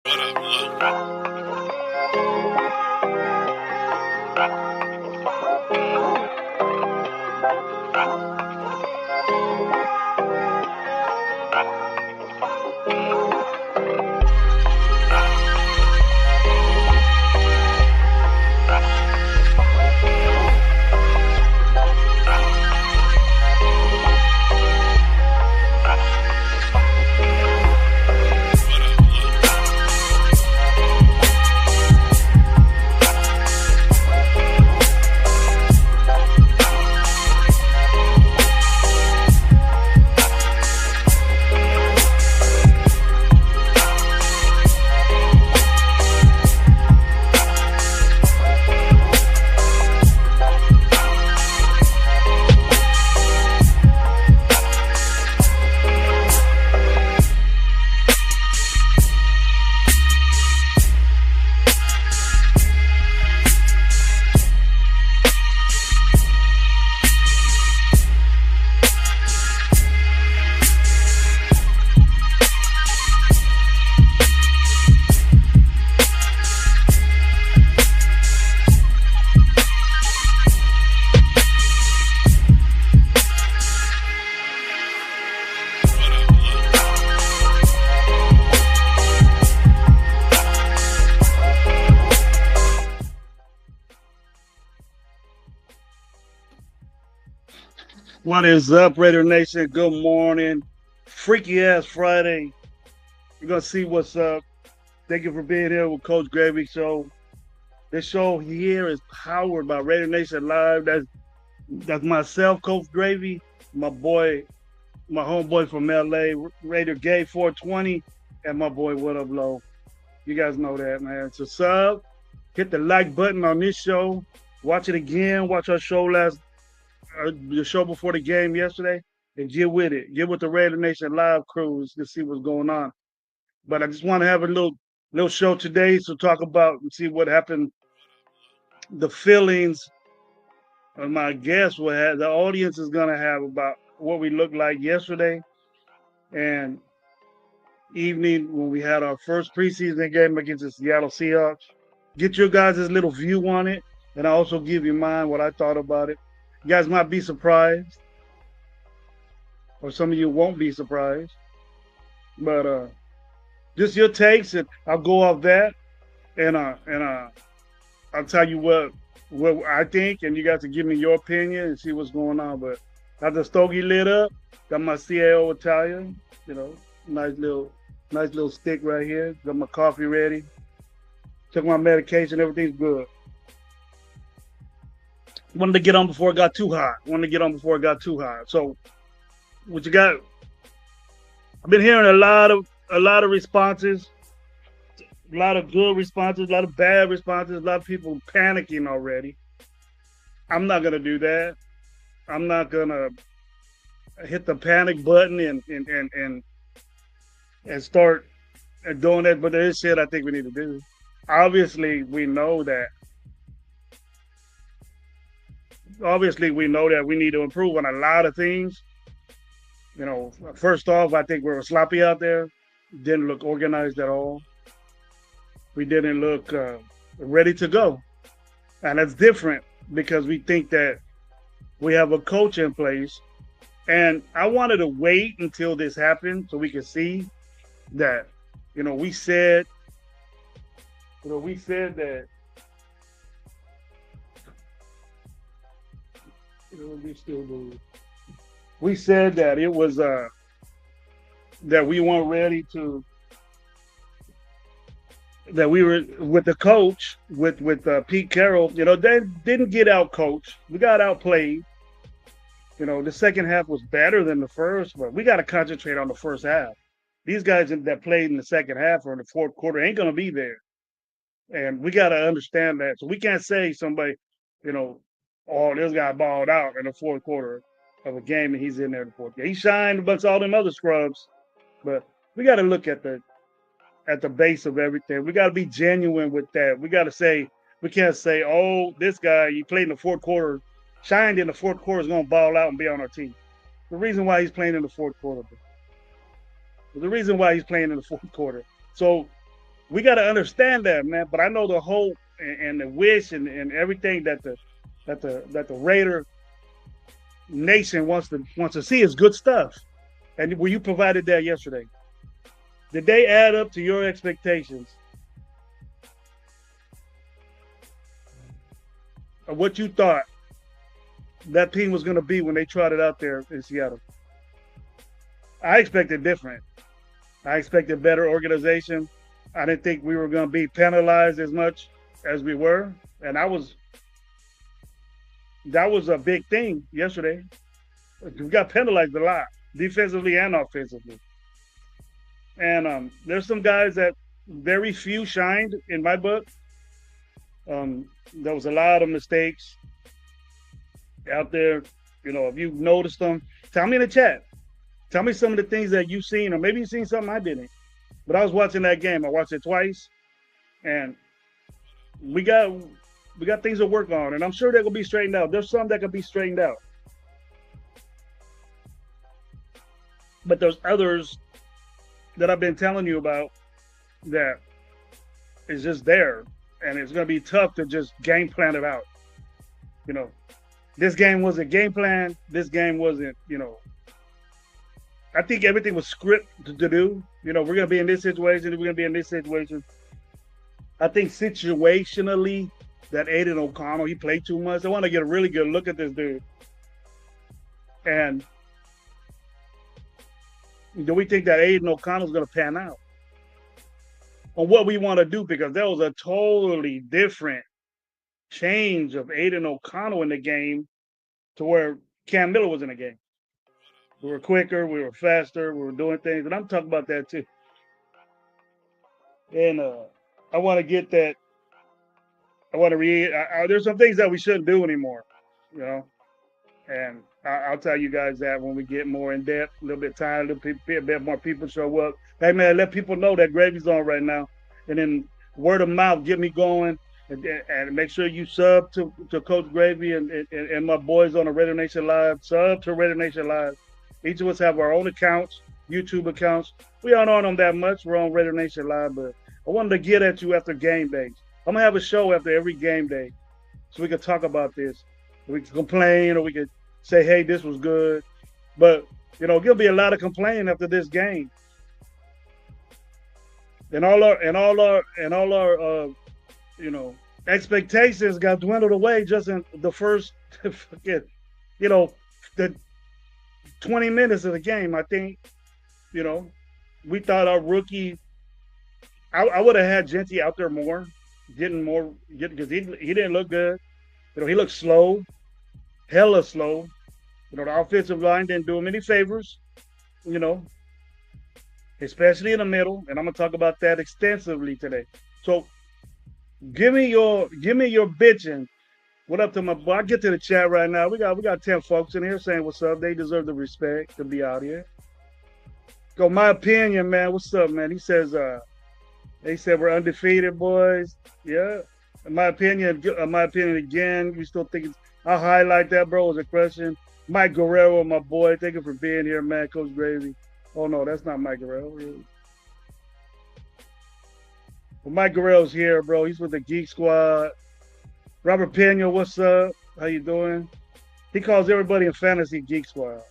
What up, look? What is up, Raider Nation? Good morning. Freaky ass Friday. We're gonna see what's up. Thank you for being here with Coach Gravy Show. This show here is powered by Raider Nation Live. That's myself, Coach Gravy, my boy, my homeboy from LA, Raider Gay 420, and my boy What Up Low. You guys know that, man. So sub, hit the like button on this show. Watch it again. Watch our show the show before the game yesterday, and get with it. Get with the Raider Nation Live crews to see what's going on. But I just want to have a little show today to talk about and see what happened, the feelings of my guests will have, the audience is gonna have about what we looked like yesterday and evening when we had our first preseason game against the Seattle Seahawks. Get your guys' little view on it, and I also give you mine what I thought about it. You guys might be surprised, or some of you won't be surprised. But just your takes, and I'll go off that, and I'll tell you what I think, and you guys can give me your opinion and see what's going on. But got the stogie lit up, got my CAO Italian, nice little stick right here. Got my coffee ready. Took my medication, everything's good. Wanted to get on before it got too hot. So what you got? I've been hearing a lot of responses, a lot of good responses, a lot of bad responses, a lot of people panicking already. I'm not gonna do that. I'm not gonna hit the panic button and start doing that. But there is shit I think we need to do. Obviously, we know that. Obviously, we know that we need to improve on a lot of things. First off, I think we were sloppy out there. Didn't look organized at all. We didn't look ready to go. And that's different because we think that we have a coach in place. And I wanted to wait until this happened so we could see that, we said that, we said that it was that we weren't ready to, that we were with the coach with Pete Carroll. They didn't get out coached. We got outplayed. The second half was better than the first, but we got to concentrate on the first half. These guys that played in the second half or in the fourth quarter ain't gonna be there, and we got to understand that. So we can't say somebody, you know, oh, this guy balled out in the fourth quarter of a game and he's in there in the fourth. Yeah, he shined amongst all them other scrubs, but we got to look at the base of everything. We got to be genuine with that. We got to say, we can't say, oh, this guy, he played in the fourth quarter, shined in the fourth quarter, is going to ball out and be on our team. The reason why he's playing in the fourth quarter. The reason why he's playing in the fourth quarter. So We got to understand that, man. But I know the hope and the wish and everything that the Raider Nation wants to see is good stuff. And were you provided that yesterday? Did they add up to your expectations of what you thought that team was going to be when they trotted out there in Seattle? I expected different. I expected better organization. I didn't think we were going to be penalized as much as we were, and that was a big thing yesterday. We got penalized a lot, defensively and offensively. And there's some guys that very few shined in my book. There was a lot of mistakes out there. If you've noticed them, tell me in the chat. Tell me some of the things that you've seen, or maybe you've seen something I didn't. But I was watching that game. I watched it twice, and we got things to work on, and I'm sure they're gonna be straightened out. There's some that can be straightened out, but there's others that I've been telling you about that is just there, and it's gonna be tough to just game plan it out. You know, this game wasn't game plan. This game wasn't. I think everything was scripted to do. We're gonna be in this situation. We're gonna be in this situation. I think situationally that Aiden O'Connell, he played too much. I want to get a really good look at this dude. And do we think that Aiden O'Connell's going to pan out on what we want to do? Because there was a totally different change of Aiden O'Connell in the game to where Cam Miller was in the game. We were quicker, we were faster, we were doing things, and I'm talking about that too. And I want to get that. I want to read. There's some things that we shouldn't do anymore, and I'll tell you guys that when we get more in depth, a little bit time, a bit more people show up. Hey man, let people know that Gravy's on right now, and then word of mouth, get me going, and make sure you sub to Coach Gravy and my boys on the Raider Nation Live. Sub to Raider Nation Live. Each of us have our own accounts, YouTube accounts. We aren't on them that much. We're on Raider Nation Live, but I wanted to get at you after game days. I'm gonna have a show after every game day, so we can talk about this. We can complain, or we could say, "Hey, this was good," but there'll be a lot of complaining after this game, and all our expectations got dwindled away just in the first, the 20 minutes of the game. I think, we thought our rookie. I would have had Genty out there more. Because he didn't look good. He looked slow, hella slow. The offensive line didn't do him any favors, especially in the middle. And I'm gonna talk about that extensively today. So give me your bitching. What up to my boy? I get to the chat right now. We got 10 folks in here saying what's up. They deserve the respect to be out here. Go, my opinion, man. What's up, man? He says they said we're undefeated, boys. Yeah. In my opinion again, we still think I'll highlight that, bro, as a question. Mike Guerrero, my boy. Thank you for being here, man. Coach Gravy. Oh, no, that's not Mike Guerrero. Really. Well, Mike Guerrero's here, bro. He's with the Geek Squad. Robert Pena, what's up? How you doing? He calls everybody in fantasy Geek Squad.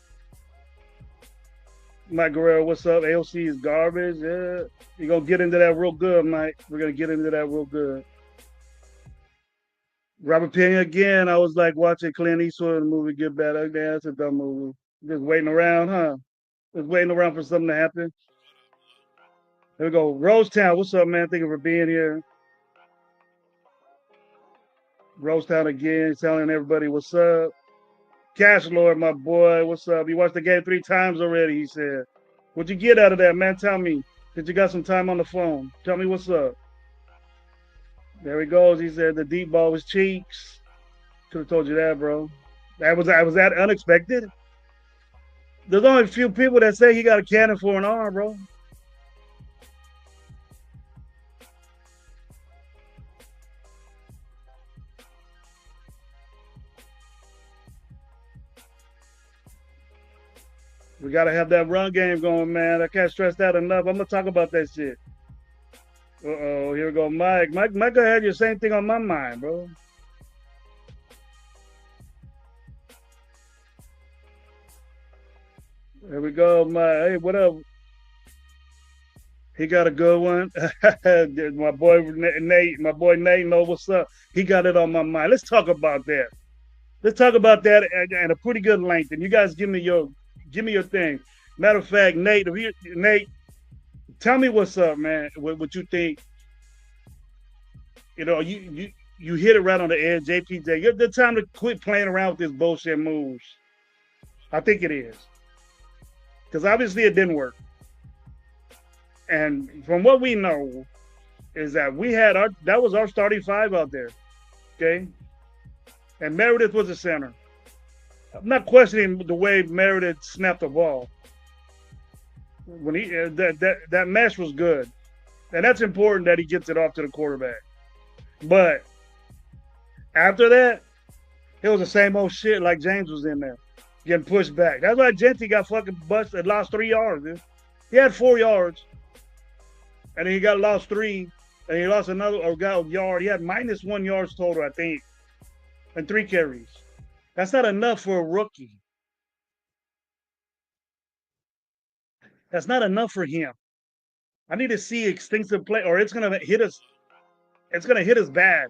Mike Guerrero, what's up? AOC is garbage. Yeah. You're going to get into that real good, Mike. We're going to get into that real good. Robert Pena, again, I was like watching Clint Eastwood in the movie Get Bad Ugly. That's a dumb movie. Just waiting around, huh? Just waiting around for something to happen. There we go. Rosetown, what's up, man? Thank you for being here. Rosetown again, telling everybody what's up. Cash Lord, my boy, what's up? You watched the game 3 times already, he said. What'd you get out of that, man? Tell me. That you got some time on the phone. Tell me what's up. There he goes. He said the deep ball was cheeks. Could have told you that, bro. Was that unexpected? There's only a few people that say he got a cannon for an arm, bro. We got to have that run game going, man. I can't stress that enough. I'm going to talk about that shit. Uh-oh, here we go, Mike. Mike, I had your same thing on my mind, bro. Here we go, Mike. Hey, what up? He got a good one. My boy Nate know what's up. He got it on my mind. Let's talk about that. Let's talk about that at a pretty good length. And you guys give me your thing. Matter of fact, Nate, Nate, tell me what's up, man. What you think? You hit it right on the edge, JPJ. It's time to quit playing around with this bullshit moves. I think it is because obviously it didn't work. And from what we know, is that we had our that was our starting five out there. Okay, and Meredith was the center. I'm not questioning the way Meredith snapped the ball when he that mesh was good, and that's important that he gets it off to the quarterback. But after that, it was the same old shit. Like James was in there getting pushed back. That's why Genty got fucking busted, lost 3 yards. Dude. He had 4 yards, and then he got lost three, and he lost another or got a yard. He had -1 yards total, I think, and 3 carries. That's not enough for a rookie. That's not enough for him. I need to see extensive play, or it's gonna hit us. It's gonna hit us bad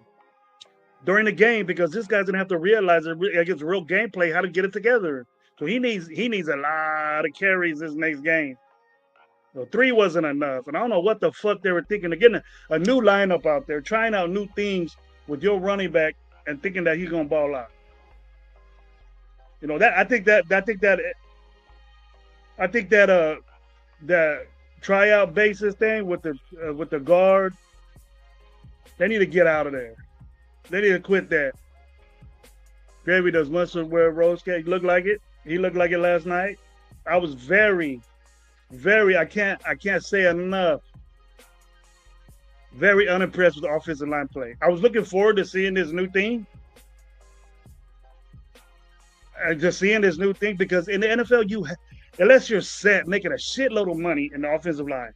during the game because this guy's gonna have to realize against real gameplay how to get it together. So he needs a lot of carries this next game. So three wasn't enough, and I don't know what the fuck they were thinking of getting a new lineup out there, trying out new things with your running back, and thinking that he's gonna ball out. That I think that the tryout basis thing with the guard, they need to get out of there. They need to quit that. Gravy does mustard wear rose cake. Look like it. He looked like it last night. I was very, very. I can't say enough. Very unimpressed with the offensive line play. I was looking forward to seeing this new thing. Just seeing this new thing because in the NFL, unless you're set making a shitload of money in the offensive line,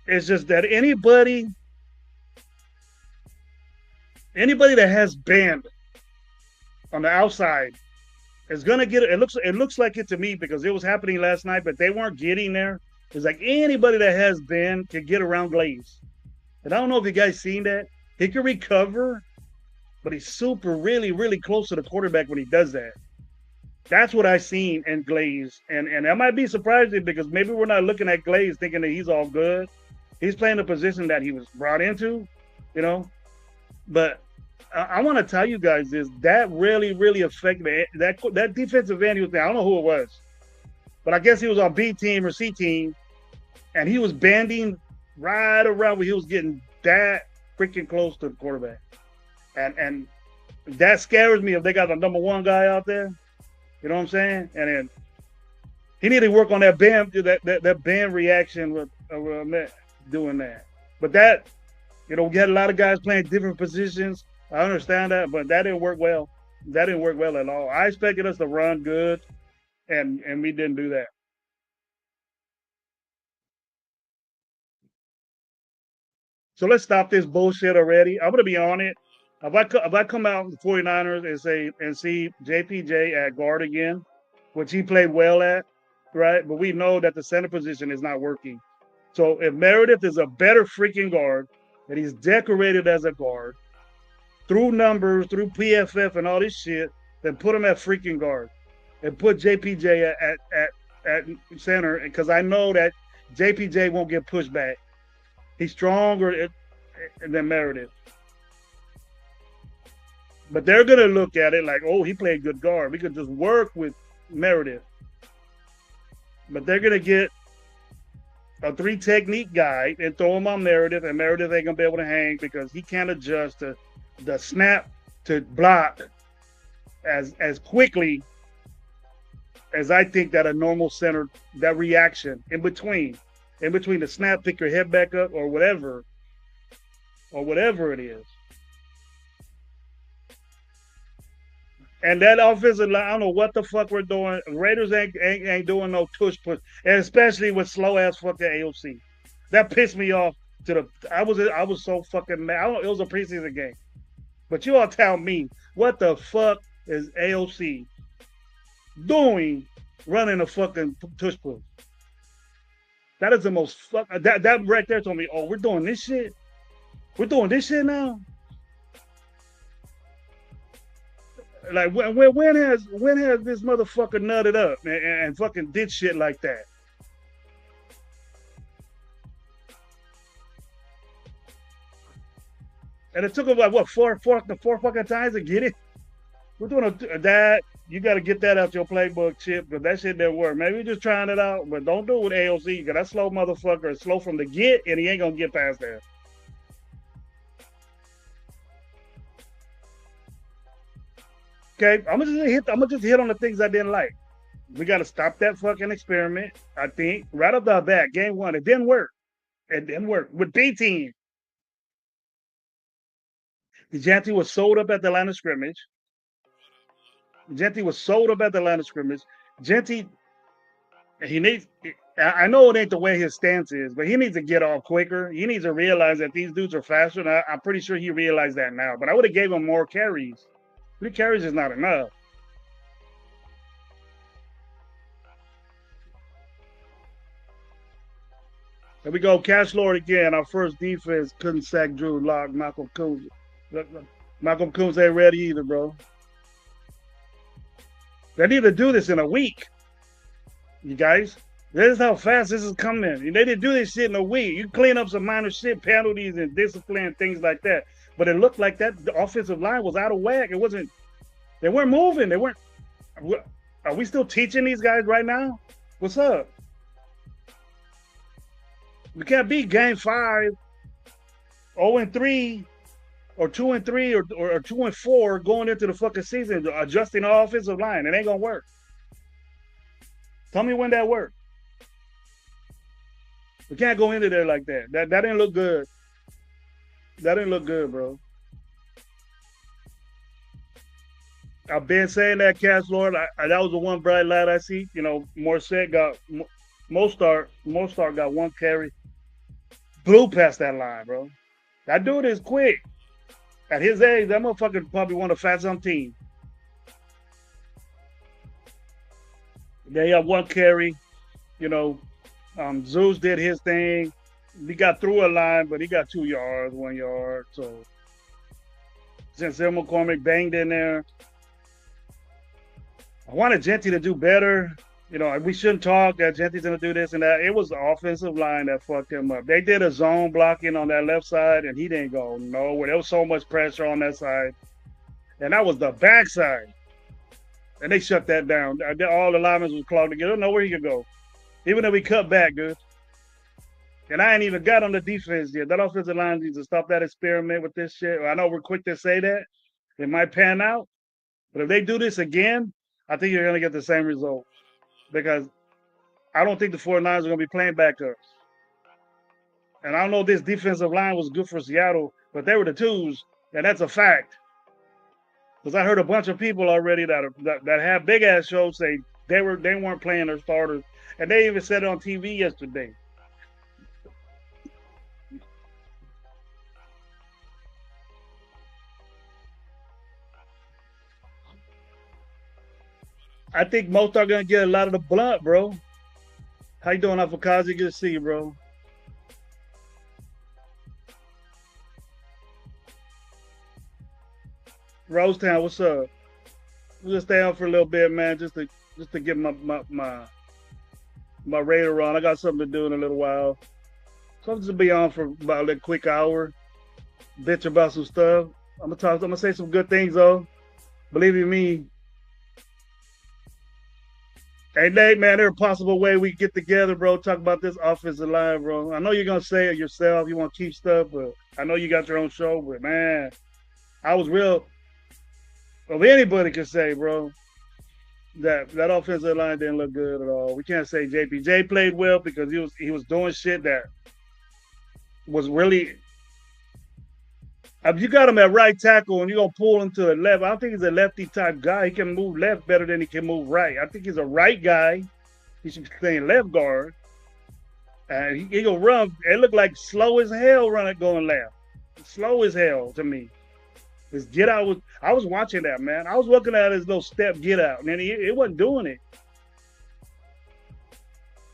it's just that anybody that has bend on the outside is gonna get it. It looks like it to me because it was happening last night, but they weren't getting there. It's like anybody that has bend can get around Glaze. And I don't know if you guys seen that. He can recover, but he's super really, really close to the quarterback when he does that. That's what I seen in Glaze. And that might be surprising because maybe we're not looking at Glaze thinking that he's all good. He's playing the position that he was brought into, you know. But I want to tell you guys this: that really, really affected me. That defensive end, I don't know who it was, but I guess he was on B team or C team, and he was banding right around where he was getting that freaking close to the quarterback, and that scares me if they got the number one guy out there. You know what I'm saying? And then he needed to work on that band, that band reaction with doing that. But that, we had a lot of guys playing different positions. I understand that, but that didn't work well. That didn't work well at all. I expected us to run good, and we didn't do that. So let's stop this bullshit already. I'm gonna be on it. If I come out with the 49ers and see JPJ at guard again, which he played well at, right? But we know that the center position is not working. So if Meredith is a better freaking guard, and he's decorated as a guard, through numbers, through PFF and all this shit, then put him at freaking guard and put JPJ at center because I know that JPJ won't get pushed back. He's stronger than Meredith. But they're going to look at it like, oh, he played good guard. We could just work with Meredith. But they're going to get a three technique guy and throw him on Meredith, and Meredith ain't going to be able to hang because he can't adjust to the snap to block as quickly as I think that a normal center, that reaction in between the snap, pick your head back up or whatever it is. And that offensive line, I don't know what the fuck we're doing. Raiders ain't doing no tush push, and especially with slow ass fucking AOC. That pissed me off to the. I was so fucking mad. It was a preseason game, but you all tell me what the fuck is AOC doing running a fucking tush push? That is the most fuck. That right there told me, oh, we're doing this shit. We're doing this shit now. Like when has this motherfucker nutted up and fucking did shit like that? And it took him like what four fucking times to get it. We're doing that. You got to get that out your playbook, Chip, because that shit didn't work. Maybe you're just trying it out, but don't do it with AOC because that slow motherfucker is slow from the get, and he ain't gonna get past that. Okay, I'm gonna just hit on the things I didn't like. We got to stop that fucking experiment. I think right off the bat, game one, it didn't work. It didn't work with B team. Janty was sold up at the line of scrimmage. Genty was sold up at the line of scrimmage. Genty, he needs. I know it ain't the way his stance is, but he needs to get off quicker. He needs to realize that these dudes are faster. And I'm pretty sure he realized that now. But I would have gave him more carries. 3 carries is not enough. There we go. Cash Lord again. Our first defense couldn't sack Drew Lock. Malcolm Coons. Malcolm Coons ain't ready either, bro. They need to do this in a week. You guys, this is how fast this is coming. They didn't do this shit in a week. You clean up some minor shit, penalties and discipline, things like that. But it looked like that the offensive line was out of whack. It wasn't. They weren't moving. They weren't. Are we still teaching these guys right now? What's up? We can't beat game 5, 0-3, or 2-3, or 2-4 going into the fucking season, adjusting the offensive line. It ain't gonna work. Tell me when that worked. We can't go into there like that. That didn't look good. That didn't look good, bro. I've been saying that, Cash Lord. That was the one bright light I see. Morset got Mostart got 1 carry. Blew past that line, bro. That dude is quick. At his age, that motherfucker probably won a fat some team. They have 1 carry. Zeus did his thing. He got through a line, but he got 2 yards, 1 yard. So since McCormick banged in there, I wanted Genty to do better. We shouldn't talk that Genty's going to do this and that. It was the offensive line that fucked him up. They did a zone blocking on that left side, and he didn't go nowhere. There was so much pressure on that side. And that was the backside. And they shut that down. All the linemen was clogged together. Nowhere he could go. Even though we cut back, dude. And I ain't even got on the defense yet. That offensive line needs to stop that experiment with this shit. I know we're quick to say that. It might pan out. But if they do this again, I think you're going to get the same result. Because I don't think the 49ers are going to be playing backups. And I don't know if this defensive line was good for Seattle, but they were the twos, and that's a fact. Because I heard a bunch of people already that have big ass shows say they weren't playing their starters, and they even said it on TV yesterday. I think most are gonna get a lot of the blunt, bro. How you doing, Afakazi? Good to see you, bro. Rosetown, what's up? We'll just stay on for a little bit, man, just to get my radar on. I got something to do in a little while. So I'm just be on for about a quick hour, bitch about some stuff. I'm gonna say some good things though. Believe you me. Hey Nate, man, there's a possible way we get together, bro. Talk about this offensive line, bro. I know you're gonna say it yourself. You want to keep stuff, but I know you got your own show. But man, I was real. Well, anybody could say, bro, that offensive line didn't look good at all. We can't say JPJ played well because he was doing shit that was really. If you got him at right tackle and you're gonna pull him to the left, I don't think he's a lefty type guy. He can move left better than he can move right. I think he's a right guy. He should be playing left guard. And he gonna run. It looked like slow as hell running going left. Slow as hell to me. His get out was. I was watching that, man. I was looking at his little step get out, and it wasn't doing it.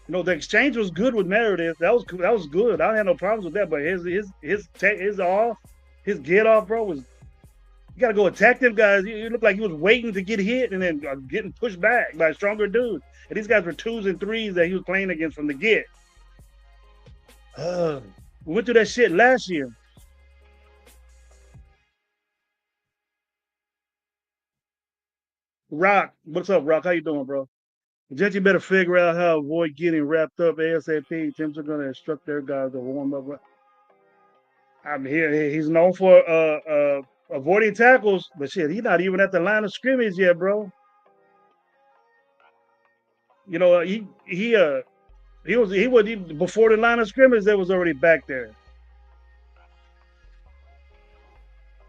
You know, the exchange was good with Meredith. That was good. I had no problems with that. But his get off, bro, was you got to go attack them guys. You look like he was waiting to get hit and then getting pushed back by a stronger dude. And these guys were twos and threes that he was playing against from the get. We went through that shit last year. Rock, what's up, Rock? How you doing, bro? Judge, you better figure out how to avoid getting wrapped up ASAP. Teams are going to instruct their guys to warm up. I mean, he's known for avoiding tackles, but shit, he's not even at the line of scrimmage yet, bro. You know, he was before the line of scrimmage. That was already back there,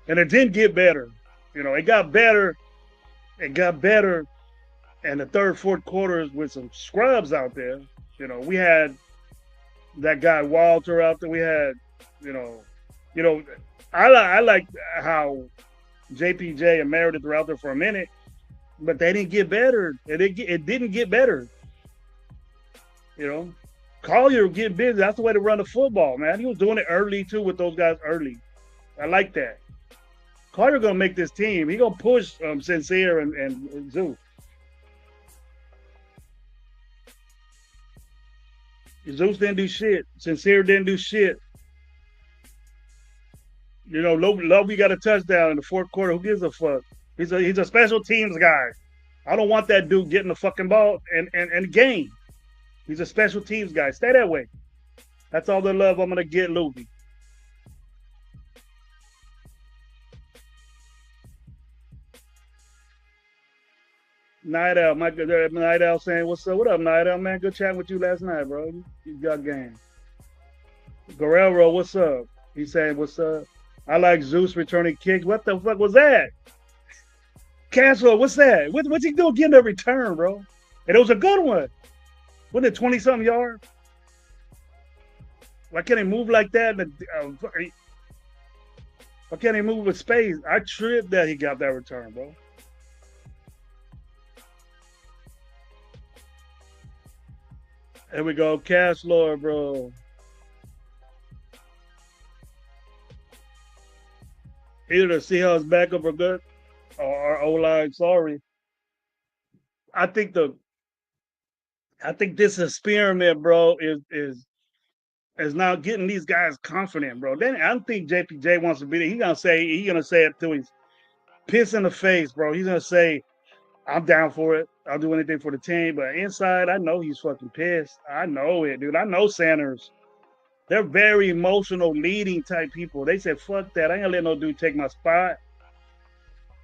and it didn't get better. You know, it got better. It got better, and the third, fourth quarters with some scrubs out there. You know, we had that guy Walter out there. We had, you know, you know, I like how JPJ and Meredith were out there for a minute, but they didn't get better. It didn't get better. You know, Collier getting busy. That's the way to run the football, man. He was doing it early too with those guys early. I like that. Collier gonna make this team. He gonna push Sincere and Zeus. Zeus didn't do shit. Sincere didn't do shit. You know, Lovey got a touchdown in the fourth quarter. Who gives a fuck? He's a special teams guy. I don't want that dude getting the fucking ball and game. He's a special teams guy. Stay that way. That's all the love I'm gonna get, Lovey. Night out, Night out saying, "What's up? What up, Night out, man? Good chatting with you last night, bro. You got game." Guerrero, what's up? He saying, "What's up?" I like Zeus returning kicks. What the fuck was that? Castro, what's that? What's he doing getting a return, bro? And it was a good one. Wasn't it 20-something yards? Why can't he move like that? Why can't he move with space? I tripped that he got that return, bro. Here we go. Cash Lord, bro. Either the Seahawks backup are good or O-line, sorry. I think the I think this experiment, bro, is now getting these guys confident, bro. Then I don't think JPJ wants to be there. He's gonna say it till he's piss in the face, bro. He's gonna say, I'm down for it. I'll do anything for the team. But inside, I know he's fucking pissed. I know it, dude. I know Sanders. They're very emotional, leading type people. They said, fuck that. I ain't gonna let no dude take my spot.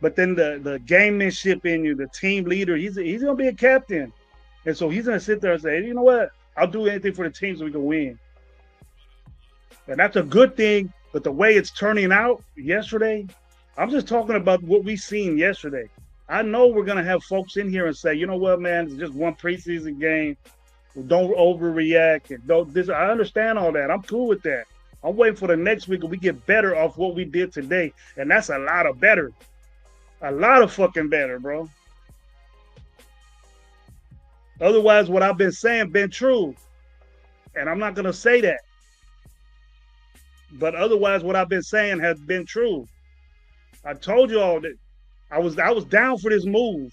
But then the gamemanship in you, the team leader, he's gonna be a captain. And so he's gonna sit there and say, you know what? I'll do anything for the team so we can win. And that's a good thing. But the way it's turning out yesterday, I'm just talking about what we seen yesterday. I know we're gonna have folks in here and say, you know what, man, it's just one preseason game. Don't overreact and don't this. I understand all that. I'm cool with that. I'm waiting for the next week and we get better off what we did today. And that's a lot of better. A lot of fucking better, bro. Otherwise, what I've been saying been true. And I'm not gonna say that. But otherwise, what I've been saying has been true. I told you all that I was down for this move,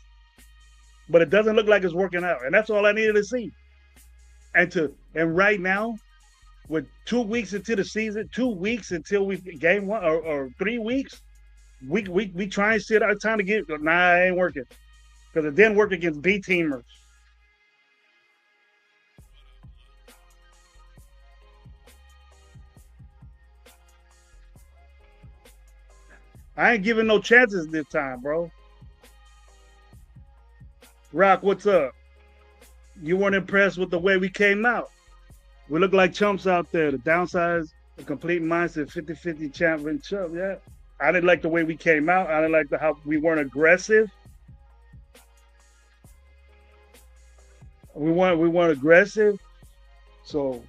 but it doesn't look like it's working out. And that's all I needed to see. And right now, with 2 weeks into the season, 2 weeks until we game one or 3 weeks, we try and sit our time to get. Nah, it ain't working because it didn't work against B teamers. I ain't giving no chances this time, bro. Rock, what's up? You weren't impressed with the way we came out. We look like chumps out there. The downside is the complete mindset, 50-50 championship. Yeah. I didn't like the way we came out. I didn't like how we weren't aggressive. We weren't aggressive. So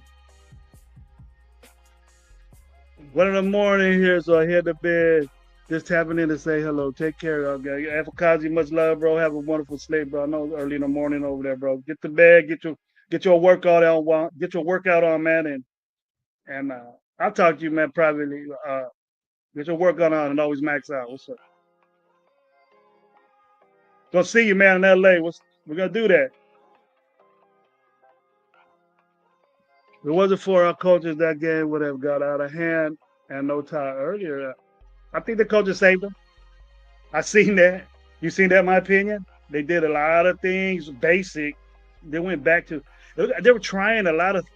1 in the morning here, so I head to bed. Just tapping in to say hello. Take care, okay. Afakazi, much love, bro. Have a wonderful sleep, bro. I know it's early in the morning over there, bro. Get to bed, get your workout on, get your workout on, man, and I'll talk to you, man, privately. Get your workout on and always max out. What's up? Gonna see you, man, in LA. We're gonna do that. If it wasn't for our coaches, that game would have got out of hand and no tie earlier. I think the coaches saved them. I seen that. You seen that? In my opinion, they did a lot of things basic. They went back to. They were trying a lot of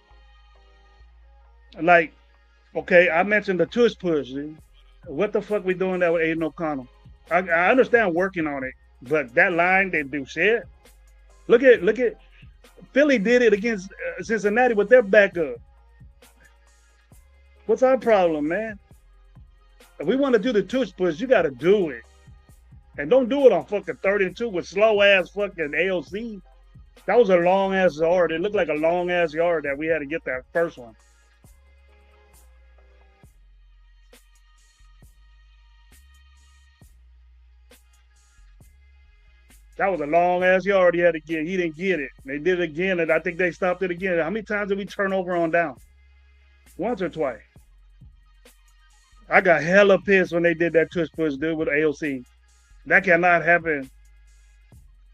like. Okay, I mentioned the tush push. Dude. What the fuck we doing that with Aiden O'Connell? I understand working on it, but that line they do shit. Look at Philly did it against Cincinnati with their backup. What's our problem, man? If we want to do the tush push, you got to do it. And don't do it on fucking 32 with slow ass fucking AOC. That was a long ass yard. It looked like a long ass yard that we had to get that first one. That was a long ass yard he had to get. He didn't get it. They did it again, and I think they stopped it again. How many times did we turn over on down? Once or twice. I got hella pissed when they did that tush push, dude, with AOC. That cannot happen.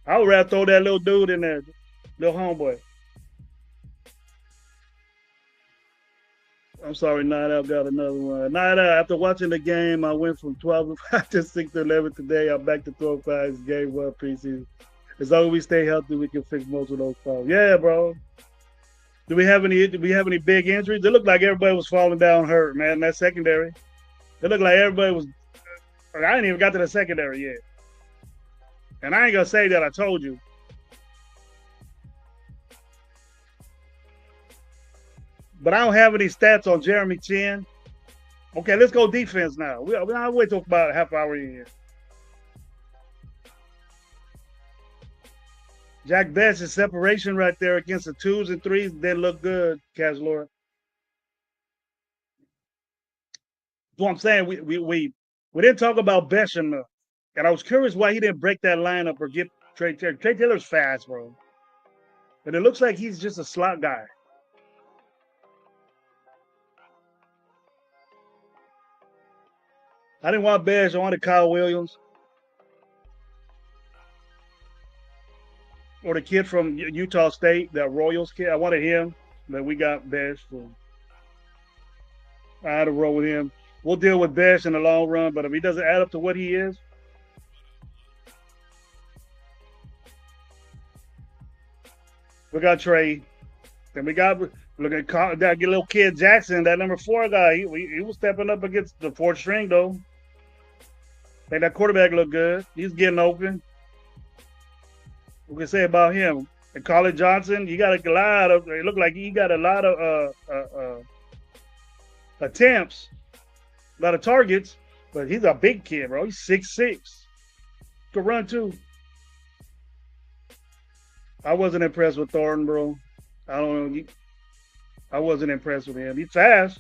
I would rather throw that little dude in there, little homeboy. I'm sorry, Night Out got another one. Night Out, after watching the game, I went from 12 to 6 to 11 today. I'm back to 12-5. Game 1 preseason. As long as we stay healthy, we can fix most of those problems. Yeah, bro. Do we have any big injuries? It looked like everybody was falling down hurt, man. That secondary. It looked like everybody was. I ain't even got to the secondary yet. And I ain't gonna say that I told you. But I don't have any stats on Jeremy Chin. Okay, let's go defense now. I'll wait till about a half hour in. Jack Bash's separation right there against the 2s and 3s didn't look good, Cash Lord. So I'm saying we didn't talk about Besh enough. And I was curious why he didn't break that lineup or get Trey Taylor. Trey Taylor's fast, bro. And it looks like he's just a slot guy. I didn't want Besh. I wanted Kyle Williams. Or the kid from Utah State, that Royals kid. I wanted him, but we got Besh. So I had to roll with him. We'll deal with Besh in the long run, but if he doesn't add up to what he is, we got Trey. And we got look at that little kid Jackson, that number 4 guy. He was stepping up against the 4th string though. I think that quarterback looked good. He's getting open. What can say about him? And Colin Johnson, you got a lot of. It looked like he got a lot of attempts, a lot of targets, but he's a big kid, bro. He's 6'6". Could run too. I wasn't impressed with Thornton, bro. I don't know. I wasn't impressed with him. He's fast.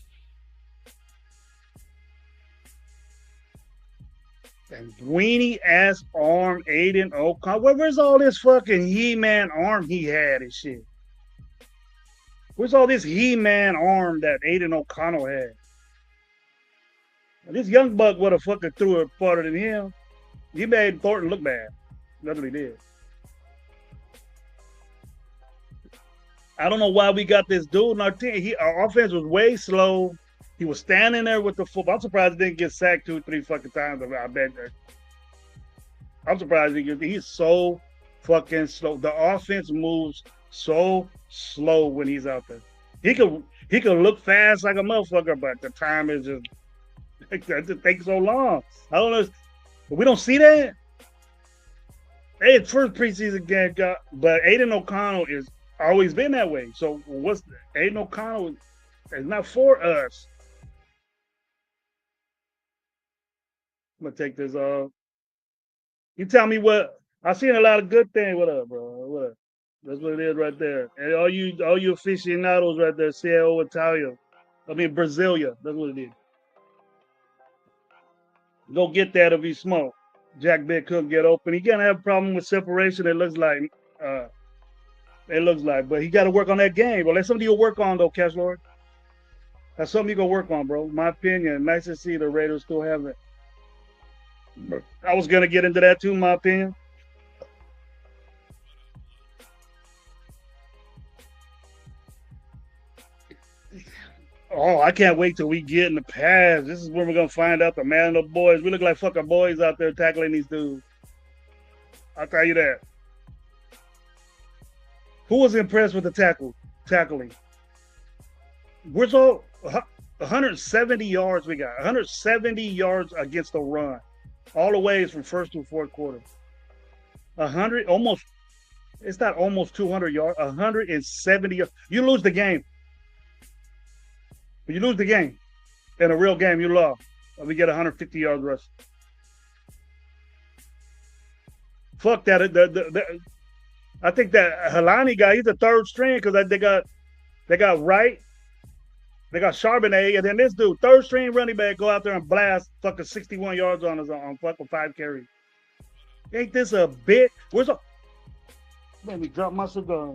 And weenie ass arm, Aiden O'Connell. Where's all this fucking He-Man arm he had and shit? Where's all this He-Man arm that Aiden O'Connell had? This young buck would have fucking threw it farther than him. He made Thornton look bad. That's what he did. I don't know why we got this dude in our team. Our offense was way slow. He was standing there with the football. I'm surprised he didn't get sacked 2 or 3 fucking times. I bet. I'm surprised he's so fucking slow. The offense moves so slow when he's out there. He could look fast like a motherfucker, but the time is just it just takes so long. I don't know. We don't see that. Hey, it's first preseason game, but Aiden O'Connell is always been that way. So what's Aiden O'Connell is not for us. I'm gonna take this off. You tell me what I seen a lot of good things. What up, bro? What up? That's what it is right there. And all you aficionados right there, CAO Italia. I mean Brasilia. That's what it is. Go get that if he smoke. Jack Big couldn't get open. He gonna have a problem with separation. It looks like. But he got to work on that game. Well, that's something you'll work on though, Cash Lord. That's something you gonna work on, bro. My opinion. Nice to see the Raiders still have it. I was gonna get into that too. My opinion. Oh, I can't wait till we get in the pass. This is when we're gonna find out the man of the boys. We look like fucking boys out there tackling these dudes. I'll tell you that. Who was impressed with the tackling? We're so 170 yards we got. 170 yards against the run, all the ways from first to fourth quarter. 100 almost. It's not almost 200 yards. 170 yards. You lose the game. You lose the game. In a real game, you lost. We get 150 yards rush. Fuck that. I think that Helani guy, he's the third string because they got Wright, they got Charbonnet, and then this dude, third string running back, go out there and blast fucking 61 yards on us on fucking 5 carries. Ain't this a bit? Let me drop my cigar.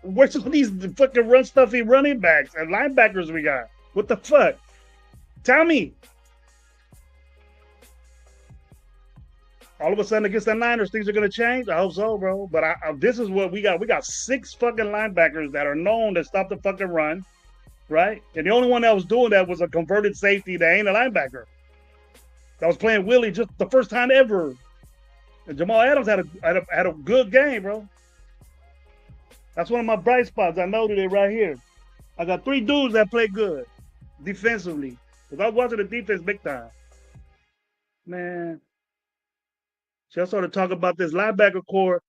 Where's some of these fucking run stuffy running backs and linebackers we got? What the fuck? Tell me. All of a sudden against the Niners, things are going to change? I hope so, bro. But this is what we got. We got 6 fucking linebackers that are known to stop the fucking run, right? And the only one that was doing that was a converted safety that ain't a linebacker. That was playing Willie just the first time ever. And Jamal Adams had a good game, bro. That's one of my bright spots. I noted it right here. I got 3 dudes that play good defensively. Because I was watching the defense big time. Man. So I started talking about this linebacker core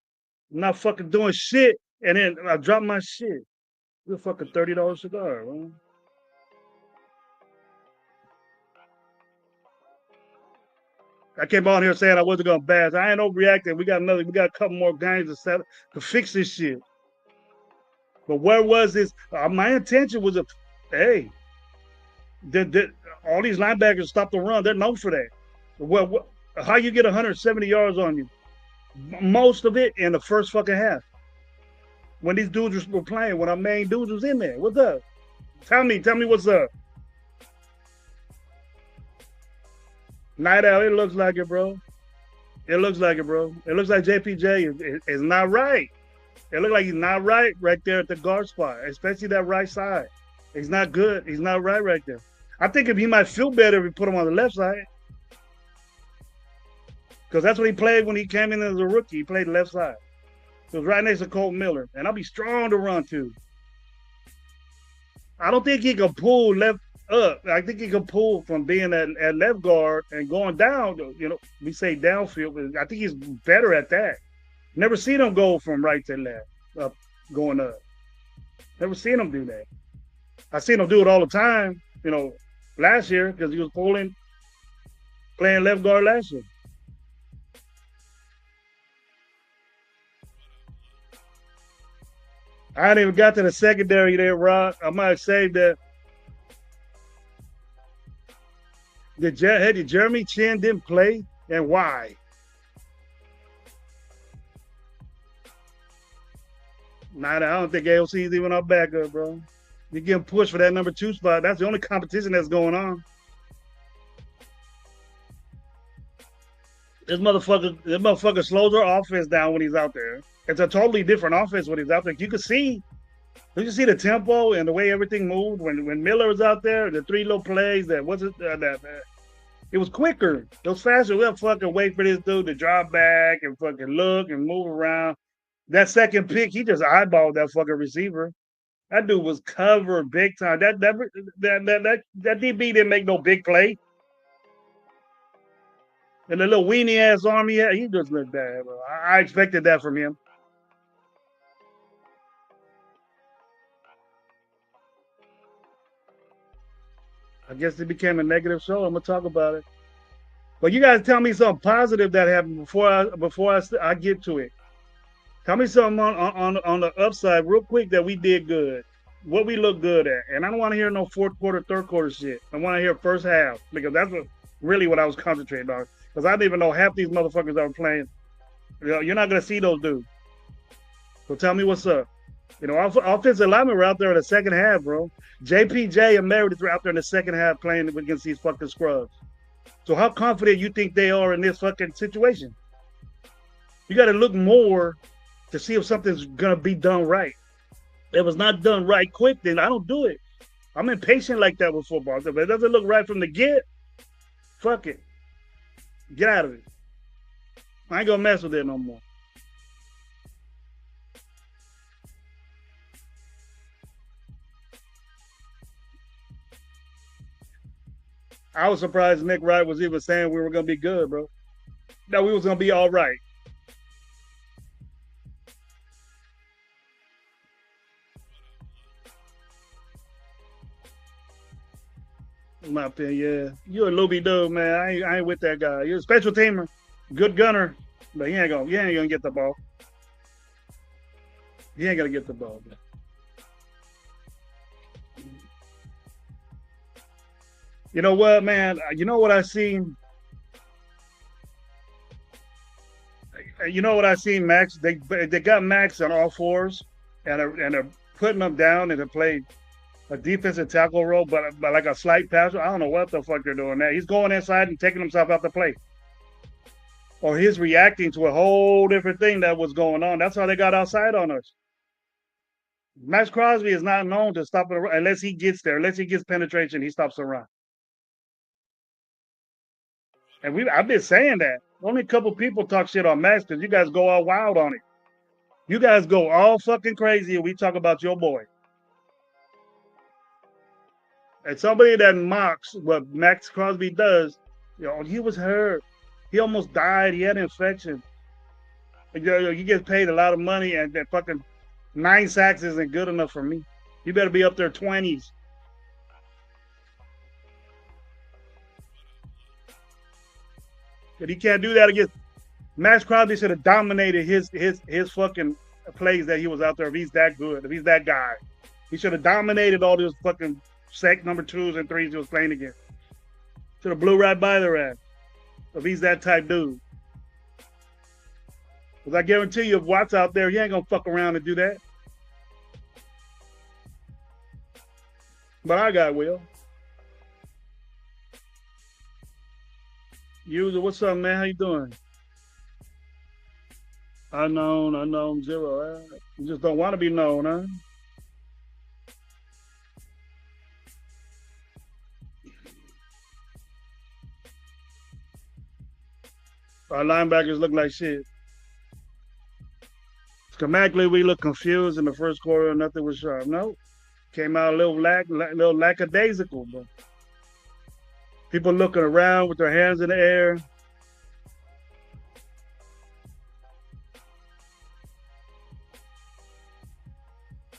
not fucking doing shit, and then I dropped my shit. It's a fucking $30 cigar, man. I came on here saying I wasn't gonna bash. I ain't overreacting. We got a couple more games to fix this shit. But where was this? My intention was hey, all these linebackers stop the run. They're known for that. Well, how you get 170 yards on you? Most of it in the first fucking half. When these dudes were playing, when our main dudes was in there. What's up? Tell me what's up. Night Owl, it looks like it, bro. It looks like JPJ is not right. It looks like he's not right there at the guard spot, especially that right side. He's not good. He's not right there. I think if he might feel better if we put him on the left side. Because that's what he played when he came in as a rookie. He played left side. It was right next to Colt Miller. And I'll be strong to run too. I don't think he can pull left up. I think he can pull from being at left guard and going down. We say downfield. I think he's better at that. Never seen him go from right to left, up, going up. Never seen him do that. I seen him do it all the time, last year because he was playing left guard last year. I hadn't even got to the secondary there, Rod. I might have saved that. Did Jeremy Chin didn't play, and why? Nah, I don't think AOC is even our backup, bro. You're getting pushed for that number 2 spot. That's the only competition that's going on. This motherfucker slows our offense down when he's out there. It's a totally different offense when he's out there. You can see the tempo and the way everything moved when Miller was out there. The 3 little plays it was quicker. It was faster. We'll fucking wait for this dude to drop back and fucking look and move around. That second pick, he just eyeballed that fucking receiver. That dude was covered big time. That DB didn't make no big play. And the little weenie ass arm he had, he just looked bad, bro. I expected that from him. I guess it became a negative show. I'm gonna talk about it. But you guys tell me something positive that happened before I get to it. Tell me something on the upside real quick that we did good. What we look good at. And I don't want to hear no fourth quarter, third quarter shit. I want to hear first half because really what I was concentrating on. Because I didn't even know half these motherfuckers that were playing. You're not gonna see those dudes. So tell me what's up. Offensive linemen were out there in the second half, bro. JPJ and Meredith were out there in the second half playing against these fucking scrubs. So how confident you think they are in this fucking situation? You got to look more to see if something's gonna be done right. If it was not done right quick, then I don't do it. I'm impatient like that with football. If it doesn't look right from the get, fuck it. Get out of it. I ain't gonna mess with it no more. I was surprised Nick Wright was even saying we were gonna be good, bro. That we was gonna be all right. In my opinion, yeah. You're a Luby dude, man. I ain't with that guy. You're a special teamer, good gunner, but he ain't gonna get the ball. He ain't gonna get the ball, man. You know what, man? You know what I seen? You know what I seen, Max? They got Max on all fours, and they're putting him down and they play a defensive tackle role, but like a slight passer. I don't know what the fuck they're doing there. He's going inside and taking himself out the play, or he's reacting to a whole different thing that was going on. That's how they got outside on us. Max Crosby is not known to stop it unless he gets there, unless he gets penetration. He stops the run. And I've been saying that. Only a couple people talk shit on Max because you guys go all wild on it. You guys go all fucking crazy and we talk about your boy. And somebody that mocks what Max Crosby does, he was hurt. He almost died. He had an infection. He gets paid a lot of money and that fucking 9 sacks isn't good enough for me. You better be up there 20s. But he can't do that against Max Crosby. Should have dominated his fucking plays that he was out there. If he's that good, if he's that guy, he should have dominated all those fucking sack number 2s and 3s he was playing against. Should have blew right by their ass. If he's that type dude. Because I guarantee you, if Watt's out there, he ain't gonna fuck around and do that. But I got Will. User, what's up, man? How you doing? Unknown, 0. You just don't want to be known, huh? Our linebackers look like shit. Schematically, we look confused in the first quarter. Nothing was sharp. No, came out a little lackadaisical, but people looking around with their hands in the air.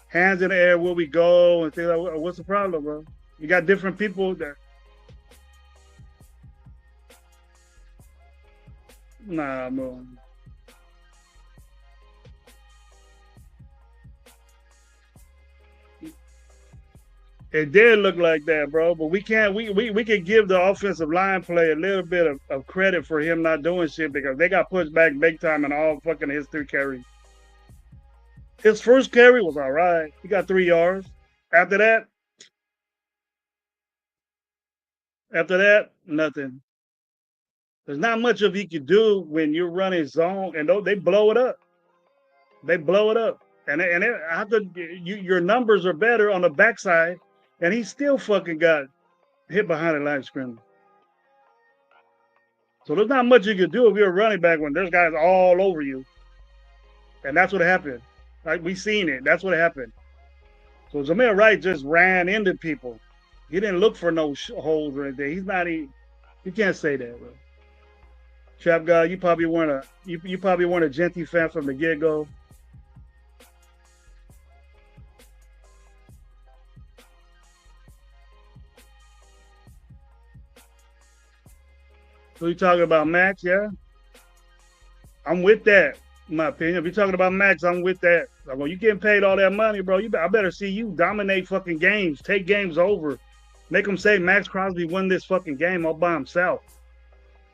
Hands in the air, where we go, and things like, what's the problem, bro? You got different people that. Nah, bro. It did look like that, bro. But we can't. We can give the offensive line play a little bit of credit for him not doing shit because they got pushed back big time in all fucking his 3 carries. His first carry was all right. He got 3 yards. After that, nothing. There's not much of he could do when you're running zone, and they blow it up. They blow it up, and after your numbers are better on the backside, and he still fucking got hit behind the line of scrimmage. So there's not much you can do if you're a running back when there's guys all over you, and that's what happened. Like we seen it. That's what happened. So Zamir Wright just ran into people. He didn't look for no holes or anything. He's not. You can't say that, bro. Trap guy, you probably weren't a Genty fan from the get go. So you talking about Max, yeah? I'm with that, in my opinion. If you're talking about Max, I'm with that. When you getting paid all that money, bro, I better see you dominate fucking games, take games over. Make them say Max Crosby won this fucking game all by himself.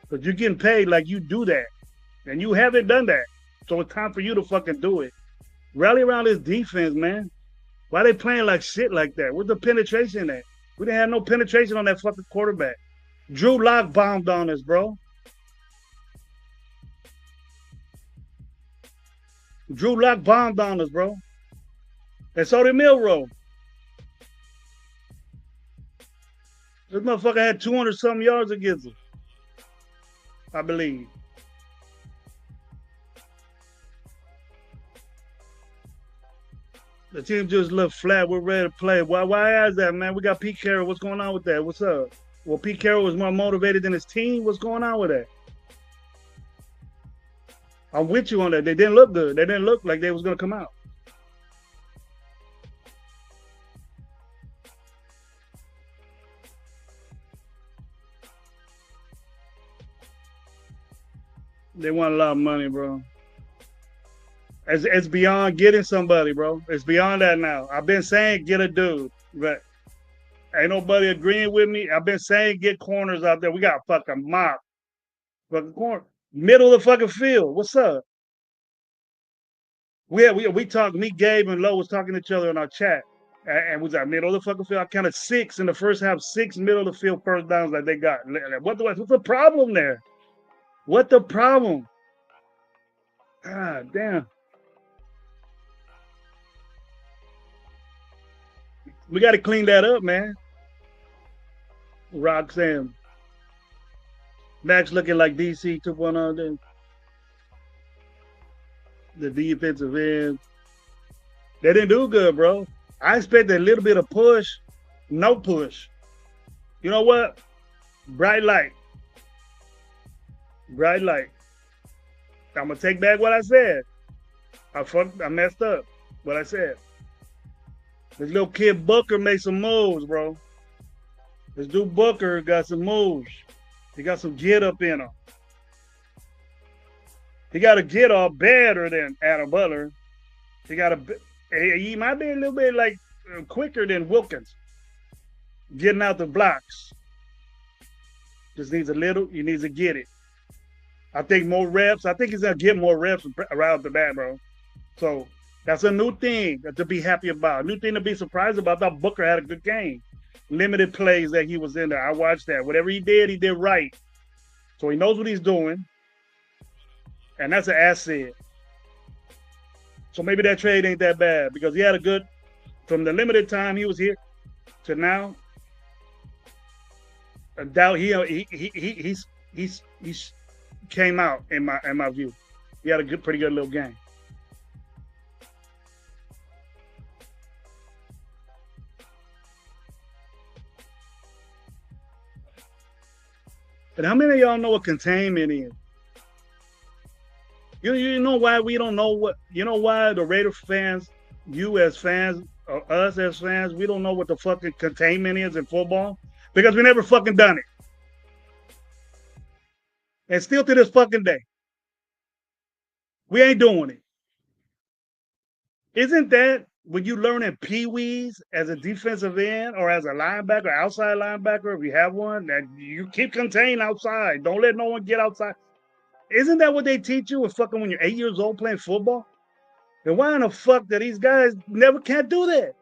Because you're getting paid like you do that. And you haven't done that. So it's time for you to fucking do it. Rally around this defense, man. Why they playing like shit like that? Where's the penetration at? We didn't have no penetration on that fucking quarterback. Drew Lock bombed on us, bro. Drew Lock bombed on us, bro. And so did Milroe. This motherfucker had 200-something yards against us, I believe. The team just looked flat. We're ready to play. Why is that, man? We got Pete Carroll. What's going on with that? What's up? Well, Pete Carroll was more motivated than his team. What's going on with that? I'm with you on that. They didn't look good. They didn't look like they was going to come out. They want a lot of money, bro. It's beyond getting somebody, bro. It's beyond that now. I've been saying get a dude, but ain't nobody agreeing with me. I've been saying get corners out there. We got fucking mop. Fucking corner. Middle of the fucking field. What's up? We talked, me, Gabe, and Lo was talking to each other in our chat. And was that middle of the fucking field? I counted 6 in the first half, 6 middle of the field first downs that they got. What's the problem there? What the problem? God damn. We got to clean that up, man. Roxanne. Max looking like DC 2.0. The defensive end. They didn't do good, bro. I expected a little bit of push. No push. You know what? Bright light. Bright light. I'm going to take back what I said. I messed up what I said. This little kid Booker made some moves, bro. This dude Booker got some moves. He got some get up in him. He got a get off better than Adam Butler. He might be a little bit like quicker than Wilkins. Getting out the blocks. Just needs a little. He needs to get it. I think more reps. I think he's gonna get more reps around the bat, bro. So that's a new thing to be happy about. A new thing to be surprised about. I thought Booker had a good game. Limited plays that he was in there. I watched that. Whatever he did right. So he knows what he's doing. And that's an asset. So maybe that trade ain't that bad because he had a good, from the limited time he was here to now. I doubt he's came out in my view. He had a pretty good little game. And how many of y'all know what containment is? You know why we don't know what, you know why the Raider fans, you as fans, or us as fans, we don't know what the fucking containment is in football? Because we never fucking done it. And still to this fucking day, we ain't doing it. Isn't that when you learn in Pee-wees as a defensive end or as a linebacker, outside linebacker, if you have one, that you keep contained outside. Don't let no one get outside. Isn't that what they teach you when you're 8 years old playing football? Then why in the fuck that these guys never can't do that?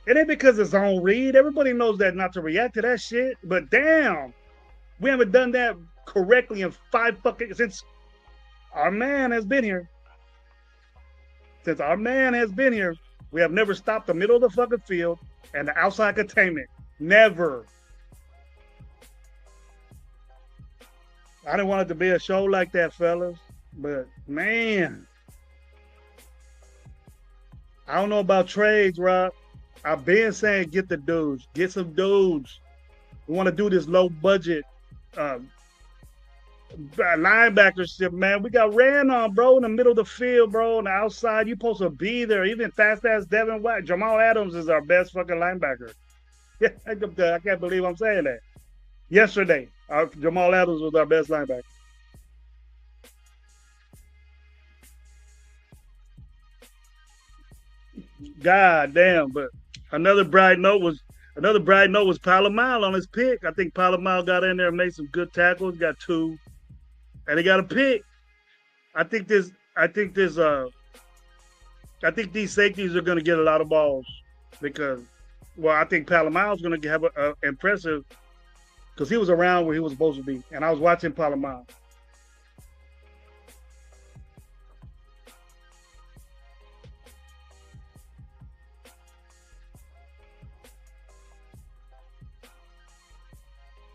It ain't because it's on read. Everybody knows that not to react to that shit. But damn, we haven't done that correctly in since our man has been here. Since our man has been here, we have never stopped the middle of the fucking field and the outside containment. Never. I didn't want it to be a show like that, fellas. But, man. I don't know about trades, Rob. I've been saying get the dudes. Get some dudes. We want to do this low budget linebacker shit, man. We got ran on, bro, in the middle of the field, bro. On the outside, you supposed to be there. Even fast-ass Devin White. Jamal Adams is our best fucking linebacker. Yeah, I can't believe I'm saying that. Yesterday, Jamal Adams was our best linebacker. God damn, but another bright note was Another bright note was Palomile on his pick. I think Palomile got in there and made some good tackles. Got two, and he got a pick. I think this. I think this. I think these safeties are going to get a lot of balls because, well, I think Palomile's going to have a impressive because he was around where he was supposed to be, and I was watching Palomile.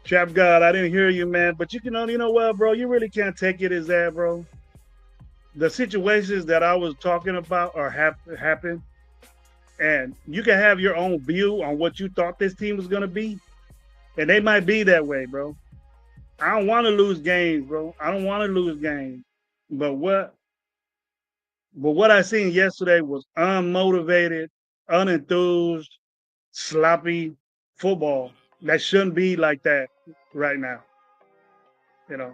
Trap God, I didn't hear you, man. But you know what, bro? You really can't take it as that, bro. The situations that I was talking about are happen, and you can have your own view on what you thought this team was gonna be, and they might be that way, bro. I don't want to lose games, bro. I don't want to lose games. But what I seen yesterday was unmotivated, unenthused, sloppy football. That shouldn't be like that right now. You know,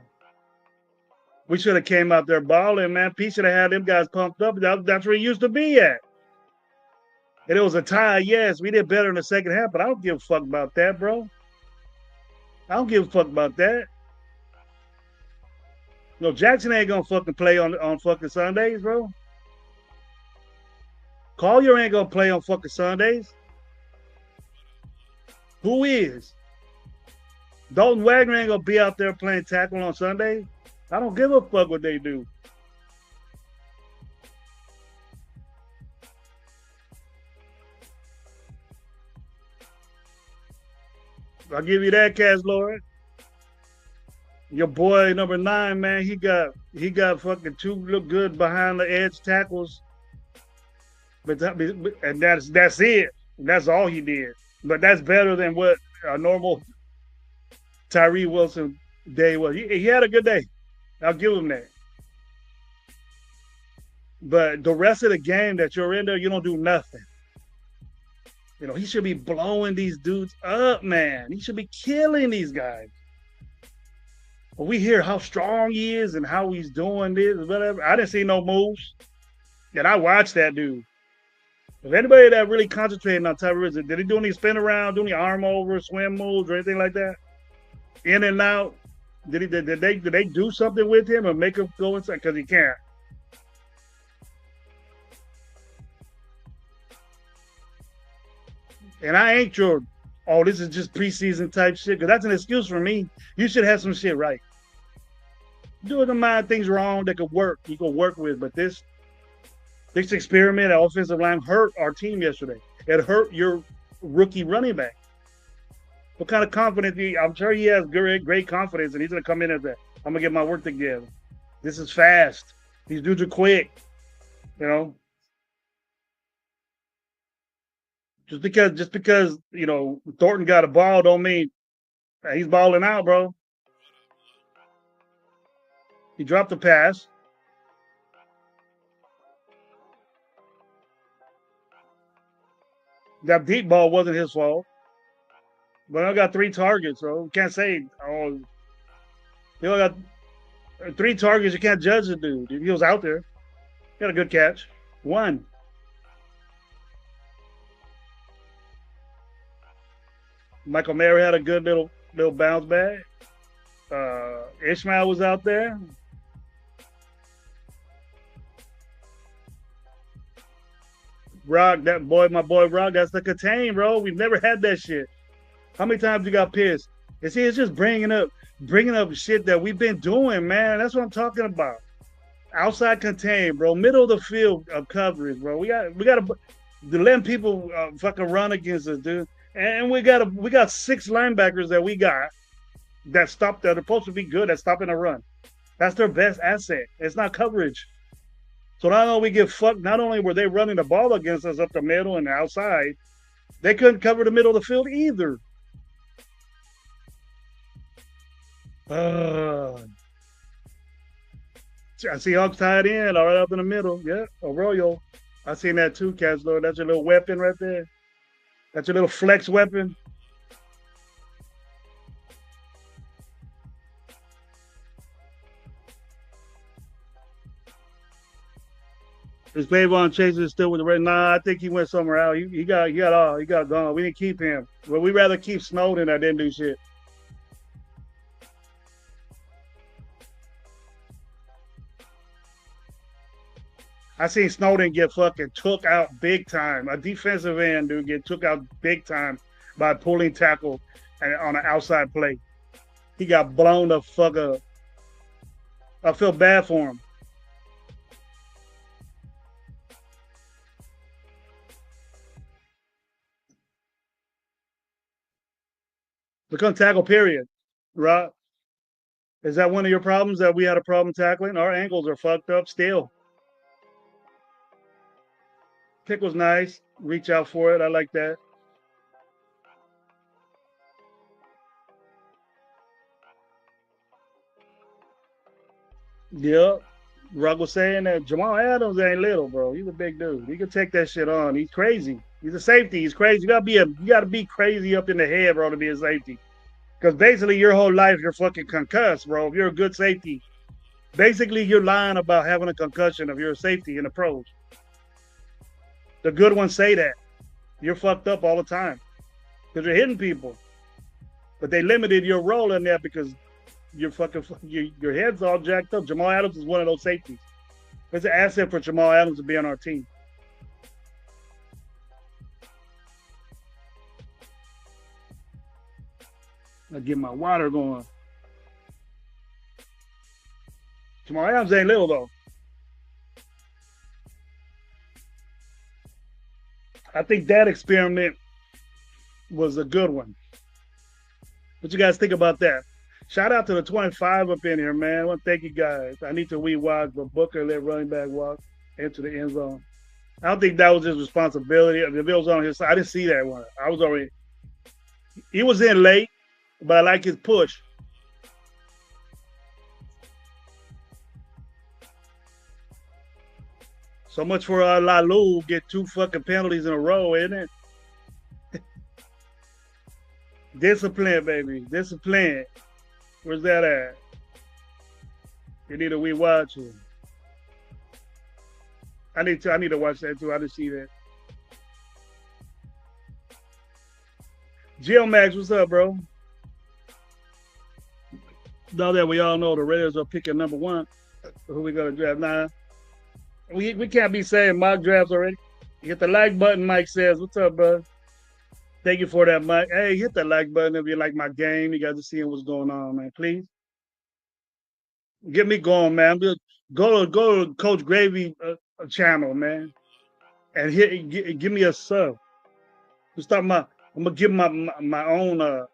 we should have came out there balling, man. Pete should have had them guys pumped up. That's where he used to be at. And it was a tie, yes. We did better in the second half, but I don't give a fuck about that, bro. I don't give a fuck about that. No, Jackson ain't gonna fucking play on fucking Sundays, bro. Collier ain't gonna play on fucking Sundays. Who is? Dalton Wagner ain't gonna be out there playing tackle on Sundays. I don't give a fuck what they do. I'll give you that, Cash Lord. Your boy number 9, man, he got fucking two look good behind the edge tackles, and that's it. That's all he did. But that's better than what a normal Tyree Wilson day was. He had a good day. I'll give him that. But the rest of the game that you're in there, you don't do nothing. You know, he should be blowing these dudes up, man. He should be killing these guys. But we hear how strong he is and how he's doing this, whatever. I didn't see no moves. And I watched that dude. If anybody that really concentrated on Tyree, did he do any spin around, do any arm over, swim moves, or anything like that? In and out. Did they do something with him or make him go inside? Because he can't. And I ain't your, oh, this is just preseason type shit, because that's an excuse for me. You should have some shit right. Doing the mind things wrong that could work, you could work with. But this experiment at offensive line hurt our team yesterday. It hurt your rookie running back. What kind of confidence? I'm sure he has great confidence, and he's going to come in as that. I'm going to get my work together. This is fast. These dudes are quick. You know, just because Thornton got a ball don't mean he's balling out, bro. He dropped the pass. That deep ball wasn't his fault. But I got 3 targets, bro. Can't say, oh, he only got 3 targets. You can't judge the dude. He was out there. He got a good catch. 1. Michael Mayer had a good little bounce back. Ishmael was out there. Rock, my boy Rock, that's the contain, bro. We've never had that shit. How many times you got pissed? It's just bringing up shit that we've been doing, man. That's what I'm talking about. Outside contain, bro. Middle of the field of coverage, bro. We got to let people fucking run against us, dude. And we got 6 linebackers that stop that are supposed to be good at stopping a run. That's their best asset. It's not coverage. So not only we get fucked, not only were they running the ball against us up the middle and the outside, they couldn't cover the middle of the field either. I see Hawks tied in, all right up in the middle. Yeah, Arroyo. I seen that too, Caslo. That's your little weapon right there. That's your little flex weapon. Is Clavon Chase is still with the Red? Nah, I think he went somewhere else. He got gone. We didn't keep him. But we rather keep Snowden that didn't do shit. I seen Snowden get fucking took out big time. A defensive end, dude, get took out big time by pulling tackle on an outside play. He got blown the fuck up. I feel bad for him. We couldn't tackle, period. Right? Is that one of your problems that we had a problem tackling? Our ankles are fucked up still. Pick was nice. Reach out for it. I like that. Yep. Rugg was saying that Jamal Adams ain't little, bro. He's a big dude. He can take that shit on. He's crazy. He's a safety. He's crazy. You gotta be crazy up in the head, bro, to be a safety. Because basically your whole life you're fucking concussed, bro. If you're a good safety, basically you're lying about having a concussion if you're a safety in the pros. The good ones say that. You're fucked up all the time. Because you're hitting people. But they limited your role in there because your head's all jacked up. Jamal Adams is one of those safeties. It's an asset for Jamal Adams to be on our team. I get my water going. Jamal Adams ain't little though. I think that experiment was a good one. What you guys think about that? Shout out to the 25 up in here, man. I want to thank you guys. I need to watch, but Booker let running back walk into the end zone. I don't think that was his responsibility. If it was on his side, I didn't see that one. I was already. He was in late, but I like his push. So much for Lalu get 2 fucking penalties in a row, isn't it? Discipline, baby. Discipline. Where's that at? You need to watch it. I need to watch that too. I didn't see that. Max, what's up, bro? Now that we all know the Raiders are picking number 1, who we gonna draft now? We can't be saying mock drafts already. Hit the like button, Mike says. What's up, bro? Thank you for that, Mike. Hey, hit the like button if you like my game. You guys are seeing what's going on, man. Please. Get me going, man. Go to Coach Gravy channel, man. And give me a sub. I'm gonna give my own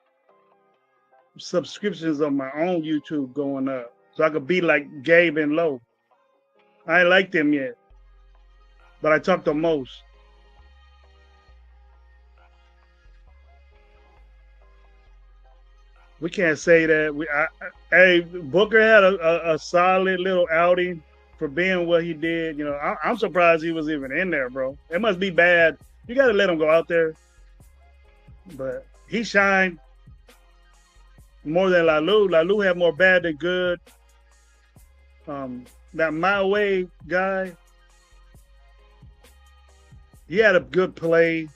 subscriptions on my own YouTube going up. So I could be like Gabe and Lowe. I ain't like them yet. But I talk the most. We can't say that. Hey, Booker had a solid little outing for being what he did. You know, I'm surprised he was even in there, bro. It must be bad. You got to let him go out there. But he shined more than Lalu. Lalu had more bad than good. That My Way guy, he had a good play.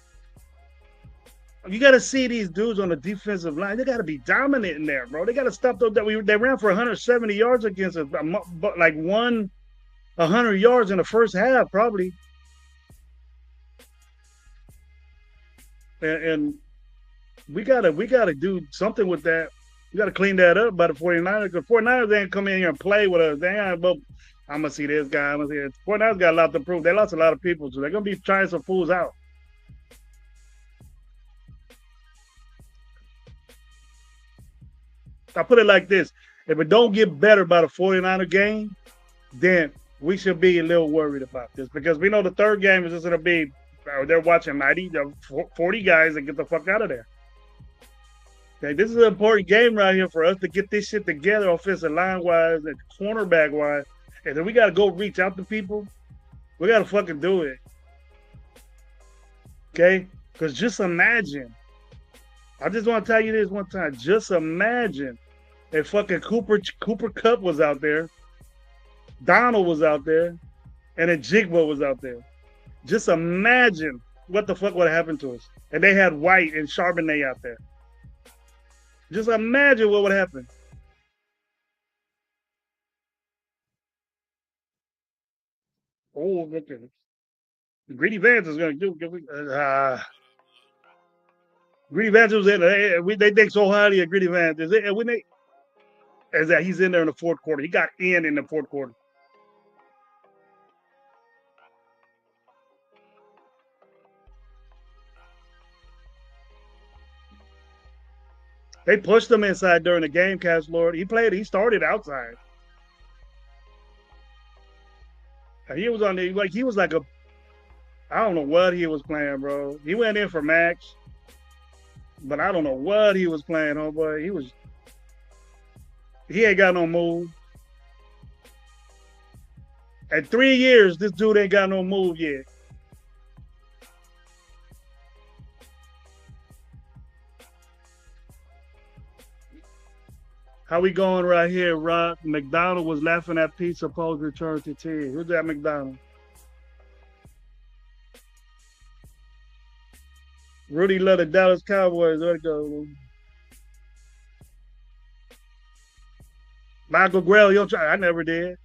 You got to see these dudes on the defensive line. They got to be dominant in there, bro. They got to stop those. They ran for 170 yards against us, like 100 yards in the first half, probably. And we gotta do something with that. We got to clean that up by the 49ers. Because 49ers ain't come in here and play with us. I'm going to see this guy. I'm going to see this. 49ers got a lot to prove. They lost a lot of people, so they're going to be trying some fools out. I put it like this. If it don't get better by the 49er game, then we should be a little worried about this. Because we know the third game is just going to be, they're watching 40 guys and get the fuck out of there. Okay, this is an important game right here for us to get this shit together, offensive line wise and cornerback wise. And then we got to go reach out to people. We got to fucking do it. Okay? Because just imagine. I just want to tell you this one time. Just imagine if fucking Cooper Kupp was out there, Donald was out there, and then Jigba was out there. Just imagine what the fuck would have happened to us. And they had White and Charbonnet out there. Just imagine what would happen. Oh, look at it. Greedy Vance is going to do. Greedy Vance was in. They think so highly of Greedy Vance. Is it when they? As that he's in there in the fourth quarter. He got in the fourth quarter. They pushed him inside during the game, Cash Lord. He started outside. He was on the he was like a I don't know what he was playing, bro. He went in for Max, but I don't know what he was playing, homeboy. He ain't got no move. At 3 years, this dude ain't got no move yet. How we going right here, Rock? McDonald was laughing at Pizza post return to team. Who's that McDonald? Rudy love the Dallas Cowboys. Where'd it go? Michael Grell, you don't try. I never did.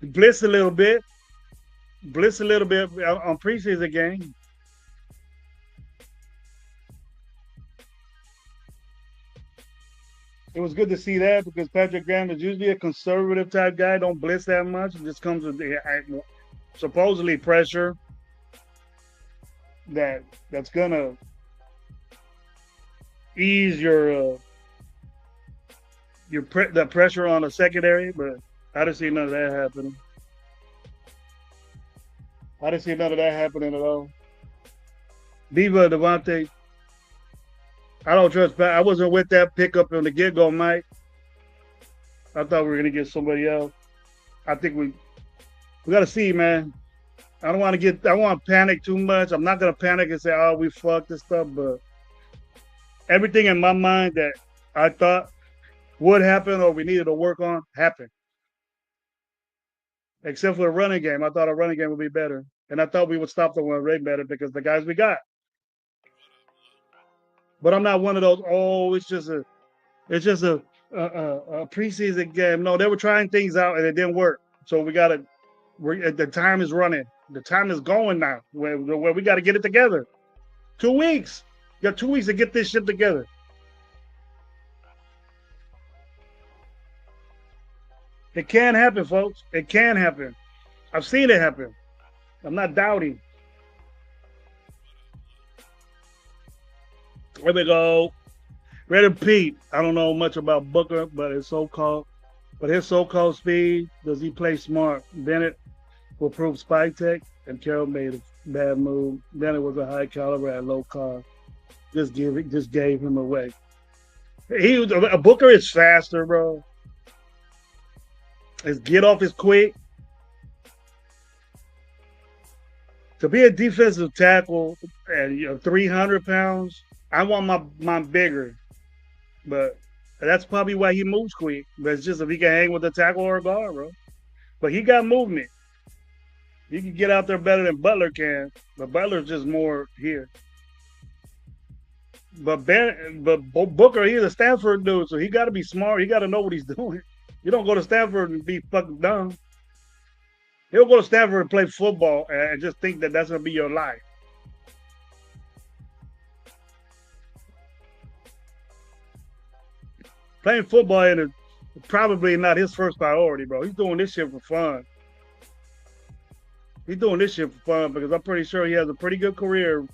Blitz a little bit. Blitz a little bit on preseason game. It was good to see that because Patrick Graham is usually a conservative type guy. Don't blitz that much. It just comes with supposedly pressure that's gonna ease the pressure on the secondary. But I didn't see none of that happening. I didn't see none of that happening at all. Diva Devontae, I don't trust Pat. I wasn't with that pickup on the get-go, Mike. I thought we were gonna get somebody else. I think we gotta see, man. I don't want to panic too much. I'm not gonna panic and say, oh, we fucked this stuff, but everything in my mind that I thought would happen or we needed to work on happened. Except for the running game. I thought a running game would be better. And I thought we would stop the run rate better because the guys we got. But I'm not one of those, it's just a preseason game. No, they were trying things out and it didn't work. So the time is running. The time is going now where we got to get it together. 2 weeks. You got 2 weeks to get this shit together. It can happen, folks. It can happen. I've seen it happen. I'm not doubting. Here we go. Red Pete. I don't know much about Booker, but his so-called speed, does he play smart? Bennett will prove spike tech, and Carroll made a bad move. Bennett was a high caliber at low cost. Just gave him away. Booker is faster, bro. His get off is quick. To be a defensive tackle at 300 pounds, I want my bigger. But that's probably why he moves quick. But it's just if he can hang with a tackle or a guard, bro. But he got movement. He can get out there better than Butler can. But Butler's just more here. But Booker, he's a Stanford dude, so he got to be smart. He got to know what he's doing. You don't go to Stanford and be fucking dumb. He'll go to Stanford and play football and just think that that's going to be your life. Playing football is probably not his first priority, bro. He's doing this shit for fun. He's doing this shit for fun because I'm pretty sure he has a pretty good career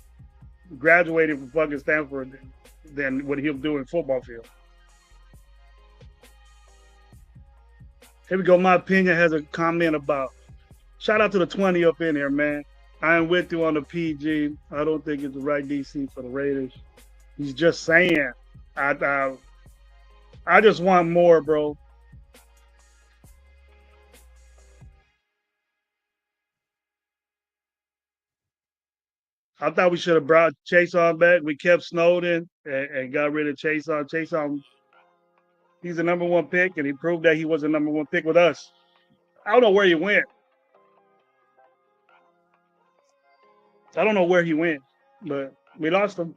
graduating from fucking Stanford than what he'll do in football field. Here we go. My opinion has a comment about. Shout out to the 20 up in here, man. I am with you on the PG. I don't think it's the right DC for the Raiders. He's just saying. I just want more, bro. I thought we should have brought Chaisson back. We kept Snowden and got rid of Chaisson. Chaisson, he's the number one pick, and he proved that he was the number one pick with us. I don't know where he went. I don't know where he went, but we lost him.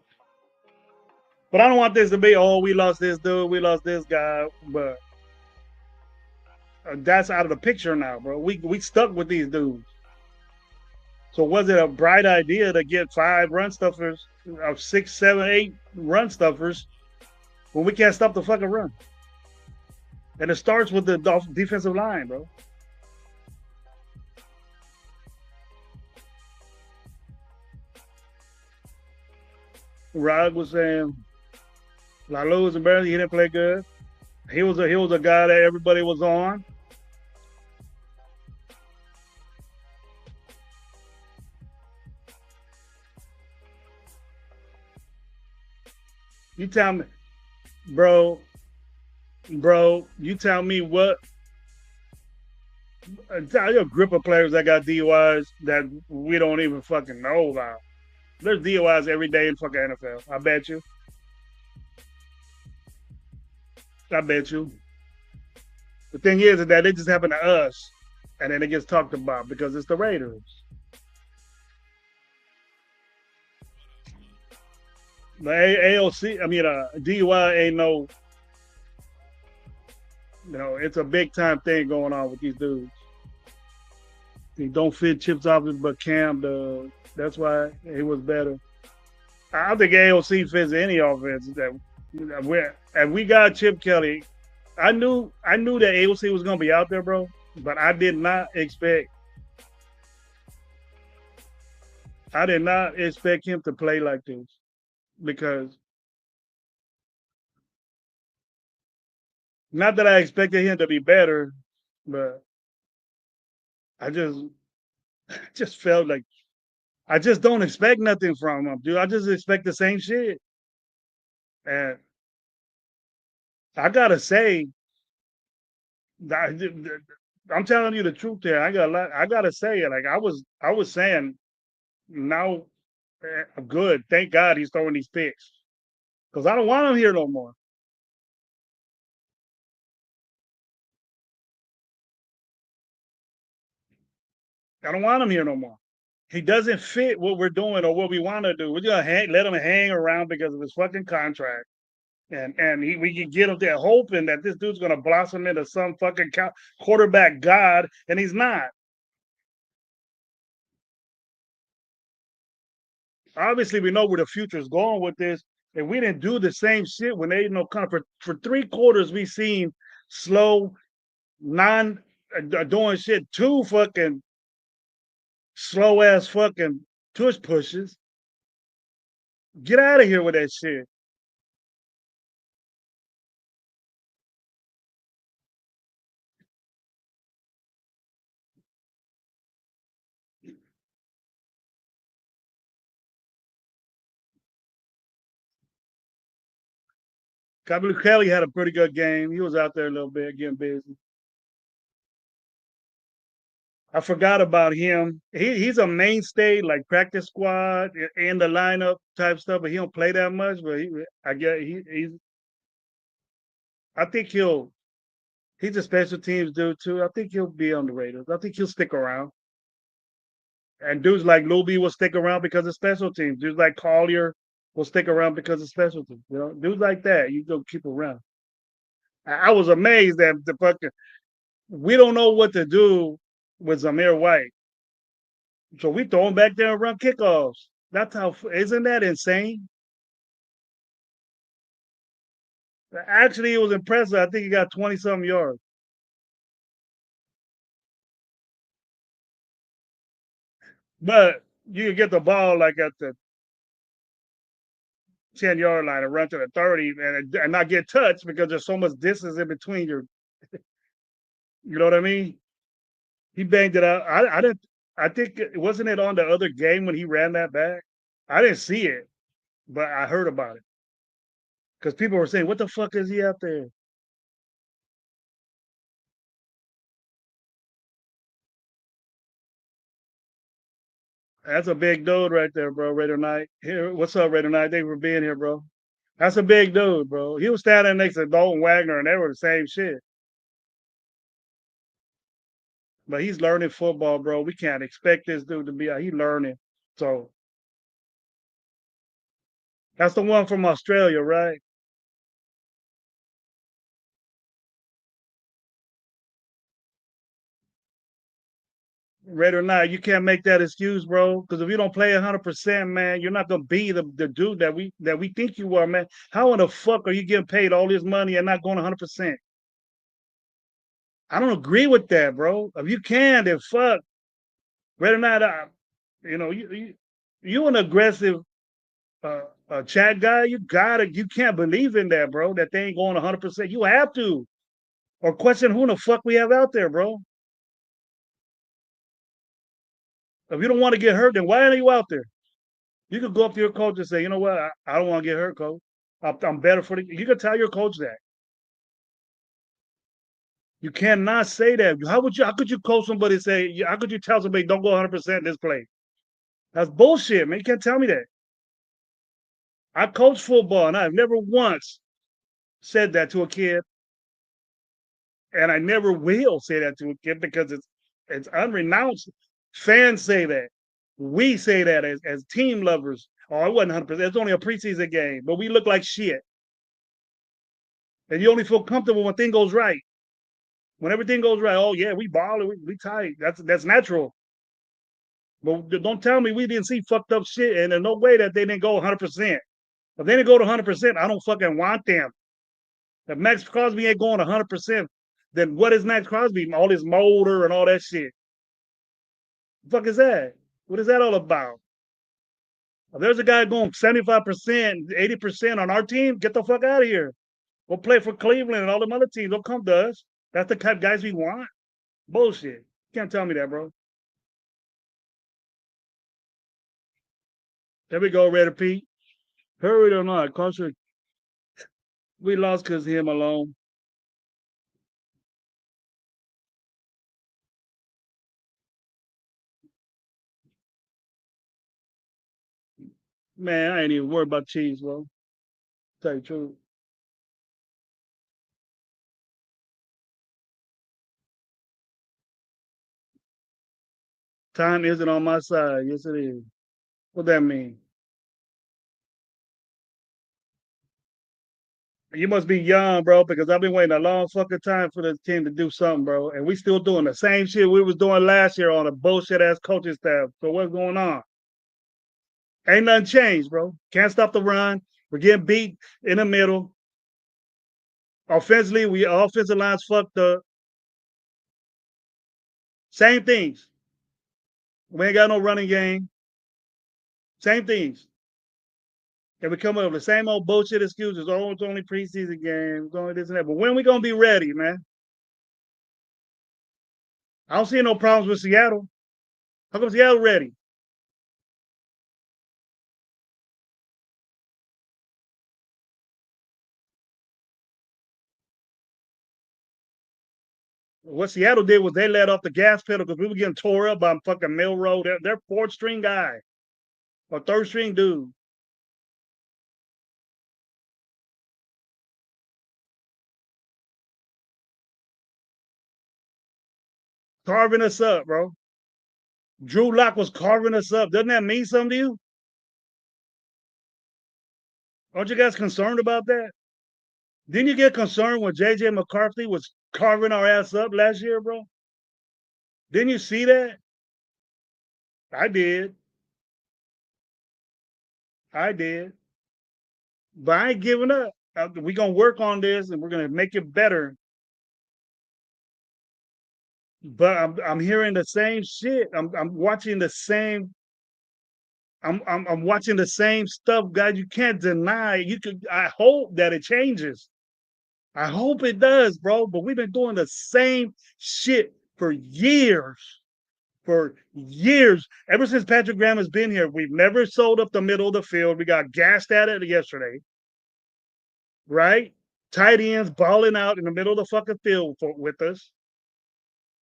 But I don't want this to be, oh, we lost this dude, we lost this guy. But that's out of the picture now, bro. We stuck with these dudes. So was it a bright idea to get 5 run stuffers, of 6, 7, 8 run stuffers when we can't stop the fucking run? And it starts with the defensive line, bro. Rod was saying Lalu was embarrassed. He didn't play good. He was a guy that everybody was on. You tell me, bro, you tell me what a grip of players that got DUIs that we don't even fucking know about. There's DUIs every day in fucking NFL. I bet you. I bet you. The thing is that it just happened to us, and then it gets talked about because it's the Raiders. The AOC, I mean, DUI ain't no, it's a big time thing going on with these dudes. He don't fit Chip's offense, but Cam does. That's why he was better. I don't think AOC fits any offense and we got Chip Kelly. I knew that AOC was gonna be out there, bro, but I did not expect him to play like this because not that I expected him to be better, but I just felt like I just don't expect nothing from him, dude. I just expect the same shit. And I gotta say, I'm telling you the truth there. I gotta say, like I was saying, now, good. Thank God he's throwing these picks because I don't want him here no more. I don't want him here no more. He doesn't fit what we're doing or what we want to do. We're gonna let him hang around because of his fucking contract, and we can get him there hoping that this dude's gonna blossom into some fucking quarterback god, and he's not. Obviously, we know where the future is going with this, and we didn't do the same shit when they come for 3 quarters. We seen slow, non doing shit, 2 fucking slow ass fucking tush pushes. Get out of here with that shit. Kabul Kelly had a pretty good game. He was out there a little bit getting busy. I forgot about him. He's a mainstay, like practice squad in the lineup type stuff, but he don't play that much. But I get he's. I think he's a special teams dude too. I think he'll be on the Raiders. I think he'll stick around. And dudes like Luby will stick around because of special teams. Dudes like Collier will stick around because of special teams. Dudes like that, you go keep around. I was amazed that the fucking we don't know what to do with Zamir White. So we throw him back there and run kickoffs. That's how isn't that insane? Actually, it was impressive. I think he got 20 something yards. But you can get the ball like at the 10-yard line and run to the 30 and not get touched because there's so much distance in between your, you know what I mean? He banged it out. I didn't. I think wasn't it on the other game when he ran that back? I didn't see it, but I heard about it because people were saying, "What the fuck is he out there?" That's a big dude right there, bro. Raider Knight. Here, what's up, Raider Knight? Thank you for being here, bro. That's a big dude, bro. He was standing next to Dalton Wagner, and they were the same shit. But he's learning football, bro. We can't expect this dude to be out. He's learning. So that's the one from Australia, right? Ready or not, you can't make that excuse, bro. Because if you don't play 100%, man, you're not gonna be the dude that we think you are, man. How in the fuck are you getting paid all this money and not going 100%? I don't agree with that, bro. If you can, then fuck. Ready or not, you an aggressive chat guy. You can't believe in that, bro. That they ain't going 100%. You have to, or question who the fuck we have out there, bro. If you don't want to get hurt, then why are you out there? You could go up to your coach and say, you know what, I don't want to get hurt, coach. I'm better for the. You could tell your coach that. You cannot say that. How would you? How could you coach somebody and say? How could you tell somebody don't go 100% this play? That's bullshit, man. You can't tell me that. I coach football and I've never once said that to a kid, and I never will say that to a kid because it's unrenounced. Fans say that. We say that as team lovers. Oh, it wasn't 100%. It's only a preseason game, but we look like shit. And you only feel comfortable when things goes right. When everything goes right, oh yeah, we balling, we tight. That's natural. But don't tell me we didn't see fucked up shit, and there's no way that they didn't go 100%. If they didn't go to 100%, I don't fucking want them. If Max Crosby ain't going 100%, then what is Max Crosby? All this motor and all that shit. The fuck is that? What is that all about? If there's a guy going 75%, 80% on our team, get the fuck out of here. Go play for Cleveland and all them other teams. Don't come to us. That's the type of guys we want. Bullshit. You can't tell me that, bro. There we go, Red Pete. Hurry or not, Culture. We lost because him alone. Man, I ain't even worried about cheese, bro. Tell you the truth. Time isn't on my side. Yes, it is. What that mean? You must be young, bro, because I've been waiting a long fucking time for this team to do something, bro. And we still doing the same shit we was doing last year on a bullshit ass coaching staff. So what's going on? Ain't nothing changed, bro. Can't stop the run. We're getting beat in the middle. Offensively, we offensive lines fucked up. Same things. We ain't got no running game. Same things. And we come up with the same old bullshit excuses. Oh, it's only preseason game. It's only this and that. But when we gonna be ready, man? I don't see no problems with Seattle. How come Seattle ready? What Seattle did was they let off the gas pedal because we were getting tore up by fucking Milrow. They're fourth string guy or third string dude. Carving us up, bro. Drew Lock was carving us up. Doesn't that mean something to you? Aren't you guys concerned about that? Didn't you get concerned when JJ McCarthy was carving our ass up last year, bro? Didn't you see that? I did. I did. But I ain't giving up. We're gonna work on this and we're gonna make it better. But I'm hearing the same shit. I'm watching the same. I'm watching the same stuff, guys. You can't deny. You could. I hope that it changes. I hope it does, bro. But we've been doing the same shit for years. For years, ever since Patrick Graham has been here, we've never sold up the middle of the field. We got gassed at it yesterday, right? Tight ends balling out in the middle of the fucking field with us.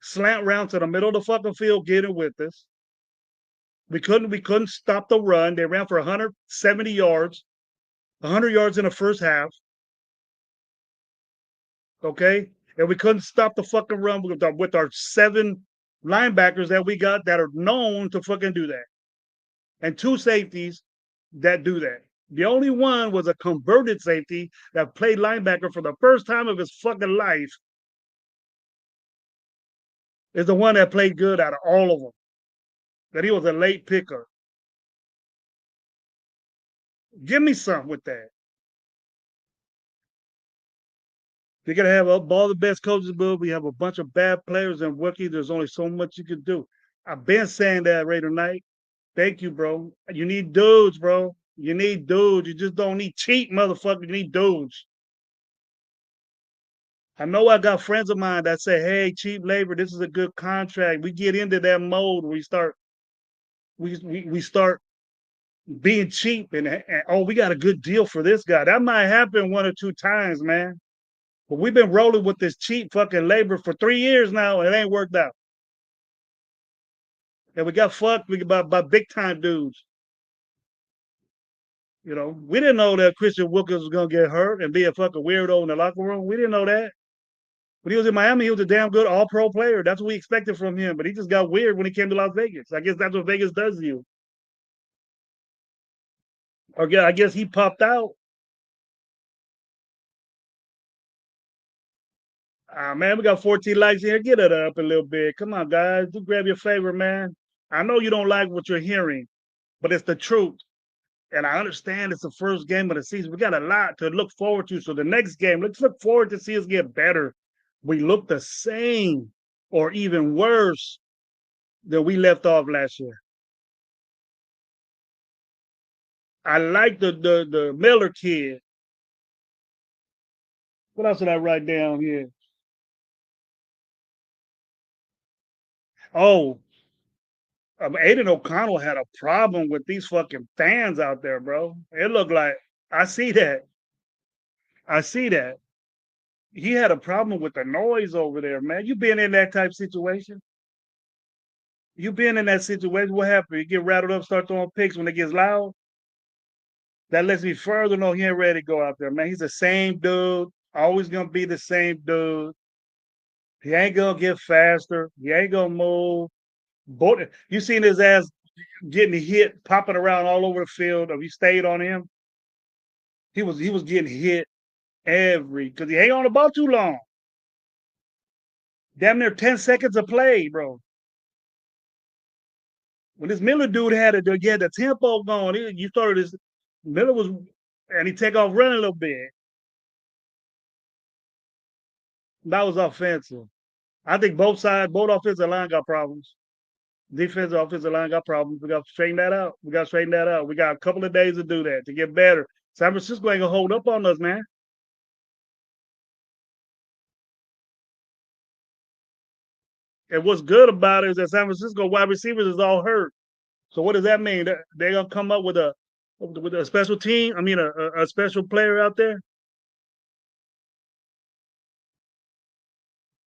Slant round to the middle of the fucking field, getting with us. We couldn't stop the run. They ran for 170 yards, 100 yards in the first half. Okay, and we couldn't stop the fucking run with our 7 linebackers that we got that are known to fucking do that, and 2 safeties that do that. The only one was a converted safety that played linebacker for the first time of his fucking life. Is the one that played good out of all of them. That he was a late picker. Give me something with that. You're gonna have all the best coaches, but we have a bunch of bad players and rookies. There's only so much you can do. I've been saying that, Raider Knight. Thank you, bro. You need dudes, bro. You need dudes. You just don't need cheap motherfuckers. You need dudes. I know I got friends of mine that say, "Hey, cheap labor, this is a good contract." We get into that mode. We start being cheap and oh, we got a good deal for this guy. That might happen 1 or 2 times, man. But we've been rolling with this cheap fucking labor for 3 years now, and it ain't worked out. And we got fucked by big time dudes. You know, we didn't know that Christian Wilkins was gonna get hurt and be a fucking weirdo in the locker room. We didn't know that. When he was in Miami, he was a damn good all pro player. That's what we expected from him. But he just got weird when he came to Las Vegas. I guess that's what Vegas does to you. Or yeah, I guess he popped out. Man, we got 14 likes here. Get it up a little bit. Come on, guys. Do grab your favorite, man. I know you don't like what you're hearing, but it's the truth. And I understand it's the first game of the season. We got a lot to look forward to. So the next game, let's look forward to see us get better. We look the same or even worse than we left off last year. I like the Miller kid. What else did I write down here? Oh, Aiden O'Connell had a problem with these fucking fans out there, bro. It looked like I see that. I see that. He had a problem with the noise over there, man. You been in that type situation? You been in that situation? What happened? You get rattled up, start throwing picks when it gets loud. That lets me further know he ain't ready to go out there, man. He's the same dude. Always gonna be the same dude. He ain't gonna get faster. He ain't gonna move. You seen his ass getting hit, popping around all over the field. If you stayed on him, he was getting hit because he ain't on the ball too long. Damn near 10 seconds of play, bro. When this Miller dude had it, he had the tempo going. You started this Miller was, and he take off running a little bit. That was offensive. I think both offensive line got problems. Defensive, offensive line got problems. We got to straighten that out. We got to straighten that out. We got a couple of days to do that to get better. San Francisco ain't gonna hold up on us, man. And what's good about it is that San Francisco wide receivers is all hurt. So what does that mean? They're gonna come up with a special team. I mean, a special player out there.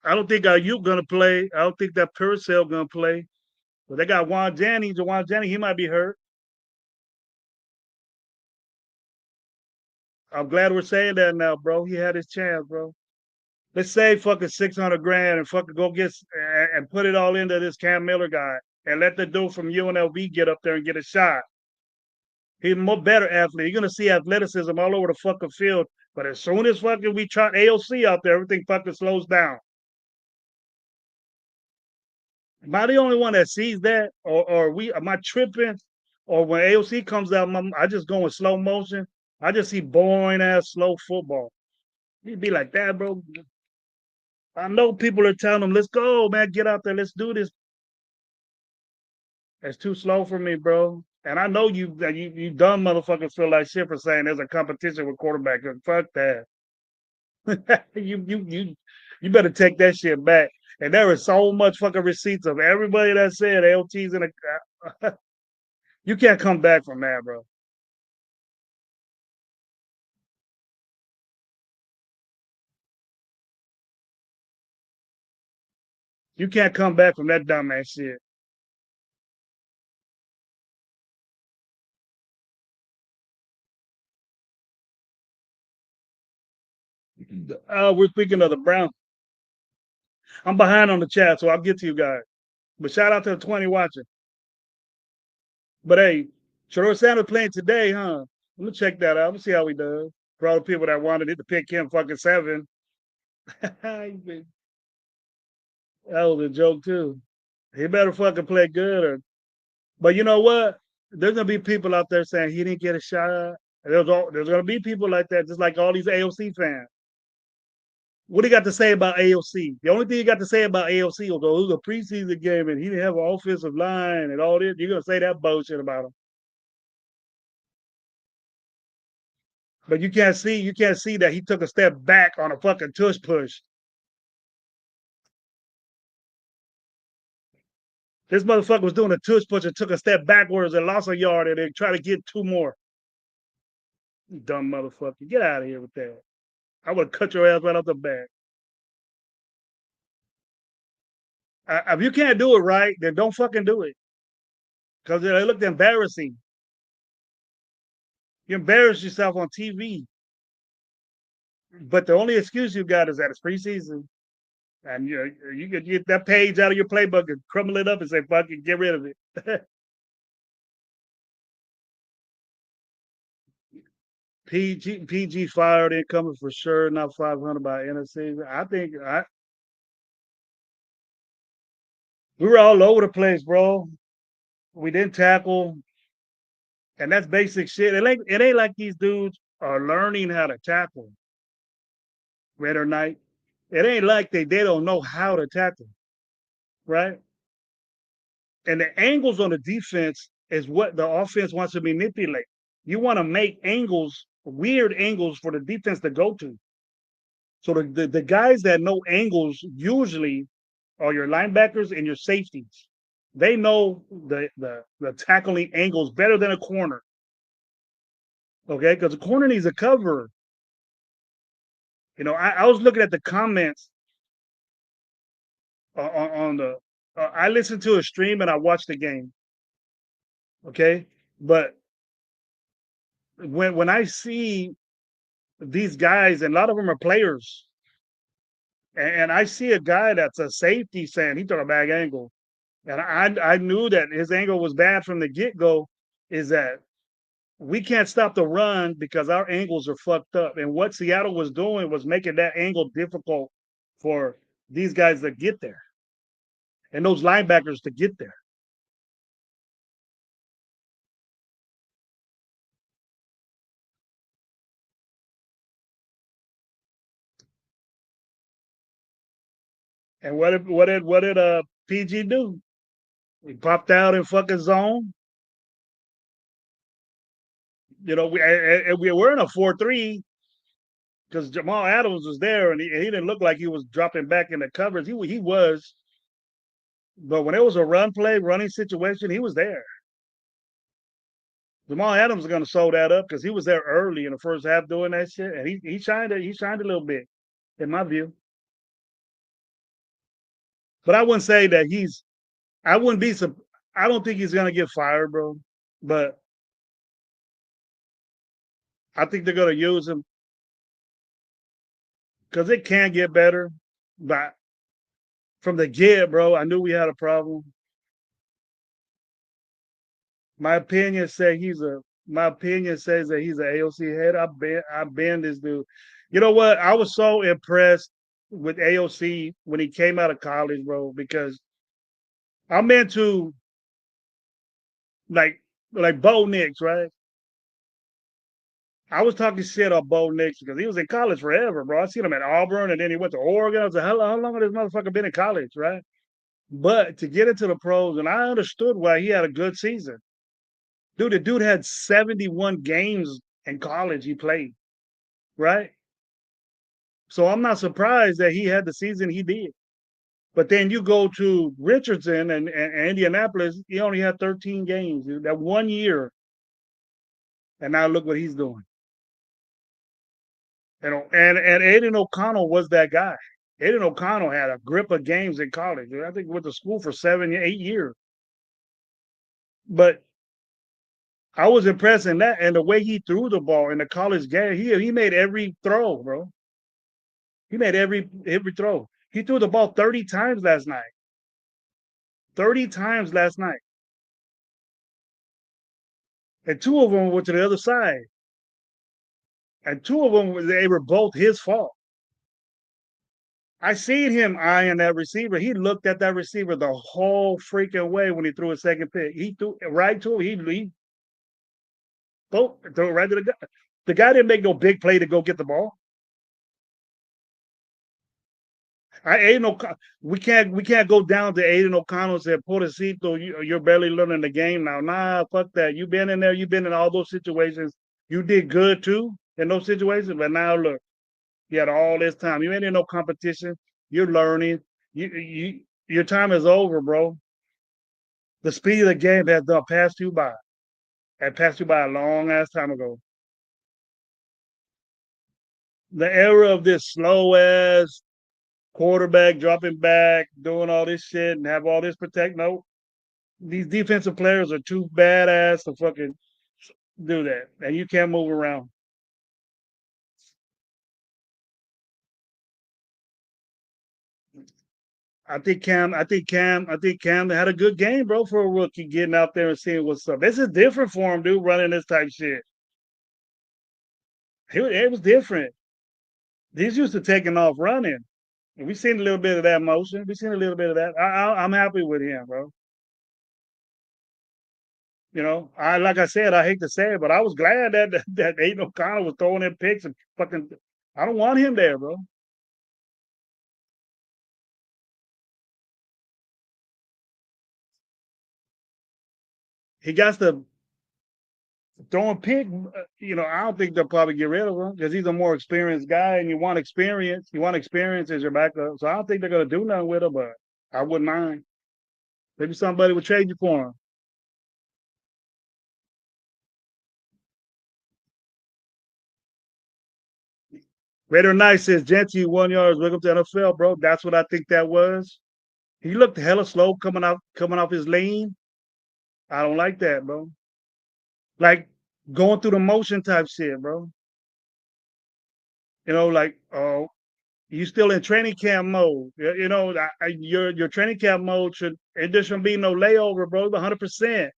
I don't think Ayuk gonna play. I don't think that Purcell gonna play. But they got Juan Jennings. Juwan Jennings, he might be hurt. I'm glad we're saying that now, bro. He had his chance, bro. Let's say fucking 600 grand and fucking go get and put it all into this Cam Miller guy and let the dude from UNLV get up there and get a shot. He's a more better athlete. You're gonna see athleticism all over the fucking field. But as soon as fucking we try AOC out there, everything fucking slows down. Am I the only one that sees that, or am I tripping? Or when AOC comes out, I just go in slow motion. I just see boring ass slow football. He'd be like that, bro. I know people are telling him, "Let's go, man, get out there, let's do this." It's too slow for me, bro. And I know you dumb motherfuckers feel like shit for saying there's a competition with quarterback. Fuck that. You better take that shit back. And there is so much fucking receipts of everybody that said LT's in a. You can't come back from that, bro. You can't come back from that dumbass shit. We're speaking of the Browns. I'm behind on the chat, so I'll get to you guys. But shout out to the 20 watching. But hey, Shedeur Sanders playing today, huh? Let me check that out. Let me see how he does. For all the people that wanted it to pick him fucking 7. that was a joke too. He better fucking play good. But you know what? There's gonna be people out there saying he didn't get a shot. There's gonna be people like that, just like all these AOC fans. What do you got to say about AOC? The only thing you got to say about AOC was, oh, it was a preseason game and he didn't have an offensive line and all this. You're gonna say that bullshit about him. But you can't see that he took a step back on a fucking tush push. This motherfucker was doing a tush push and took a step backwards and lost a yard and then tried to get 2 more. You dumb motherfucker. Get out of here with that. I would have cut your ass right off the bat. If you can't do it right, then don't fucking do it. Because it looked embarrassing. You embarrass yourself on TV. But the only excuse you got is that it's preseason. And you could get that page out of your playbook and crumble it up and say, fuck it, get rid of it. PG fired incoming for sure, not 500 by NFC. I think we were all over the place, bro. We didn't tackle, and that's basic shit. It ain't like these dudes are learning how to tackle. Red or night. It ain't like they don't know how to tackle, right? And the angles on the defense is what the offense wants to manipulate. You want to make angles, weird angles for the defense to go to. So the guys that know angles usually are your linebackers and your safeties. They know the tackling angles better than a corner. Okay, because a corner needs a cover. You know, I was looking at the comments on the. I listened to a stream and I watched the game. Okay, but when I see these guys, and a lot of them are players, and I see a guy that's a safety saying he took a bad angle, and I knew that his angle was bad from the get go. Is that we can't stop the run because our angles are fucked up, and what Seattle was doing was making that angle difficult for these guys to get there, and those linebackers to get there. And what did PG do? He popped out in fucking zone. You know, we were in a 4-3 because Jamal Adams was there, and he didn't look like he was dropping back in the covers. He was, but when it was a running situation, he was there. Jamal Adams is going to sew that up because he was there early in the first half doing that shit, and he shined a little bit, in my view. But I wouldn't say that I wouldn't be. I don't think he's going to get fired, bro. But I think they're going to use him because it can get better. But from the get, bro, I knew we had a problem. My opinion says that he's an AOC head. I banned this dude. You know what? I was so impressed with AOC when he came out of college, bro, because I'm into like Bo Nix, right? I was talking shit on Bo Nix because he was in college forever, bro. I seen him at Auburn and then he went to Oregon. I was like, how long has this motherfucker been in college, right? But to get into the pros, and I understood why he had a good season. Dude, the dude had 71 games in college he played, right? So I'm not surprised that he had the season he did. But then you go to Richardson and Indianapolis, he only had 13 games that 1 year. And now look what he's doing. And Aiden O'Connell was that guy. Aiden O'Connell had a grip of games in college. I think he went to school for 7-8 years. But I was impressed in that, and the way he threw the ball in the college game. He made every throw, bro. He made every throw. He threw the ball 30 times last night. 30 times last night. And two of them were to the other side. And two of them, they were both his fault. I seen him eyeing that receiver. He looked at that receiver the whole freaking way when he threw a second pick. He threw right to him. He threw it right to the guy. The guy didn't make no big play to go get the ball. I ain't no. We can't go down to Aiden O'Connell and say, Portecito, you're barely learning the game now. Nah, fuck that. You've been in there. You've been in all those situations. You did good too in those situations. But now look, you had all this time. You ain't in no competition. You're learning. Your time is over, bro. The speed of the game has done passed you by. Had passed you by a long ass time ago. The era of this slow ass quarterback dropping back, doing all this shit, and have all this protect. No, these defensive players are too badass to fucking do that, and you can't move around. I think Cam had a good game, bro, for a rookie getting out there and seeing what's up. This is different for him, dude, running this type shit. It was different. He's used to taking off running. And we seen a little bit of that motion. We seen a little bit of that. I'm happy with him, bro. You know, I like I said, I hate to say it, but I was glad that Aiden O'Connell was throwing in picks and fucking. I don't want him there, bro. He got the throwing pick. You know, I don't think they'll probably get rid of him because he's a more experienced guy, and you want experience. You want experience as your backup. So I don't think they're gonna do nothing with him, but I wouldn't mind. Maybe somebody would trade you for him. Raider Knight says, Genty, 1 yard, welcome to NFL, bro. That's what I think that was. He looked hella slow coming off his lane. I don't like that, bro. Like going through the motion type shit, bro. You know, like you still in training camp mode. You know, your training camp mode should it there shouldn't be no layover, bro. 100%.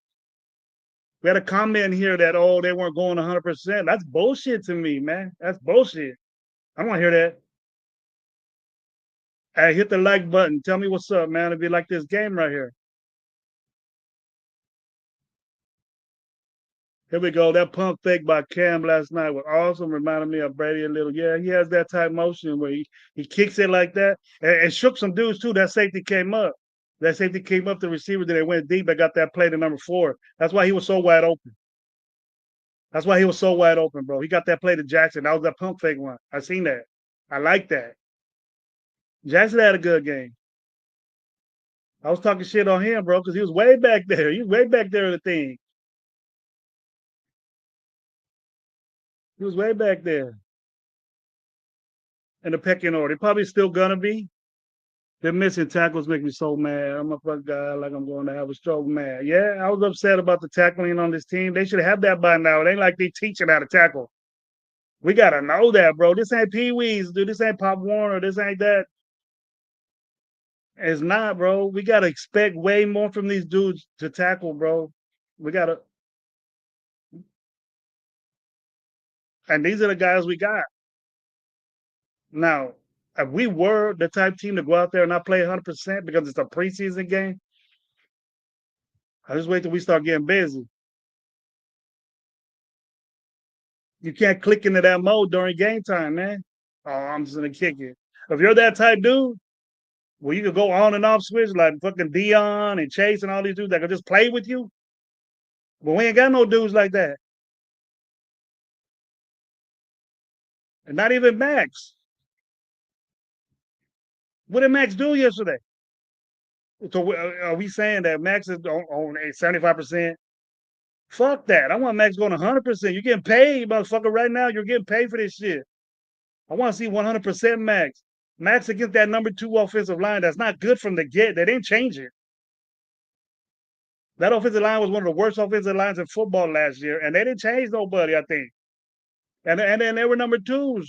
We had a comment here that they weren't going 100%. That's bullshit to me, man. That's bullshit. I don't want to hear that. Hey, hit the like button. Tell me what's up, man. If you like this game right here. Here we go. That pump fake by Cam last night was awesome. Reminded me of Brady a little. Yeah, he has that type motion where he kicks it like that and shook some dudes too. That safety came up. That safety came up the receiver that they went deep. I got that play to number 4. That's why he was so wide open. That's why he was so wide open, bro. He got that play to Jackson. That was that pump fake one. I seen that. I like that. Jackson had a good game. I was talking shit on him, bro, because he was way back there. He was way back there in the thing. He was way back there in the pecking order. He probably still gonna be. The missing tackles make me so mad. I'm a fuck guy like I'm going to have a stroke mad. Yeah, I was upset about the tackling on this team. They should have that by now. It ain't like they teaching how to tackle. We gotta know that, bro. This ain't Pee Wee's, dude. This ain't Pop Warner. This ain't that. It's not, bro. We gotta expect way more from these dudes to tackle, bro. We gotta, and these are the guys we got. Now, if we were the type team to go out there and not play 100% because it's a preseason game, I just wait till we start getting busy. You can't click into that mode during game time, man. Oh, I'm just gonna kick it. If you're that type dude, well, you could go on and off switch like fucking Dion and Chase and all these dudes that could just play with you. But we ain't got no dudes like that. And not even Max. What did Max do yesterday? So are we saying that Max is on 75%? Fuck that. I want Max going 100%. You're getting paid, motherfucker, right now. You're getting paid for this shit. I want to see 100% Max. Max against that number 2 offensive line. That's not good from the get. They didn't change it. That offensive line was one of the worst offensive lines in football last year, and they didn't change nobody, I think. And then they were number 2s.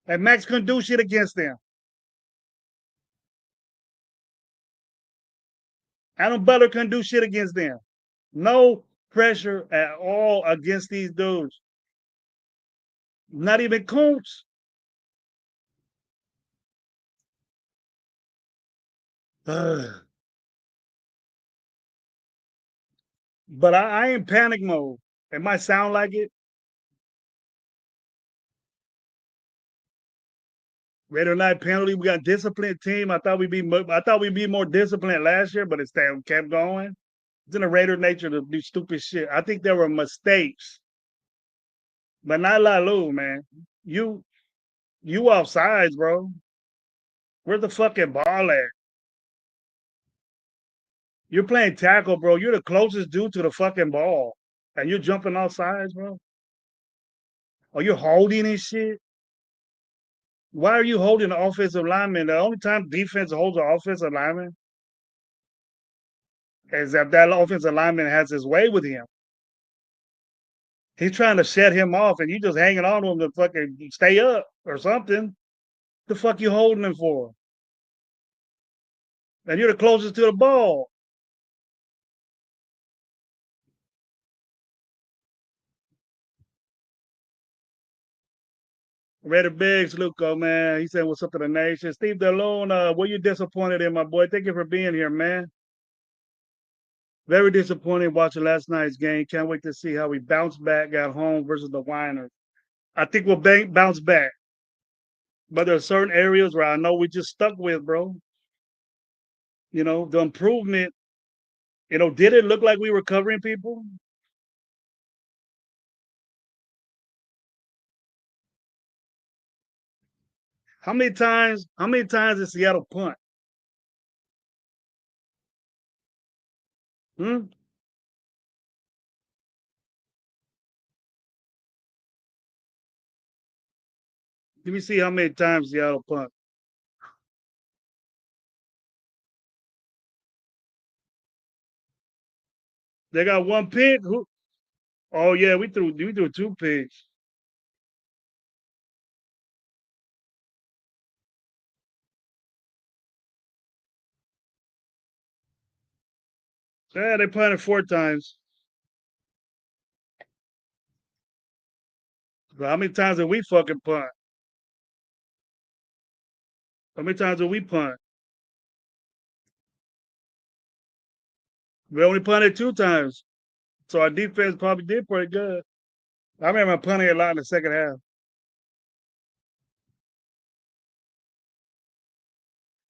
And Max couldn't do shit against them. Adam Butler couldn't do shit against them. No pressure at all against these dudes. Not even Kuntz. But I ain't panic mode. It might sound like it. Red or not penalty. We got a disciplined team. I thought we'd be more disciplined last year, but it still kept going. It's in the Raider nature to do stupid shit. I think there were mistakes, but not Lalu, man. You you off sides, bro. Where's the fucking ball at? You're playing tackle, bro. You're the closest dude to the fucking ball, and you're jumping off sides, bro. Or you're holding and shit. Why are you holding the offensive lineman? The only time defense holds an offensive lineman is if that offensive lineman has his way with him. He's trying to set him off, and you just hanging on to him to fucking stay up or something. The fuck you holding him for? And you're the closest to the ball. Reddy Biggs, Luco, man. He said, "What's up to the nation?" Steve DeLone, were you disappointed in my boy? Thank you for being here, man. Very disappointed watching last night's game. Can't wait to see how we bounce back at home versus the Winers. I think we'll bounce back, but there are certain areas where I know we just stuck with, bro. The improvement. Did it look like we were covering people? How many times? How many times did Seattle punt? Hmm? Let me see how many times Seattle punt. They got one pick. Who? Oh yeah, we threw two picks. Yeah, they punted four times. But how many times did we fucking punt? How many times did we punt? We only punted two times. So our defense probably did pretty good. I remember punting a lot in the second half.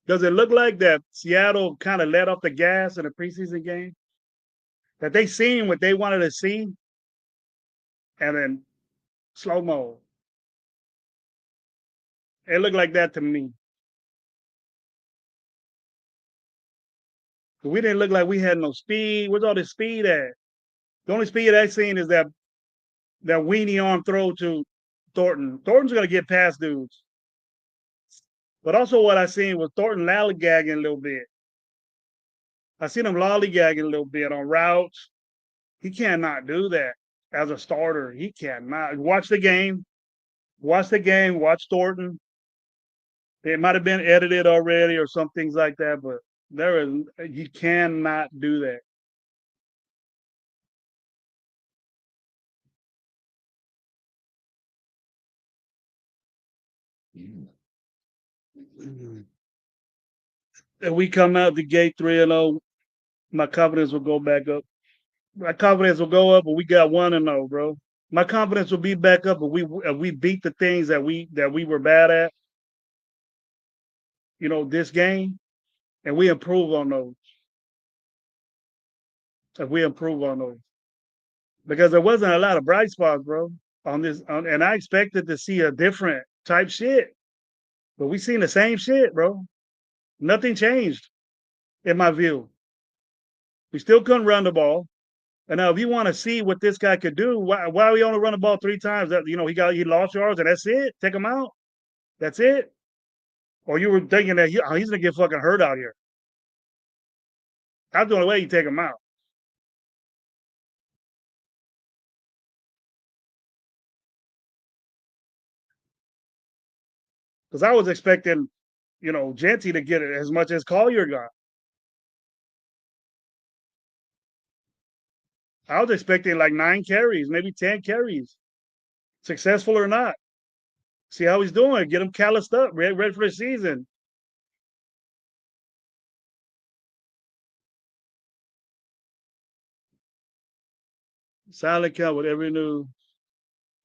Does it look like that Seattle kind of let off the gas in the preseason game? That they seen what they wanted to see and then slow mo. It looked like that to me. We didn't look like we had no speed. Where's all the speed at? The only speed I seen is that weenie arm throw to Thornton. Thornton's gonna get past dudes. But also what I seen was Thornton lollygagging a little bit. I seen him lollygagging a little bit on routes. He cannot do that as a starter. He cannot. Watch the game. Watch the game. Watch Thornton. It might have been edited already or some things like that, but there is he cannot do that. If we come out the gate 3-0, my confidence will go back up. My confidence will go up, but we got 1-0, bro. My confidence will be back up, but we beat the things that we were bad at. This game, and we improve on those. If we improve on those, because there wasn't a lot of bright spots, bro, on this, and I expected to see a different type shit, but we seen the same shit, bro. Nothing changed in my view. We still couldn't run the ball. And now, if you want to see what this guy could do, why we only run the ball three times? That he lost yards and that's it. Take him out. That's it. Or you were thinking that he's gonna get fucking hurt out here. That's the only way you take him out. Because I was expecting, Genty to get it as much as Collier got. I was expecting like 9 carries, maybe 10 carries, successful or not. See how he's doing. Get him calloused up, ready for the season. Silent count with every new.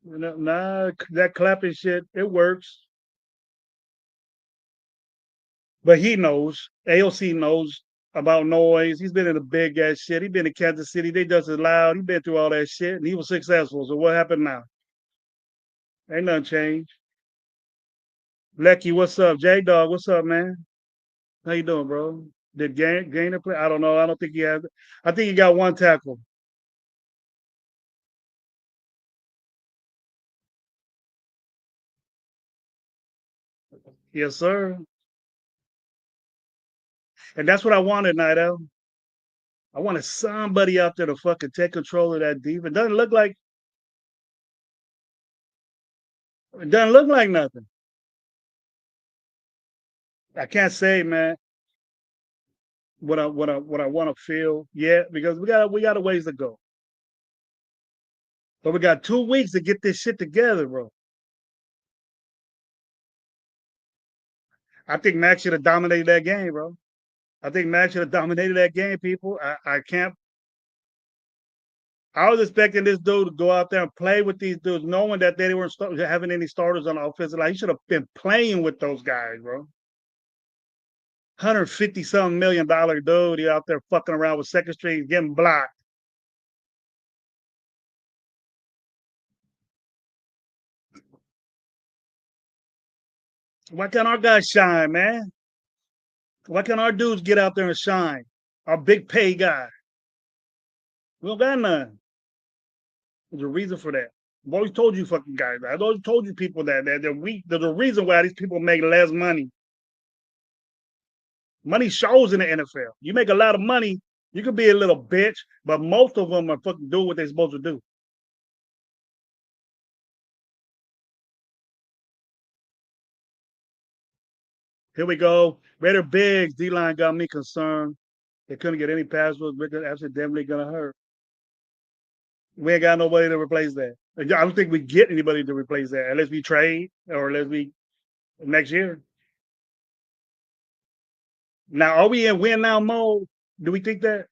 Nah, that clapping shit, it works. But he knows. AOC knows about noise. He's been in the big ass shit. He been in Kansas City. They just as loud. He been through all that shit, and he was successful. So what happened now? Ain't nothing changed. Lecky, what's up? J Dog, what's up, man? How you doing, bro? Did Gainer play? I don't know. I don't think he has. I think he got one tackle. Yes, sir. And that's what I wanted, Nido. I wanted somebody out there to fucking take control of that defense. It doesn't look like nothing. I can't say, man, what I want to feel yet because we got a ways to go. But we got 2 weeks to get this shit together, bro. I think Max should have dominated that game, bro. I think Max should have dominated that game, people. I can't. I was expecting this dude to go out there and play with these dudes, knowing that they weren't having any starters on the offensive line. He should have been playing with those guys, bro. 150-something million dude, he out there fucking around with Second Street, getting blocked. Why can't our guys shine, man? Why can't our dudes get out there and shine? Our big pay guy. We don't got none. There's a reason for that. I've always told you fucking guys. I've always told you people that there's a reason why these people make less money. Money shows in the NFL. You make a lot of money, you could be a little bitch, but most of them are fucking doing what they're supposed to do. Here we go. Raider Biggs, D-line got me concerned. They couldn't get any pass rush. That's accidentally gonna hurt. We ain't got nobody to replace that. I don't think we get anybody to replace that unless we trade or unless we next year. Now, are we in win now mode? Do we think that?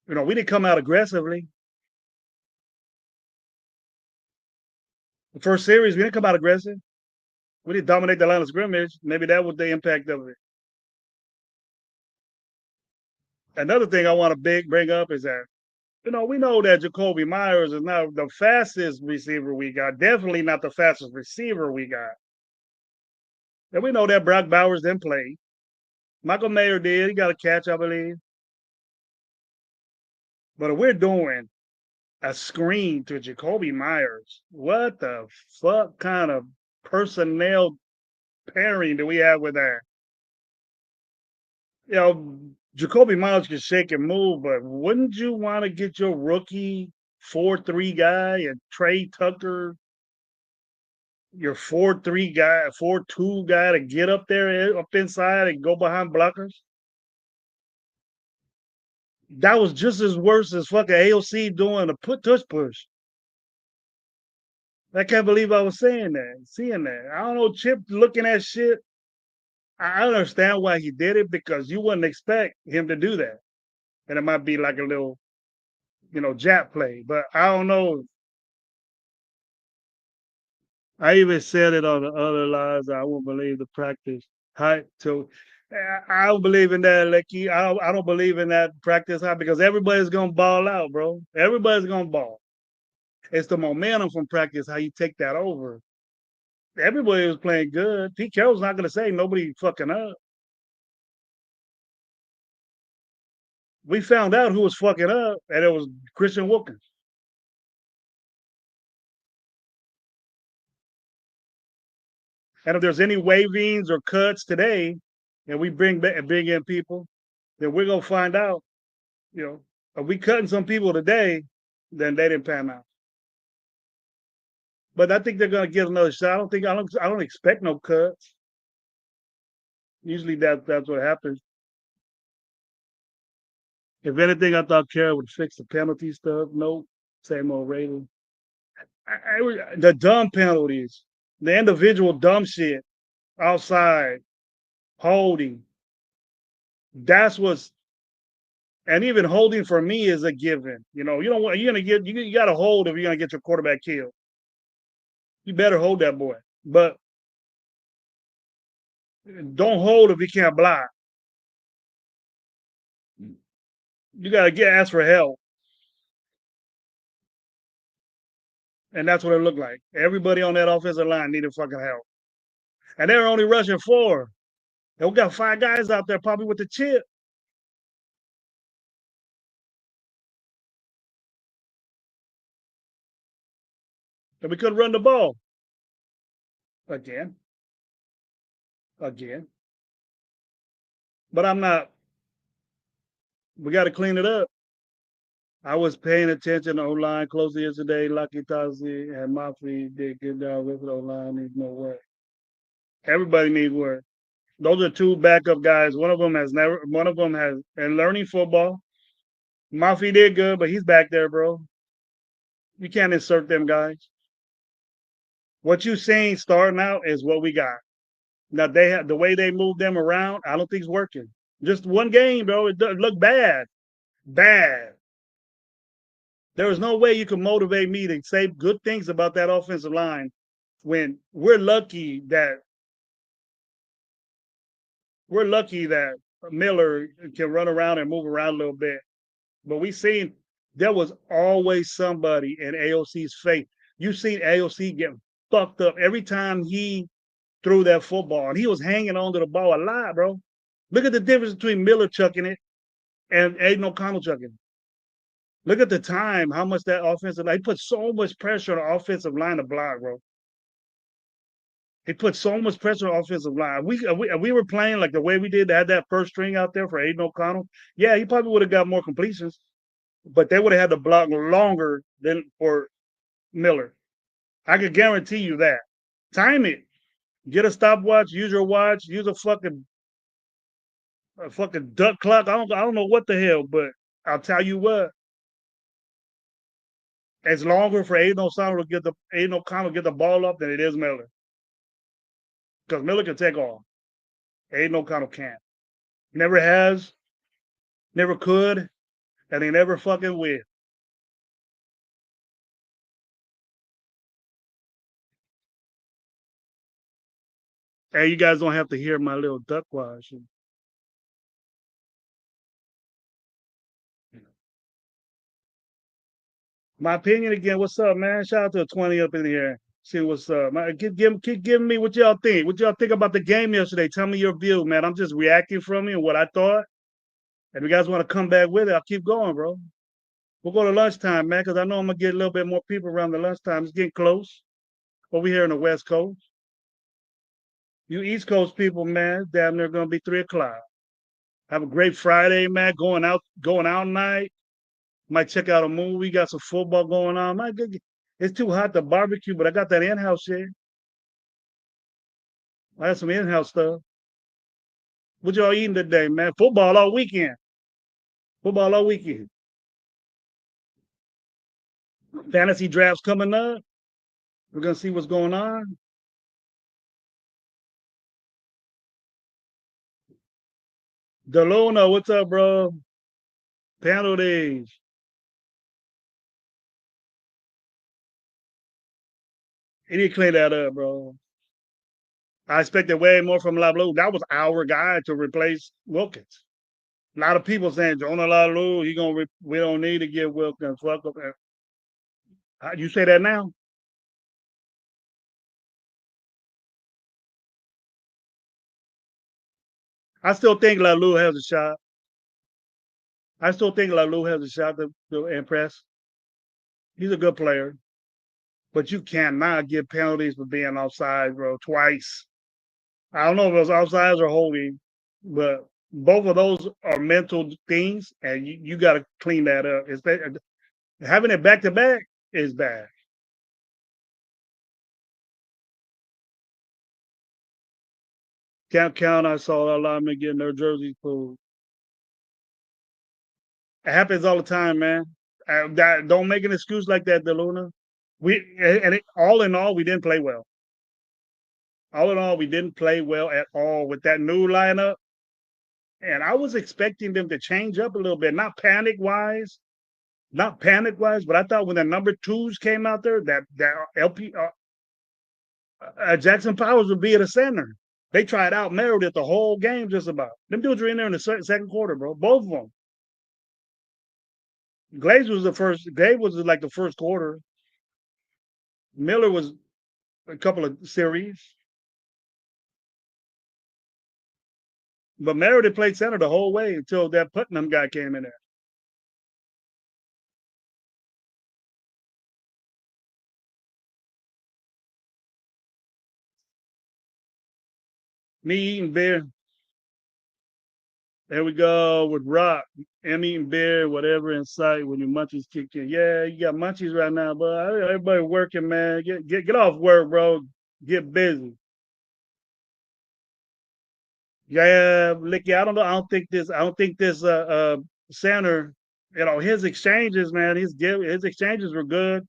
We didn't come out aggressively. The first series, we didn't come out aggressive. We didn't dominate the line of scrimmage. Maybe that was the impact of it. Another thing I want to bring up is that we know that Jakobi Meyers is not the fastest receiver we got. Definitely not the fastest receiver we got. And we know that Brock Bowers didn't play. Michael Mayer did. He got a catch, I believe. But if we're doing a screen to Jakobi Meyers, what the fuck kind of personnel pairing do we have with that? Jakobi Meyers can shake and move, but wouldn't you want to get your rookie 4-3 guy and Trey Tucker, your 4-3 guy, 4-2 guy to get up there, up inside and go behind blockers? That was just as worse as fucking AOC doing a tush push. I can't believe I was saying that, seeing that. I don't know, Chip looking at shit. I understand why he did it because you wouldn't expect him to do that. And it might be like a little, jab play. But I don't know. I even said it on the other lives. I won't believe the practice hype. So I don't believe in that, Lecky. I don't believe in that practice hype because everybody's gonna ball out, bro. Everybody's gonna ball. It's the momentum from practice, how you take that over. Everybody was playing good. Pete Carroll's not gonna say nobody fucking up. We found out who was fucking up, and it was Christian Wilkins. And if there's any wavings or cuts today, and we bring in people, then we're gonna find out. If we cutting some people today, then they didn't pan out. But I think they're gonna get another shot. I don't expect no cuts. Usually that's what happens. If anything, I thought Carroll would fix the penalty stuff. Nope. Same old Raiders. The dumb penalties, the individual dumb shit, outside, holding. That's what's and even holding for me is a given. You know, you don't want you're gonna get you got to hold if you're gonna get your quarterback killed. You better hold that boy, but don't hold if he can't block. You gotta get ask for help, and that's what it looked like. Everybody on that offensive line needed fucking help, and they were only rushing four. And we got five guys out there probably with the chip, and we couldn't run the ball again, again. But I'm not. We got to clean it up. I was paying attention to O-line closely yesterday. Lucky Tazi and Mafi did good job with O-line. Needs more work. Everybody needs work. Those are two backup guys. One of them has never. One of them has and learning football. Mafi did good, but he's back there, bro. You can't insert them guys. What you seen starting out is what we got. Now they have the way they move them around. I don't think it's working. Just one game, bro. It does look bad, bad. There is no way you can motivate me to say good things about that offensive line when we're lucky that Miller can run around and move around a little bit. But we seen there was always somebody in AOC's face. You seen AOC get fucked up every time he threw that football, and he was hanging onto the ball a lot, bro. Look at the difference between Miller chucking it and Aiden O'Connell chucking it. Look at the time, how much that offensive line, he put so much pressure on the offensive line to block, bro. He put so much pressure on the offensive line. We were playing like the way we did, had that first string out there for Aiden O'Connell. Yeah, he probably would have got more completions, but they would have had to block longer than for Miller. I could guarantee you that. Time it. Get a stopwatch, use your watch, use a fucking duck clock. I don't know what the hell, but I'll tell you what, it's longer for Aiden O'Connell to get the ball up than it is Miller. Because Miller can take off. Aiden O'Connell can't. Never has, never could, and he never fucking will. And you guys don't have to hear my little duck wash. My opinion again, what's up, man? Shout out to 20 up in here. See what's up. Keep giving me what y'all think. What y'all think about the game yesterday? Tell me your view, man. I'm just reacting from you and what I thought. And if you guys want to come back with it, I'll keep going, bro. We'll go to lunchtime, man, because I know I'm gonna get a little bit more people around the lunchtime. It's getting close. Over here in the West Coast. You East Coast people, man, damn near gonna be 3 o'clock. Have a great Friday, man. Going out night. Might check out a movie. Got some football going on. It's too hot to barbecue, but I got that in-house shit. I had some in-house stuff. What y'all eating today, man? Football all weekend. Football all weekend. Fantasy drafts coming up. We're gonna see what's going on. Deluna, what's up, bro? Panel days. He need to clean that up, bro. I expected way more from Lablou. That was our guy to replace Wilkins. A lot of people saying Jonah Lablou, we don't need to get Wilkins. Fuck up. You say that now? I still think Lablou has a shot. I still think Lablou has a shot to impress. He's a good player, but you cannot give penalties for being offside, bro, twice. I don't know if it was offsides or holding, but both of those are mental things, and you got to clean that up. Having it back to back is bad. Can't count. I saw a lot of them getting their jerseys pulled. It happens all the time, man. Don't make an excuse like that, DeLuna. All in all, we didn't play well. All in all, we didn't play well at all with that new lineup. And I was expecting them to change up a little bit, not panic wise, but I thought when the number twos came out there, that LP Jackson Powers would be at the center. They tried out Meredith the whole game, just about. Them dudes were in there in the second quarter, bro. Both of them. Glaze was the first. Glaze was like the first quarter. Miller was a couple of series, but Meredith played center the whole way until that Putnam guy came in there. Me eating beer. There we go with Rock. I'm eating beer, whatever in sight when your munchies kick in. Yeah, you got munchies right now, but everybody working, man. Get off work, bro. Get busy. Yeah, Licky, I don't know. I don't think this center, his exchanges, man, his exchanges were good.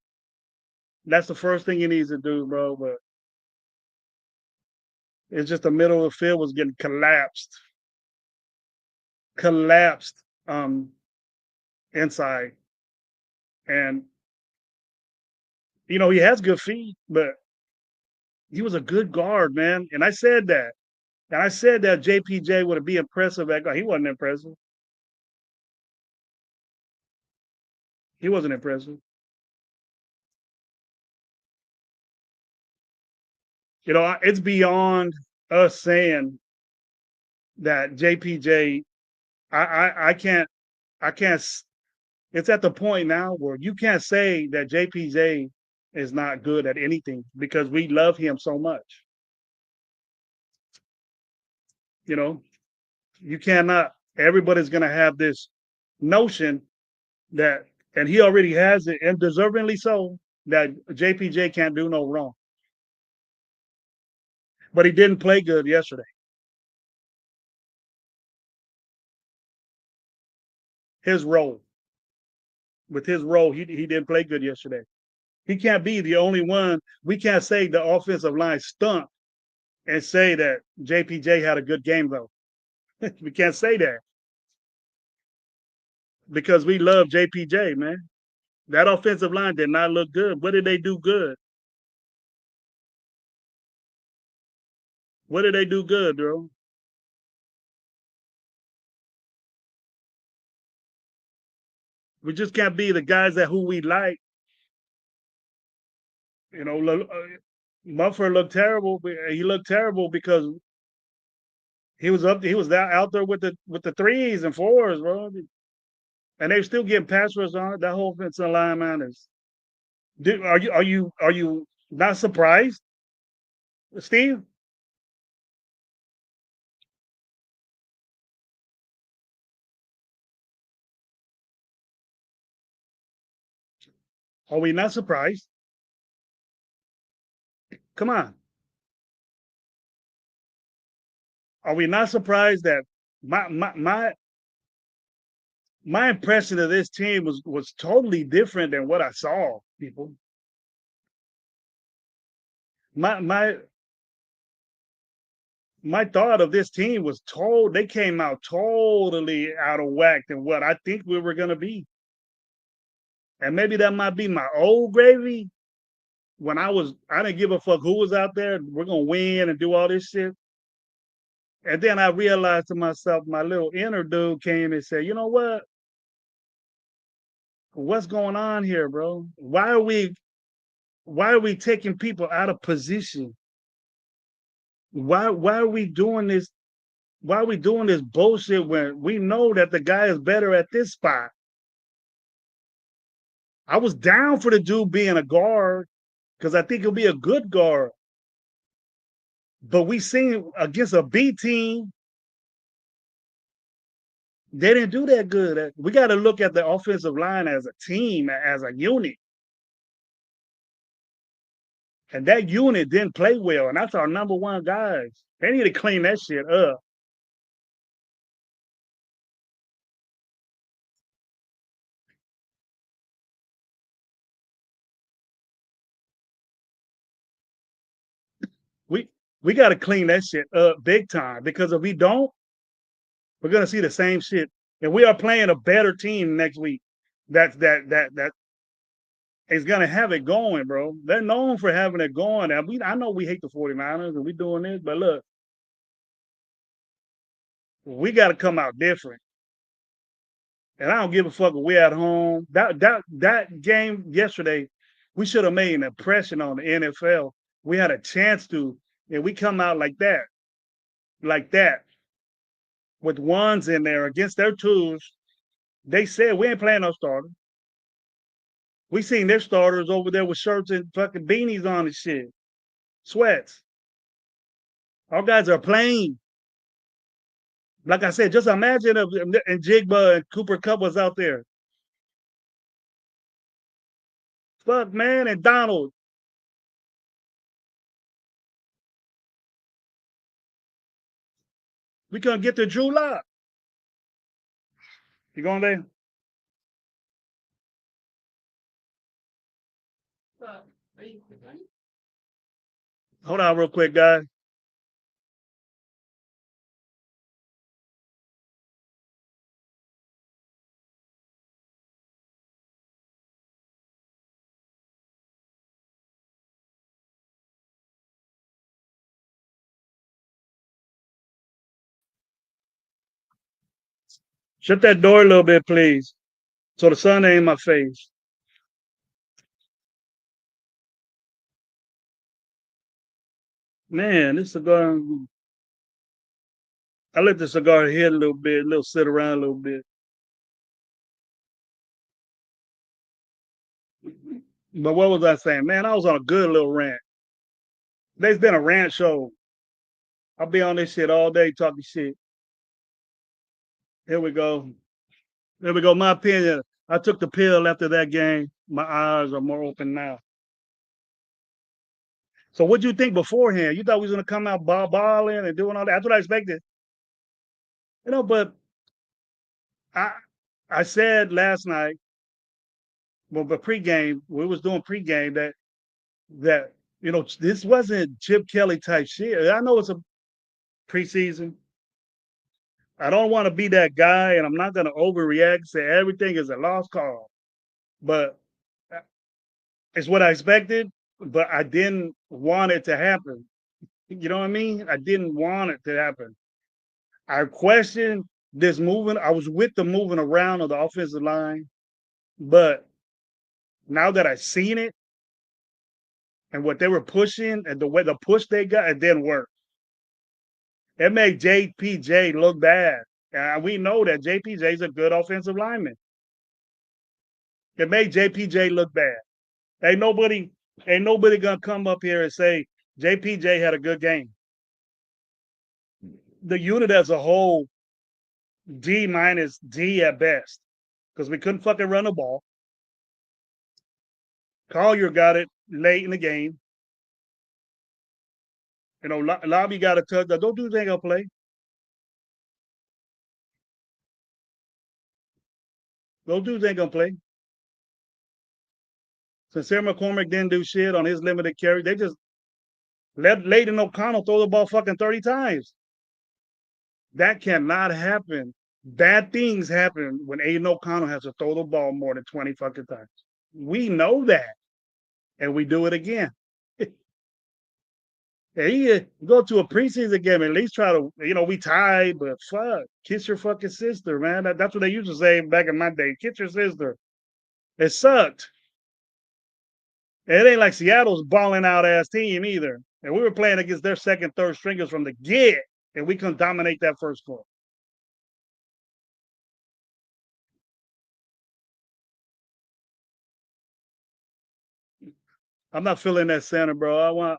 That's the first thing he needs to do, bro. But it's just the middle of the field was getting collapsed inside. And he has good feet, but he was a good guard, man. And I said that. And I said that JPJ would be impressive. He wasn't impressive. He wasn't impressive. It's beyond us saying that JPJ. I can't. It's at the point now where you can't say that JPJ is not good at anything because we love him so much. You know, you cannot. Everybody's gonna have this notion that, and he already has it, and deservingly so, that JPJ can't do no wrong. But he didn't play good yesterday. His role, with his role, he didn't play good yesterday. He can't be the only one. We can't say the offensive line stunk and say that JPJ had a good game though. We can't say that because we love JPJ, man. That offensive line did not look good. What did they do good? What did they do good, bro? We just can't be the guys that who we like. You know, Mumford looked terrible. He looked terrible because he was up. He was out there with the threes and fours, bro. And they still getting pass rush on it. That whole offensive line, man, is. Are you not surprised, Steve? Are we not surprised? Come on. Are we not surprised that my impression of this team was totally different than what I saw, people. My my thought of this team was they came out totally out of whack than what I think we were gonna be. And maybe that might be my old gravy. When I didn't give a fuck who was out there. We're gonna win and do all this shit. And then I realized to myself, my little inner dude came and said, you know what? What's going on here, bro? Why are we taking people out of position? Why are we doing this? Why are we doing this bullshit when we know that the guy is better at this spot? I was down for the dude being a guard because I think he'll be a good guard. But we seen against a B team, they didn't do that good. We got to look at the offensive line as a team, as a unit. And that unit didn't play well. And that's our number one guys. They need to clean that shit up. We got to clean that shit up big time because if we don't, we're gonna see the same shit. And we are playing a better team next week. That is gonna have it going, bro. They're known for having it going. I know we hate the 49ers and we doing this, but look, we got to come out different. And I don't give a fuck if we're at home. That game yesterday, we should have made an impression on the NFL. We had a chance to, and we come out like that, with ones in there against their twos. They said we ain't playing no starter. We seen their starters over there with shirts and fucking beanies on and shit, sweats. Our guys are playing. Like I said, just imagine if and Jigba and Cooper Kupp was out there. Fuck, man, and Donald. We couldn't get to Drew Lock. You going there? Hold on real quick, guys. Shut that door a little bit, please, so the sun ain't in my face. Man, this cigar, I let the cigar hit a little bit, sit around a little bit. But what was I saying? Man, I was on a good little rant. There's been a rant show. I'll be on this shit all day talking shit. Here we go. There we go. My opinion. I took the pill after that game. My eyes are more open now. So what do you think beforehand? You thought we was gonna come out balling and doing all that. That's what I expected. But I I said last night, well, but pregame, we was doing pregame that this wasn't Chip Kelly type shit. I know it's a preseason. I don't want to be that guy, and I'm not gonna overreact and say everything is a lost cause. But it's what I expected, but I didn't want it to happen. You know what I mean? I didn't want it to happen. I questioned this moving. I was with the moving around of the offensive line, but now that I seen it and what they were pushing and the way the push they got, it didn't work. It made JPJ look bad. And we know that JPJ is a good offensive lineman. It made JPJ look bad. Ain't nobody gonna come up here and say JPJ had a good game. The unit as a whole, D minus, D at best, because we couldn't fucking run the ball. Collier got it late in the game. Lobby got a touchdown. Don't do anything gonna play. Those dudes ain't gonna play. Sincere McCormick didn't do shit on his limited carry. They just let Layden O'Connell throw the ball fucking 30 times. That cannot happen. Bad things happen when Aiden O'Connell has to throw the ball more than 20 fucking times. We know that. And we do it again. Hey, go to a preseason game, at least try to, we tied, but fuck, kiss your fucking sister, man. That's what they used to say back in my day. Kiss your sister. It sucked. And it ain't like Seattle's balling out ass team either. And we were playing against their second, third stringers from the get, and we couldn't dominate that first quarter. I'm not feeling that center, bro.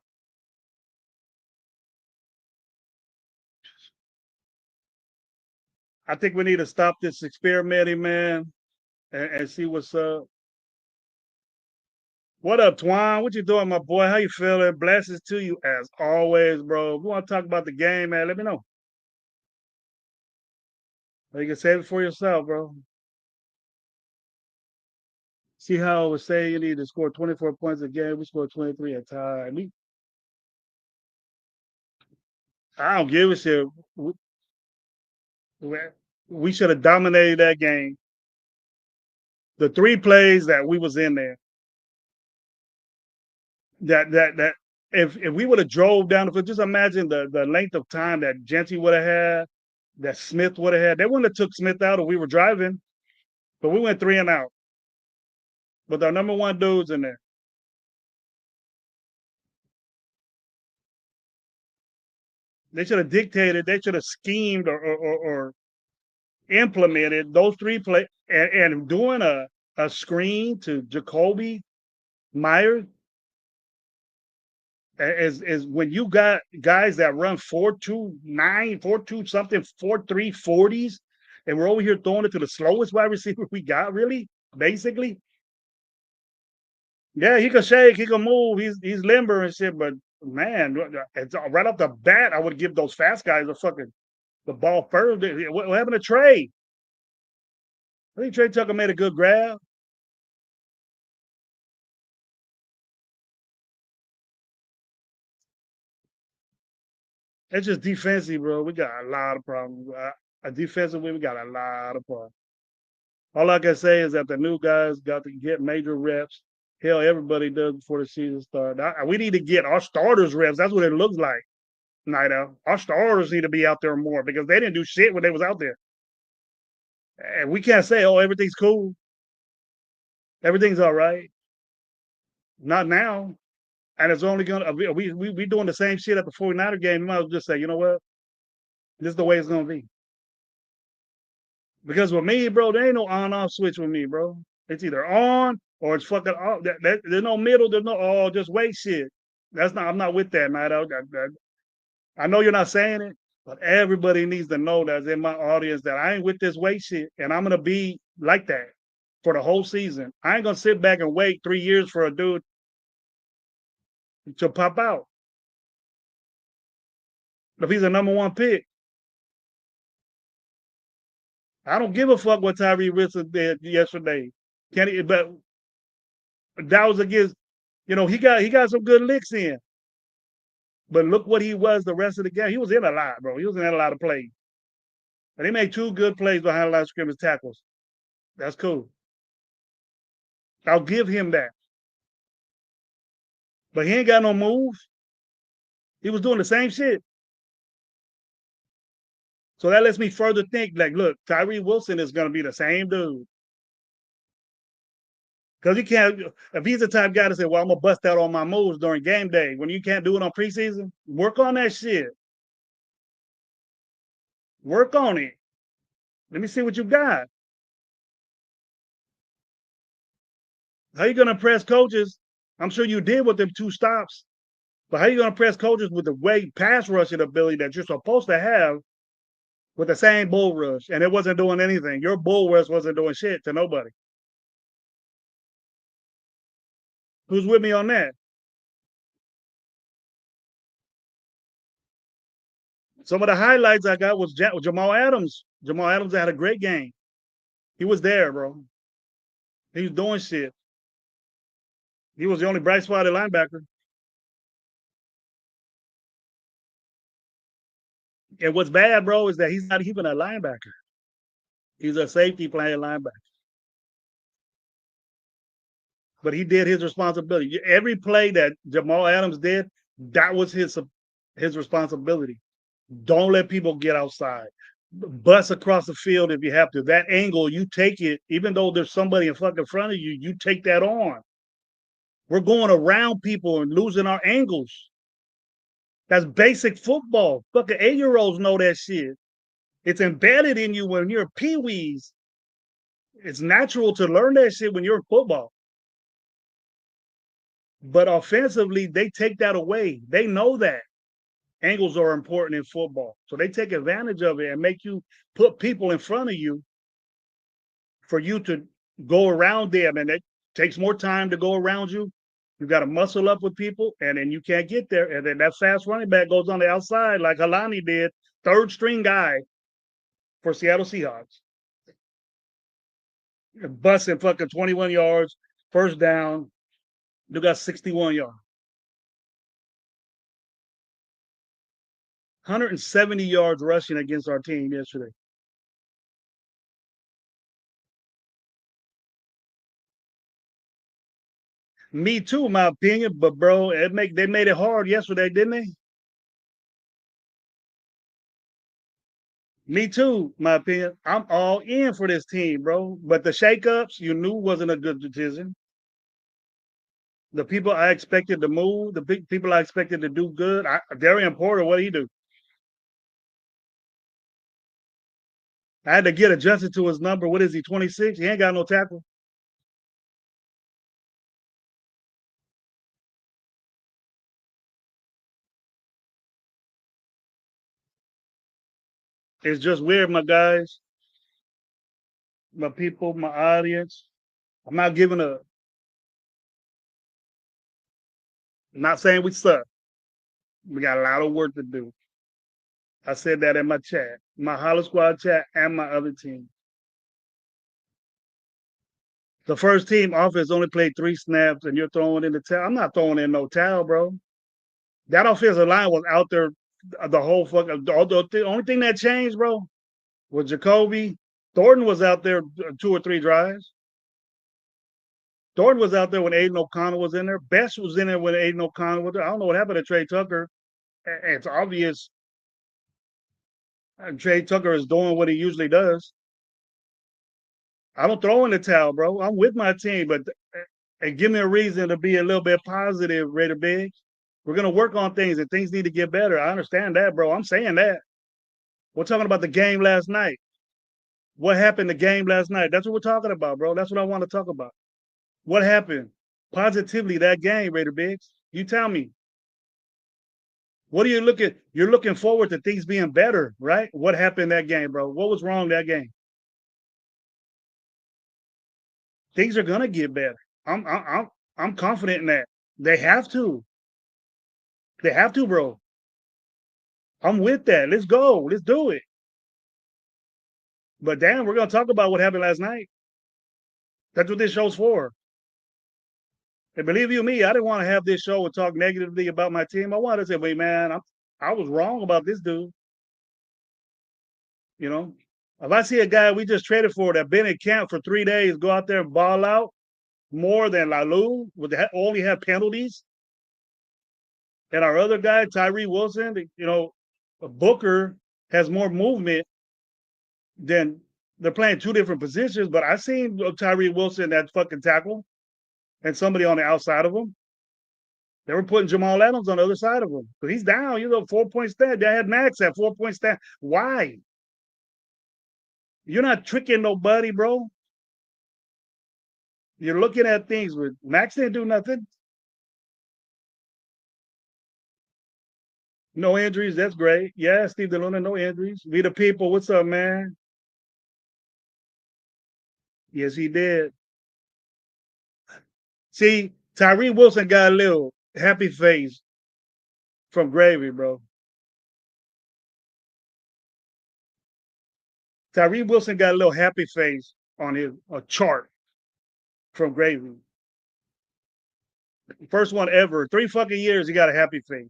I think we need to stop this experimenting, man, and see what's up. What up, Twan? What you doing, my boy? How you feeling? Blessings to you as always, bro. If you want to talk about the game, man, let me know. Or you can save it for yourself, bro. See how I was saying you need to score 24 points a game. We scored 23 at time. I don't give a shit. We, we should have dominated that game. The 3 plays that we was in there, that if we would have drove down the field, just imagine the length of time that Genty would have had, that Smith would have had. They wouldn't have took Smith out if we were driving, but we went 3 and out with our number one dudes in there. They should have dictated. They should have schemed or implemented those 3 plays and doing a screen to Jacoby Myers is when you got guys that run 4.29, 4.2 something, 4.3 40s, and we're over here throwing it to the slowest wide receiver we got, really, basically. Yeah, he can shake, he can move, he's limber and shit, but man, it's right off the bat, I would give those fast guys the ball first. What happened to Trey? I think Trey Tucker made a good grab. It's just defensive, bro. We got a lot of problems. Defensively, we got a lot of problems. All I can say is that the new guys got to get major reps. Hell, everybody does before the season starts. We need to get our starters reps. That's what it looks like, Night Out. Our starters need to be out there more because they didn't do shit when they was out there. And we can't say, oh, everything's cool. Everything's all right. Not now. And it's only going to, we doing the same shit at the 49er game. You might as well just say, you know what? This is the way it's going to be. Because with me, bro, there ain't no on-off switch with me, bro. It's either on or it's fucking off. There's no middle. There's no just wait shit. I'm not with that, Night Out. I know you're not saying it, but everybody needs to know that's in my audience that I ain't with this wait shit, and I'm gonna be like that for the whole season. I ain't gonna sit back and wait 3 years for a dude to pop out. If he's a number one pick, I don't give a fuck what Tyree Wilson did yesterday. Can he? But that was against, he got some good licks in. But look what he was the rest of the game. He was in a lot, bro. He was in a lot of plays. But he made 2 good plays behind a lot of scrimmage tackles. That's cool. I'll give him that. But he ain't got no moves. He was doing the same shit. So that lets me further think, like, look, Tyree Wilson is going to be the same dude. Because he can't, if he's the type guy to say, well, I'm going to bust out all my moves during game day, when you can't do it on preseason, work on that shit. Work on it. Let me see what you got. How you going to press coaches? I'm sure you did with them 2 stops. But how you going to press coaches with the way pass rushing ability that you're supposed to have with the same bull rush? And it wasn't doing anything. Your bull rush wasn't doing shit to nobody. Who's with me on that? Some of the highlights I got was Jamal Adams. Jamal Adams had a great game. He was there, bro. He was doing shit. He was the only bright spot at linebacker. And what's bad, bro, is that he's not even a linebacker. He's a safety playing linebacker. But he did his responsibility. Every play that Jamal Adams did, that was his responsibility. Don't let people get outside. Bust across the field if you have to. That angle, you take it, even though there's somebody in fucking front of you, you take that on. We're going around people and losing our angles. That's basic football. Fucking 8-year-olds know that shit. It's embedded in you when you're pee-wees. It's natural to learn that shit when you're in football. But offensively, they take that away. They know that angles are important in football. So they take advantage of it and make you put people in front of you for you to go around them. And it takes more time to go around you. You got to muscle up with people, and then you can't get there. And then that fast running back goes on the outside like Halani did, 3rd string guy for Seattle Seahawks. Busting fucking 21 yards, first down. You got 61 yards. 170 yards rushing against our team yesterday. Me too, in my opinion. But bro, they made it hard yesterday, didn't they? Me too, my opinion. I'm all in for this team, bro. But the shakeups, you knew wasn't a good decision. The people I expected to move, the big people I expected to do good. Darian Porter, what did he do? I had to get adjusted to his number. What is he, 26? He ain't got no tackle. It's just weird, my guys, my people, my audience. I'm not giving a, I'm not saying we suck. We got a lot of work to do. I said that in my chat, my Hollow Squad chat, and my other team. The first team offense only played 3 snaps, and you're throwing in the towel. I'm not throwing in no towel, bro. That offensive line was out there the whole fucking. The only thing that changed, bro, was Jacoby. Thornton was out there 2 or 3 drives. Thornton was out there when Aiden O'Connell was in there. Best was in there when Aiden O'Connell was there. I don't know what happened to Trey Tucker. It's obvious Trey Tucker is doing what he usually does. I don't throw in the towel, bro. I'm with my team, but and give me a reason to be a little bit positive, Raider Big. We're gonna work on things, and things need to get better. I understand that, bro. I'm saying that. We're talking about the game last night. What happened the game last night? That's what we're talking about, bro. That's what I want to talk about. What happened positively that game, Raider Biggs? You tell me. What are you looking? You're looking forward to things being better, right? What happened that game, bro? What was wrong that game? Things are gonna get better. I'm confident in that. They have to. They have to, bro. I'm with that. Let's go. Let's do it. But damn, we're gonna talk about what happened last night. That's what this show's for. And believe you me, I didn't want to have this show and talk negatively about my team. I wanted to say, wait, man, I was wrong about this dude. You know, if I see a guy we just traded for that been in camp for 3 days, go out there and ball out more than Lalu, would only have penalties, and our other guy, Tyree Wilson, Booker has more movement than they're playing 2 different positions. But I seen Tyree Wilson that fucking tackle and somebody on the outside of him. They were putting Jamal Adams on the other side of him. But he's down, 4-point stand. They had Max at 4-point stand. Why? You're not tricking nobody, bro. You're looking at things with Max didn't do nothing. No injuries. That's great. Yeah, Steve DeLuna, no injuries. We the people. What's up, man? Yes, he did. See, Tyree Wilson got a little happy face from Gravy, bro. Tyree Wilson got a little happy face on his chart from Gravy. First one ever. 3 fucking years, he got a happy face.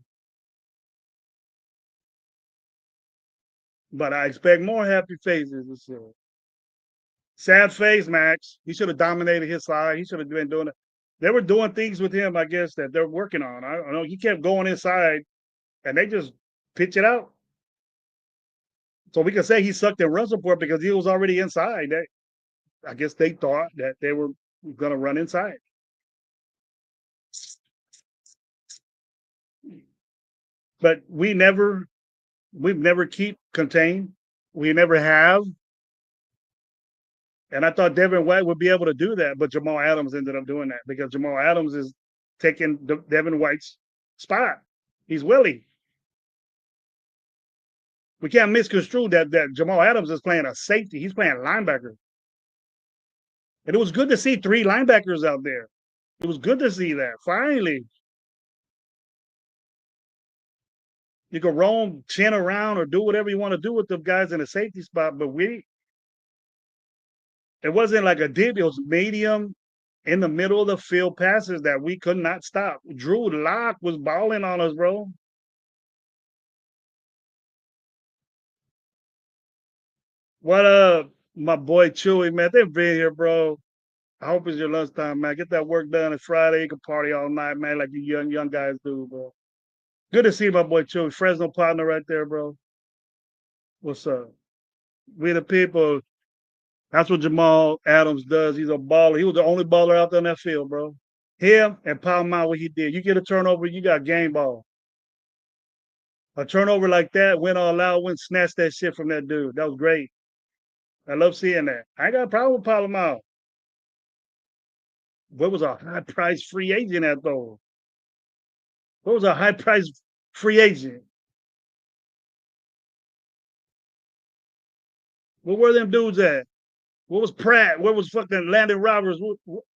But I expect more happy faces this year. Sad face, Max. He should have dominated his side. He should have been doing it. They were doing things with him, I guess, that they're working on. I don't know. He kept going inside, and they just pitch it out. So we can say he sucked in run support because he was already inside. I guess they thought that they were going to run inside. But we've never keep contained. We never have. And I thought Devin White would be able to do that, but Jamal Adams ended up doing that because Jamal Adams is taking Devin White's spot. He's Willie. We can't misconstrue that Jamal Adams is playing a safety. He's playing linebacker. And it was good to see 3 linebackers out there. It was good to see that. Finally. You can roam, chin around, or do whatever you want to do with the guys in the safety spot, but it wasn't like a dip. It was medium in the middle of the field passes that we could not stop. Drew Lock was balling on us, bro. What up, my boy Chewy, man? They've been here, bro. I hope it's your lunchtime, man. Get that work done. It's Friday. You can party all night, man, like you young guys do, bro. Good to see my boy Chewy. Fresno partner right there, bro. What's up? We the people. That's what Jamal Adams does. He's a baller. He was the only baller out there on that field, bro. Him and Palma, what he did. You get a turnover, you got game ball. A turnover like that, win all out, win, snatch that shit from that dude. That was great. I love seeing that. I ain't got a problem with Palma. What was a high price free agent at though? What was a high price free agent? Where were them dudes at? What was Pratt? Where was fucking Landon Roberts?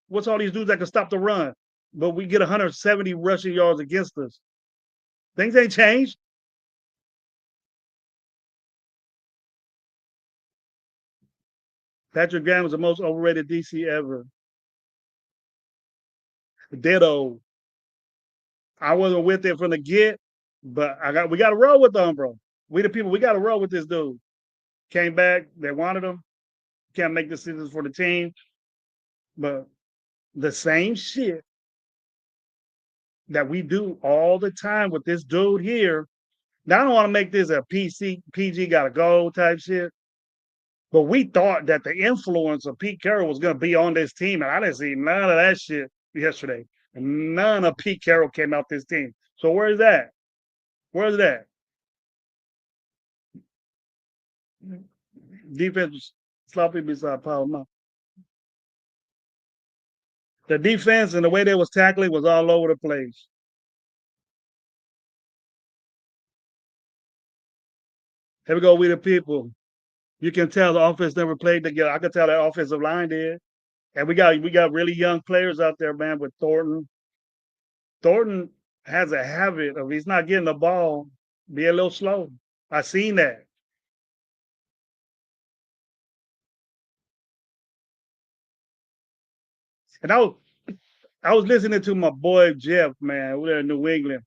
What's all these dudes that can stop the run? But we get 170 rushing yards against us. Things ain't changed. Patrick Graham was the most overrated DC ever. Ditto. I wasn't with it from the get, but we got to roll with them, bro. We the people. We got to roll with this dude. Came back. They wanted him. Can't make decisions for the team, but the same shit that we do all the time with this dude here. Now I don't want to make this a PG gotta go type shit, but we thought that the influence of Pete Carroll was gonna be on this team, and I didn't see none of that shit yesterday. None of Pete Carroll came out this team. So where's that? Where's that? Defense was sloppy beside Palmer. The defense and the way they was tackling was all over the place. Here we go, we the people. You can tell the offense never played together. I can tell that offensive line did. And we got really young players out there, man, with Thornton. Thornton has a habit of he's not getting the ball, be a little slow. I seen that. And I was listening to my boy Jeff, man, over there in New England.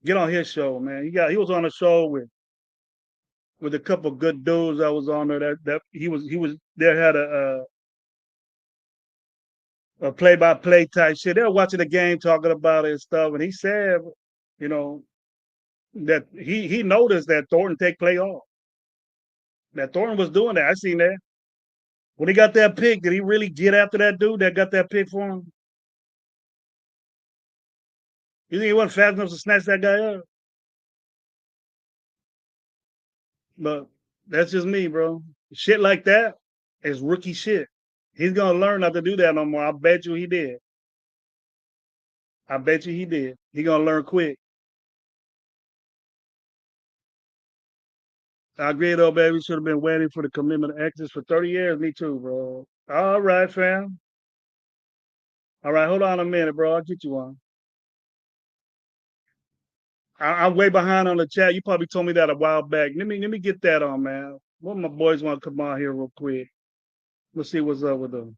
Get on his show, man. He was on a show with a couple of good dudes that was on there that he was there had a play by play type shit. They were watching the game, talking about it and stuff. And he said, you know, that he noticed that Thornton take play off. That Thornton was doing that. I seen that. When he got that pick, did he really get after that dude that got that pick for him? You think he wasn't fast enough to snatch that guy up? But that's just me, bro. Shit like that is rookie shit. He's gonna learn not to do that no more. I bet you he did. I bet you he did. He gonna learn quick. I agree though, baby. Should have been waiting for the commitment of exits for 30 years. Me too, bro. All right, fam. All right, hold on a minute, bro. I'll get you one. I'm way behind on the chat. You probably told me that a while back. Let me get that on, man. One of my boys want to come on here real quick. Let's see what's up with them.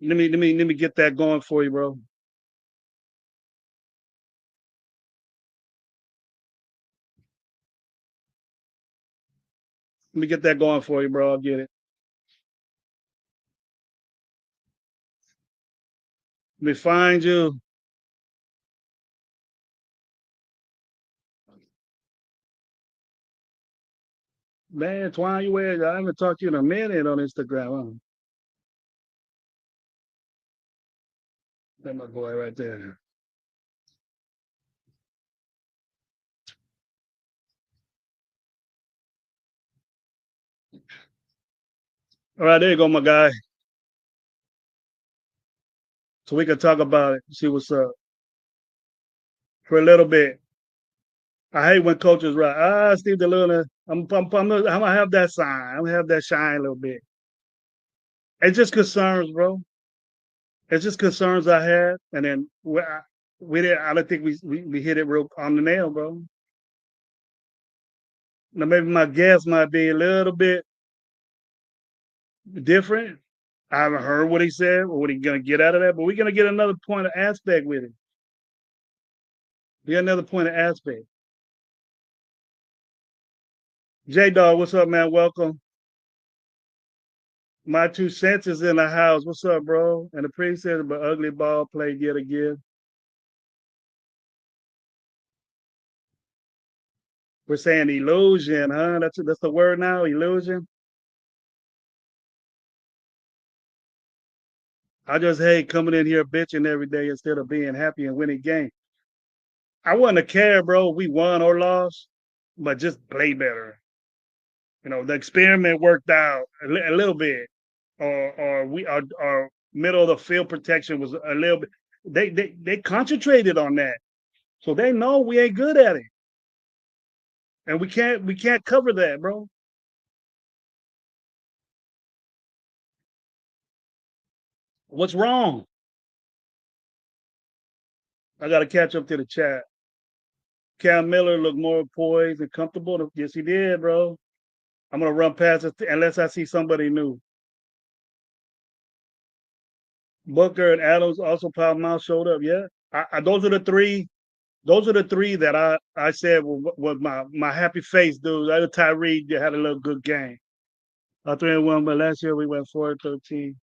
Let me get that going for you, bro. Let me get that going for you, bro. I'll get it. Let me find you. Man, Twine, you where? I haven't talked to you in a minute on Instagram. Huh? That's my boy right there. All right, there you go, my guy. So we can talk about it, see what's up for a little bit. I hate when coaches write, Steve DeLuna, I'm gonna have that sign. I'm gonna have that shine a little bit. It's just concerns, bro. It's just concerns I had, and then we didn't. I don't think we hit it real on the nail, bro. Now maybe my guess might be a little bit different. I haven't heard what he said or what he's gonna get out of that, but we're gonna get another point of aspect with it. We got another point of aspect. J Dog, what's up, man? Welcome. My two cents is in the house. What's up, bro? And the priest said, but ugly ball played yet again. We're saying illusion, huh? That's the word now, illusion. I just hate coming in here bitching every day instead of being happy and winning games. I wouldn't have cared, bro. We won or lost, but just play better. The experiment worked out a little bit, or we our middle of the field protection was a little bit. They concentrated on that, so they know we ain't good at it, and we can't cover that, bro. What's wrong? I got to catch up to the chat. Cam Miller looked more poised and comfortable. Yes, he did, bro. I'm gonna run past it unless I see somebody new. Booker and Adams also Pop Mouth showed up. Yeah, those are the three. Those are the three that I said was my happy face dudes. I Tyree had a little good game. 3-1, but last year we went 4-13.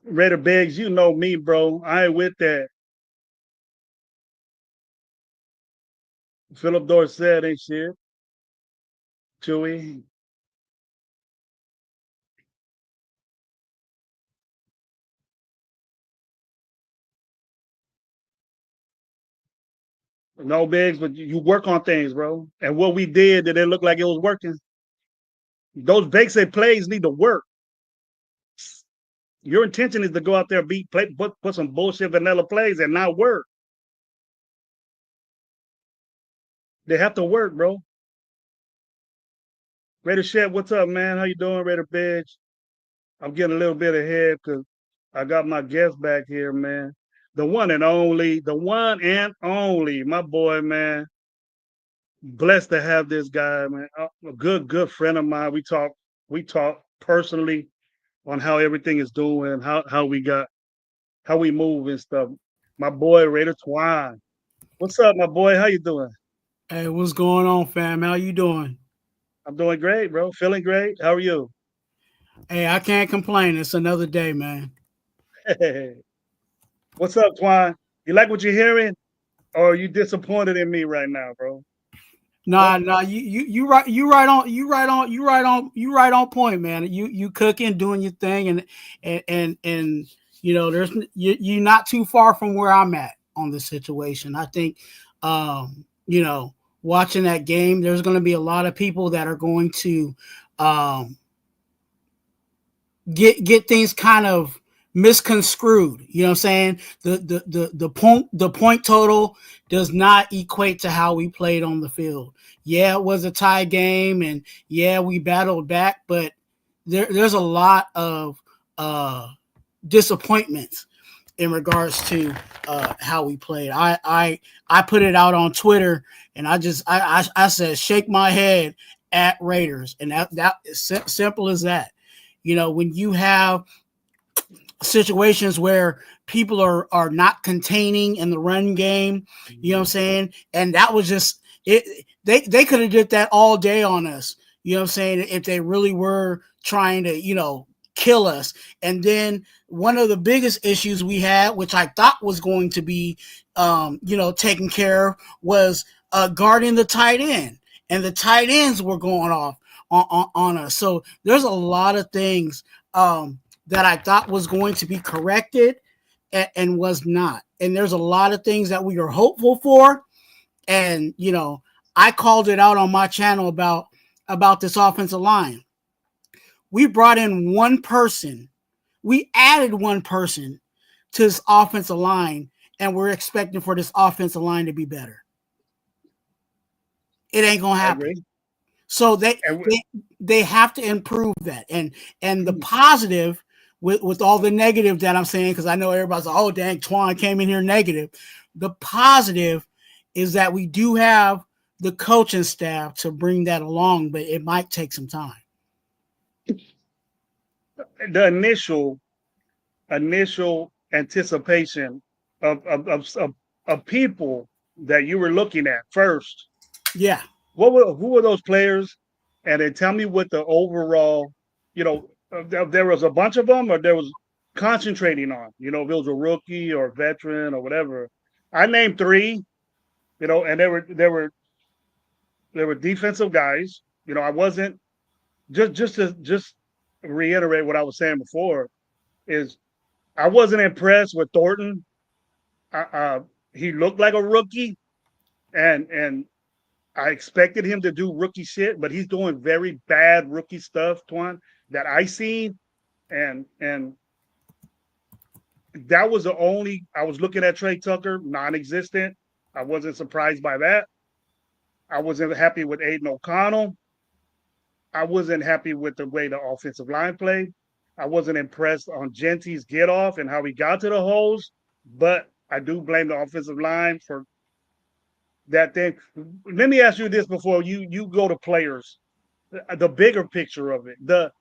Raider Biggs, you know me, bro. I ain't with that. Philip Dorsett ain't shit. Chewy. No Biggs, but you work on things, bro. And what we did it look like it was working? Those basic plays need to work. Your intention is to go out there, put some bullshit vanilla plays and not work. They have to work, bro. Raider Shed, what's up, man? How you doing, Raider Biggs? I'm getting a little bit ahead because I got my guest back here, man. The one and only, my boy, man. Blessed to have this guy, man. A good friend of mine. We talk personally on how everything is doing, how we move and stuff. My boy Raider Twine. What's up, my boy? How you doing? Hey, what's going on, fam? How you doing? I'm doing great, bro. Feeling great. How are you? Hey, I can't complain. It's another day, man. What's up, Twine? You like what you're hearing? Or are you disappointed in me right now, bro? Nah, nah, you right on point, man. You cooking, doing your thing, and there's you're not too far from where I'm at on the situation. I think, watching that game, there's going to be a lot of people that are going to um, get things kind of misconstrued. You know what I'm saying? The point total does not equate to how we played on the field. Yeah, it was a tie game, and yeah, we battled back, but there's a lot of disappointments in regards to how we played. I put it out on Twitter, and I said shake my head at Raiders, and that is simple as that. When you have situations where people are not containing in the run game, you know what I'm saying? And that was just it. They could have did that all day on us, you know what I'm saying, if they really were trying to, kill us. And then one of the biggest issues we had, which I thought was going to be taken care of, was guarding the tight end. And the tight ends were going off on us. So there's a lot of things that I thought was going to be corrected and was not. And there's a lot of things that we are hopeful for. And, I called it out on my channel about this offensive line. We brought in one person. We added one person to this offensive line, and we're expecting for this offensive line to be better. It ain't going to happen. So they have to improve that. And the positive with all the negative that I'm saying, because I know everybody's like, oh, dang, Twan came in here negative. The positive is that we do have the coaching staff to bring that along, but it might take some time. The initial anticipation of people that you were looking at first. Yeah. Who were those players? And then tell me what the overall, there was a bunch of them, or there was concentrating on, if it was a rookie or veteran or whatever. I named three, and there were defensive guys. I wasn't just reiterate what I was saying before is I wasn't impressed with Thornton. He looked like a rookie, and I expected him to do rookie shit, but he's doing very bad rookie stuff, Twan, that I seen, and that was the only. I was looking at Trey Tucker, non-existent. I wasn't surprised by that. I wasn't happy with Aiden O'Connell. I wasn't happy with the way the offensive line played. I wasn't impressed on Genty's get off and how he got to the holes, but I do blame the offensive line for that thing. Let me ask you this before you go to players, the bigger picture of it, the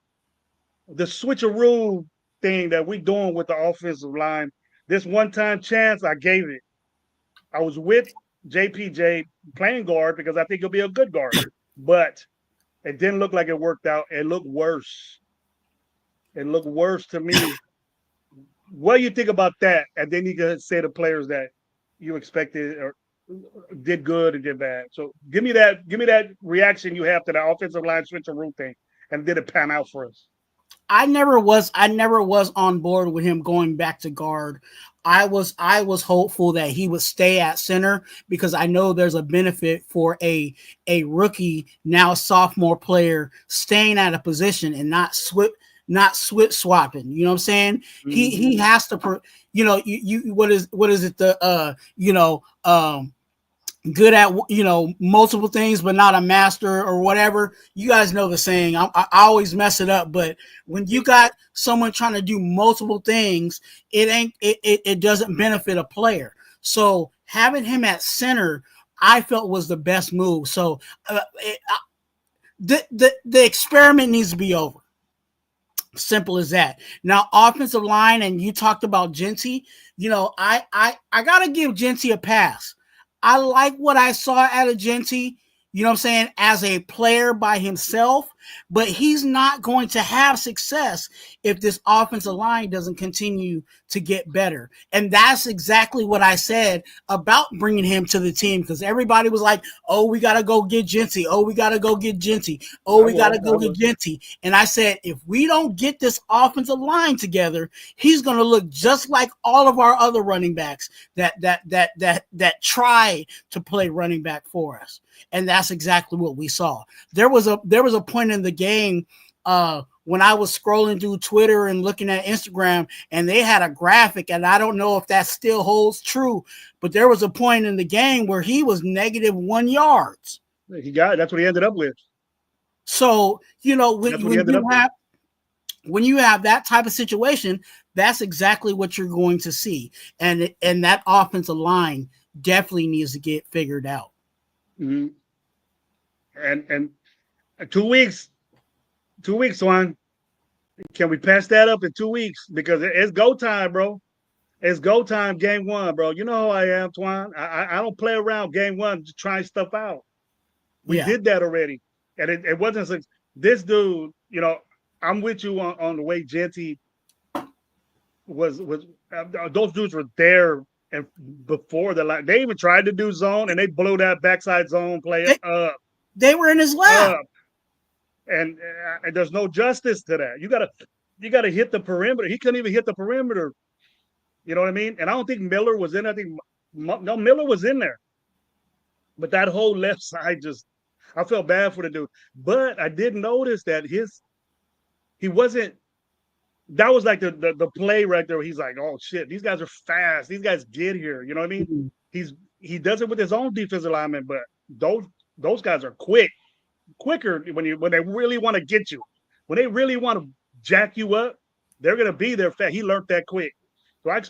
switcheroo thing that we're doing with the offensive line. This one-time chance, I gave it. I was with JPJ playing guard because I think he'll be a good guard, but it didn't look like it worked out. It looked worse. It looked worse to me. What do you think about that? And then you can say the players that you expected or did good and did bad. So give me that reaction you have to the offensive line switcheroo thing, and did it pan out for us? I never was on board with him going back to guard. I was hopeful that he would stay at center because I know there's a benefit for a rookie, now sophomore player staying at a position and not switch swapping. You know what I'm saying? Mm-hmm. He has to you what is it good at multiple things but not a master or whatever. You guys know the saying. I always mess it up, but when you got someone trying to do multiple things, it doesn't benefit a player. So having him at center, I felt was the best move. So the experiment needs to be over. Simple as that. Now, offensive line, and you talked about Genty. I gotta give Genty a pass. I like what I saw out of Genty, you know what I'm saying, as a player by himself, but he's not going to have success if this offensive line doesn't continue to get better. And that's exactly what I said about bringing him to the team, because everybody was like, oh, we got to go get Genty. Oh, we got to go get Genty. Oh, we got to go get Genty. And I said, if we don't get this offensive line together, he's going to look just like all of our other running backs that try to play running back for us. And that's exactly what we saw. There was a point in the game when I was scrolling through Twitter and looking at Instagram, and they had a graphic, and I don't know if that still holds true, but there was a point in the game where he was -1 yards. That's what he ended up with. So, when you have that type of situation, that's exactly what you're going to see. And that offensive line definitely needs to get figured out. Mm-hmm. And 2 weeks, Twan. Can we pass that up in 2 weeks? Because it's go time, bro. It's go time, game one, bro. You know how I am, Twan. I don't play around game one, just trying stuff out. We did that already. And it wasn't like this dude, I'm with you on the way Genty was those dudes were there and before the line. They even tried to do zone, and they blew that backside zone play up. They were in his lap. And there's no justice to that. You gotta hit the perimeter. He couldn't even hit the perimeter. You know what I mean? And I don't think Miller was in. I think Miller was in there. But that whole left side I felt bad for the dude. But I did notice that he wasn't. That was like the play right there. Where he's like, oh shit, these guys are fast. These guys get here. You know what I mean? Mm-hmm. He does it with his own defensive lineman, but those guys are quicker when they really want to get you. When they really want to jack you up, they're gonna be there fast. He learned that quick. So I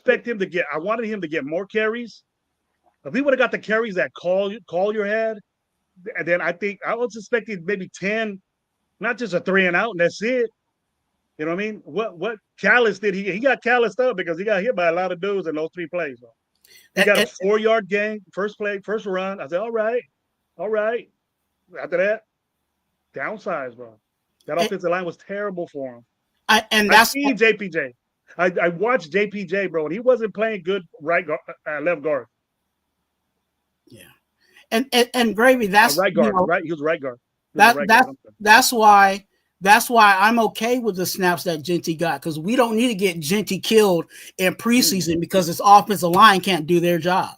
wanted him to get more carries. If he would have got the carries that Collier had, and then I think I was expecting maybe 10, not just a 3 and out, and that's it. You know what I mean? What Callis did, he got calloused up because he got hit by a lot of dudes in those 3 plays. He got a 4-yard gain, first play, first run. I said, all right. After that, downsize, bro. That offensive line was terrible for him. I seen JPJ. I watched JPJ, bro, and he wasn't playing good left guard. Yeah, and Gravy, that's right guard, right? He was right guard. That's why I'm okay with the snaps that Jeanty got, because we don't need to get Jeanty killed in preseason because his offensive line can't do their job.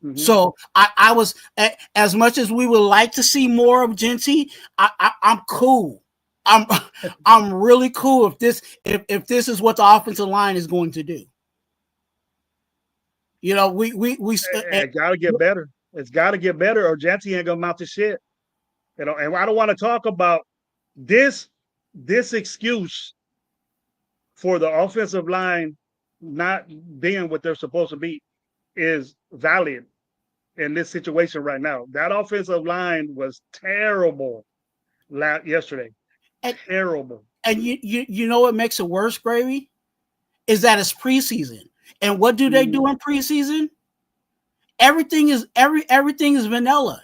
Mm-hmm. So I was, as much as we would like to see more of Jeanty, I'm cool. I'm really cool if this is what the offensive line is going to do. You know, we it gotta get better. It's gotta get better, or Jeanty ain't gonna mount the shit. You know, and I don't want to talk about this excuse for the offensive line not being what they're supposed to be is valid in this situation right now. That offensive line was terrible yesterday. Terrible. And you know what makes it worse, Gravy? Is that it's preseason. And what do they do in preseason? Everything is vanilla.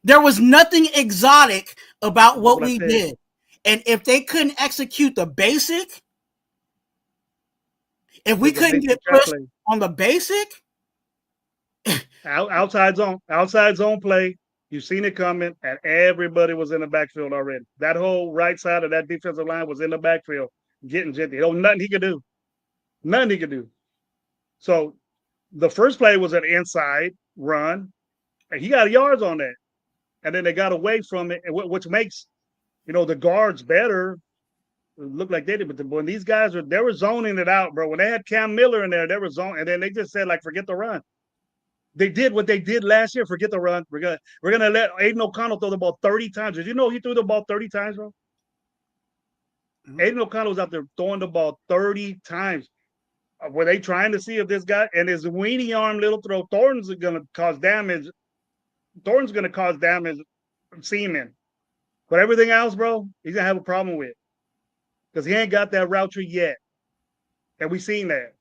There was nothing exotic about what we did. And if they couldn't execute the basic, if we couldn't get pushed on the basic, outside zone play, you've seen it coming, and everybody was in the backfield already. That whole right side of that defensive line was in the backfield getting Jeanty. There was nothing he could do. Nothing he could do. So the first play was an inside run, and he got yards on that. And then they got away from it, which makes, the guards better. It looked like they did, but when these guys they were zoning it out, bro. When they had Cam Miller in there, they were zoning, and then they just said, like, forget the run. They did what they did last year. Forget the run. We're gonna let Aiden O'Connell throw the ball 30 times. Did you know he threw the ball 30 times, bro? Mm-hmm. Aiden O'Connell was out there throwing the ball 30 times. Were they trying to see if this guy and his weenie arm little throw, Thornton's gonna cause damage? Thornton's gonna cause damage from Seaman. But everything else, bro, he's gonna have a problem with. Because he ain't got that route tree yet. And we've seen that.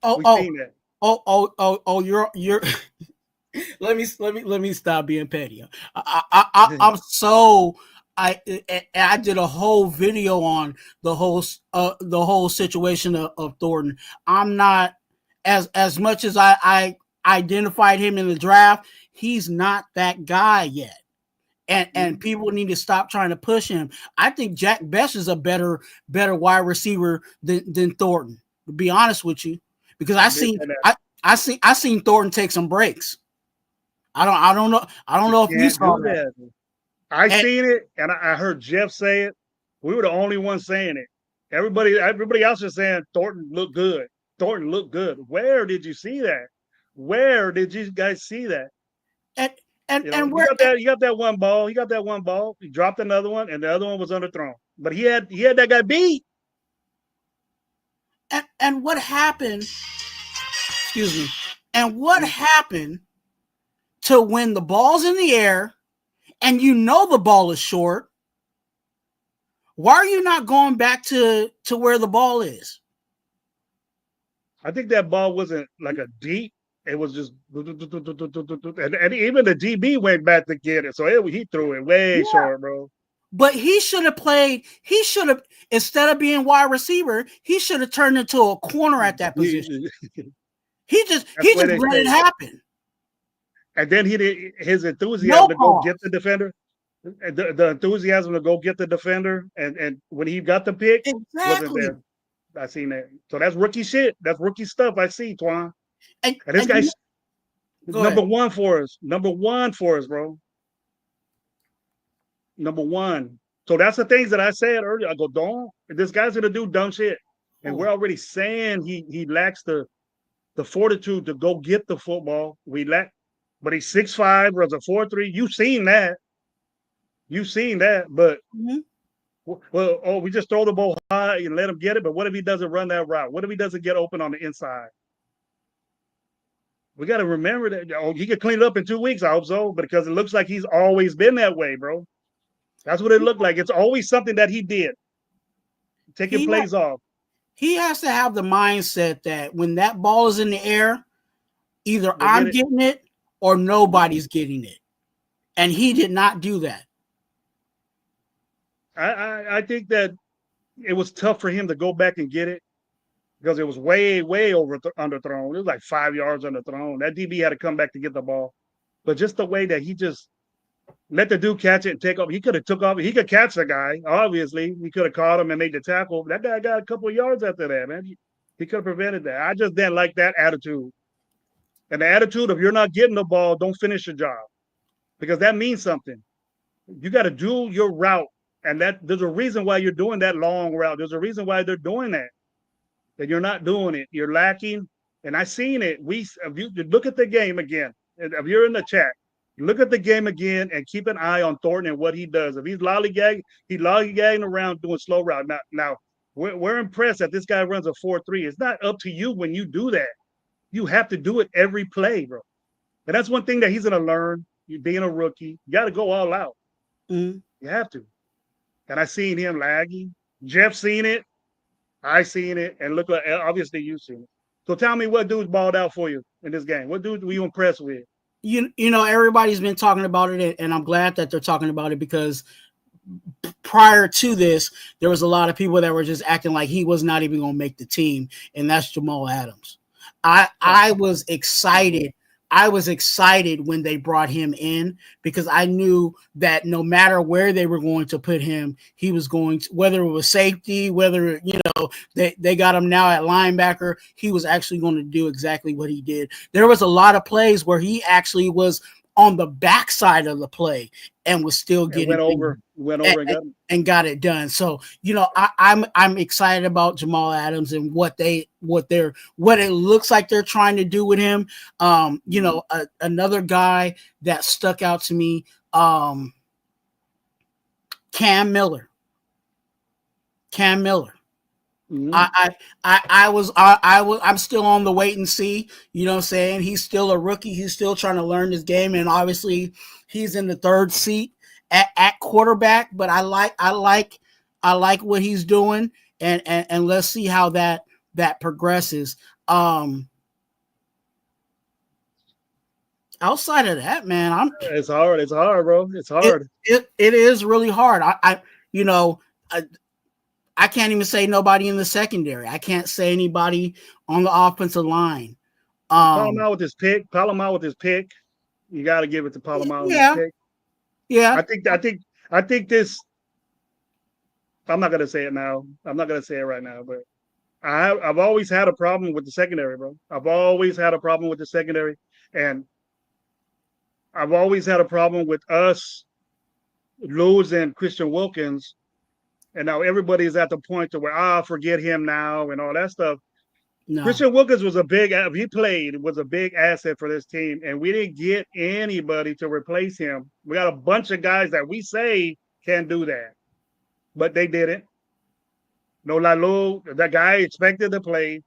Seen that. You're let me stop being petty. I'm so I did a whole video on the whole situation of Thornton. I'm not as much as I identified him in the draft, he's not that guy yet. And people need to stop trying to push him. I think Jack Best is a better wide receiver than Thornton, to be honest with you. Because I seen Thornton take some breaks. I don't know if you saw that. I seen it, and I heard Jeff say it. We were the only ones saying it. Everybody else is saying Thornton looked good. Thornton looked good. Where did you see that? Where did you guys see that? And where you got that one ball. He got that one ball. He dropped another one, and the other one was underthrown. But he had that guy beat. And what happened? Excuse me. And what happened to when the ball's in the air and the ball is short? Why are you not going back to where the ball is? I think that ball wasn't like a deep. It was just, and even the DB went back to get it. So he threw it way short, bro. But he should have played. He should have, instead of being wide receiver, he should have turned into a corner at that position. He just let it happen. And then his enthusiasm to go get the defender. The enthusiasm to go get the defender, and when he got the pick, wasn't there. I seen that. So that's rookie shit. That's rookie stuff. I see, Twan. And this guy's number one for us. Number one for us, bro. Number one. So that's the things that I said earlier. I go, don't. This guy's gonna do dumb shit, and we're already saying he lacks the fortitude to go get the football. But he's 6'5", runs a 4.3. You've seen that. But we just throw the ball high and let him get it. But what if he doesn't run that route? What if he doesn't get open on the inside? We got to remember that. He could clean it up in 2 weeks, I hope so. But because it looks like he's always been that way, bro. That's what it looked like. It's always something that he did. Taking plays off. he has to have the mindset that when that ball is in the air, either I'm getting it or nobody's getting it. And he did not do that. I think that it was tough for him to go back and get it because it was way, way over underthrown. It was like 5 yards underthrown. That DB had to come back to get the ball. But just the way that he just let the dude catch it and take off. He could have took off. He could catch the guy, obviously. He could have caught him and made the tackle. That guy got a couple of yards after that, man. He could have prevented that. I just didn't like that attitude. And the attitude of you're not getting the ball, don't finish your job. Because that means something. You got to do your route. And that there's a reason why you're doing that long route. There's a reason why they're doing that. That you're not doing it. You're lacking. And I seen it. If you look at the game again, if you're in the chat, look at the game again and keep an eye on Thornton and what he does. If he's lollygagging around doing slow route. Now we're impressed that this guy runs a 4.3. It's not up to you when you do that. You have to do it every play, bro. And that's one thing that he's going to learn. You being a rookie, you got to go all out. Mm-hmm. You have to. And I seen him lagging. Jeff seen it. I seen it. And look, obviously you seen it. So tell me what dudes balled out for you in this game. What dudes were you impressed with? You know, everybody's been talking about it, and I'm glad that they're talking about it because prior to this, there was a lot of people that were just acting like he was not even going to make the team, and that's Jamal Adams. I was excited. I was excited when they brought him in because I knew that no matter where they were going to put him, he was going to, whether it was safety, whether, you know, they got him now at linebacker, he was actually going to do exactly what he did. There was a lot of plays where he actually was on the backside of the play and was still getting and got it done. So, you know, I'm excited about Jamal Adams and what it looks like they're trying to do with him. You know, another guy that stuck out to me, Cam Miller. Mm-hmm. I'm still on the wait and see, you know what I'm saying? He's still a rookie. He's still trying to learn this game. And obviously he's in the third seat at quarterback, but I like what he's doing and let's see how that progresses. Outside of that, man, it's hard, bro. It's hard. It is really hard. I can't even say nobody in the secondary. I can't say anybody on the offensive line. Palomar with his pick. You got to give it to Palomar with his pick. Yeah. I think this. I'm not gonna say it now. I'm not gonna say it right now, but I've always had a problem with the secondary, bro. I've always had a problem with the secondary, and I've always had a problem with us losing Christian Wilkins. And now everybody's at the point to where, forget him now and all that stuff. No. Christian Wilkins was a big asset for this team, and we didn't get anybody to replace him. We got a bunch of guys that we say can do that, but they didn't. No Lalu, that guy expected to play.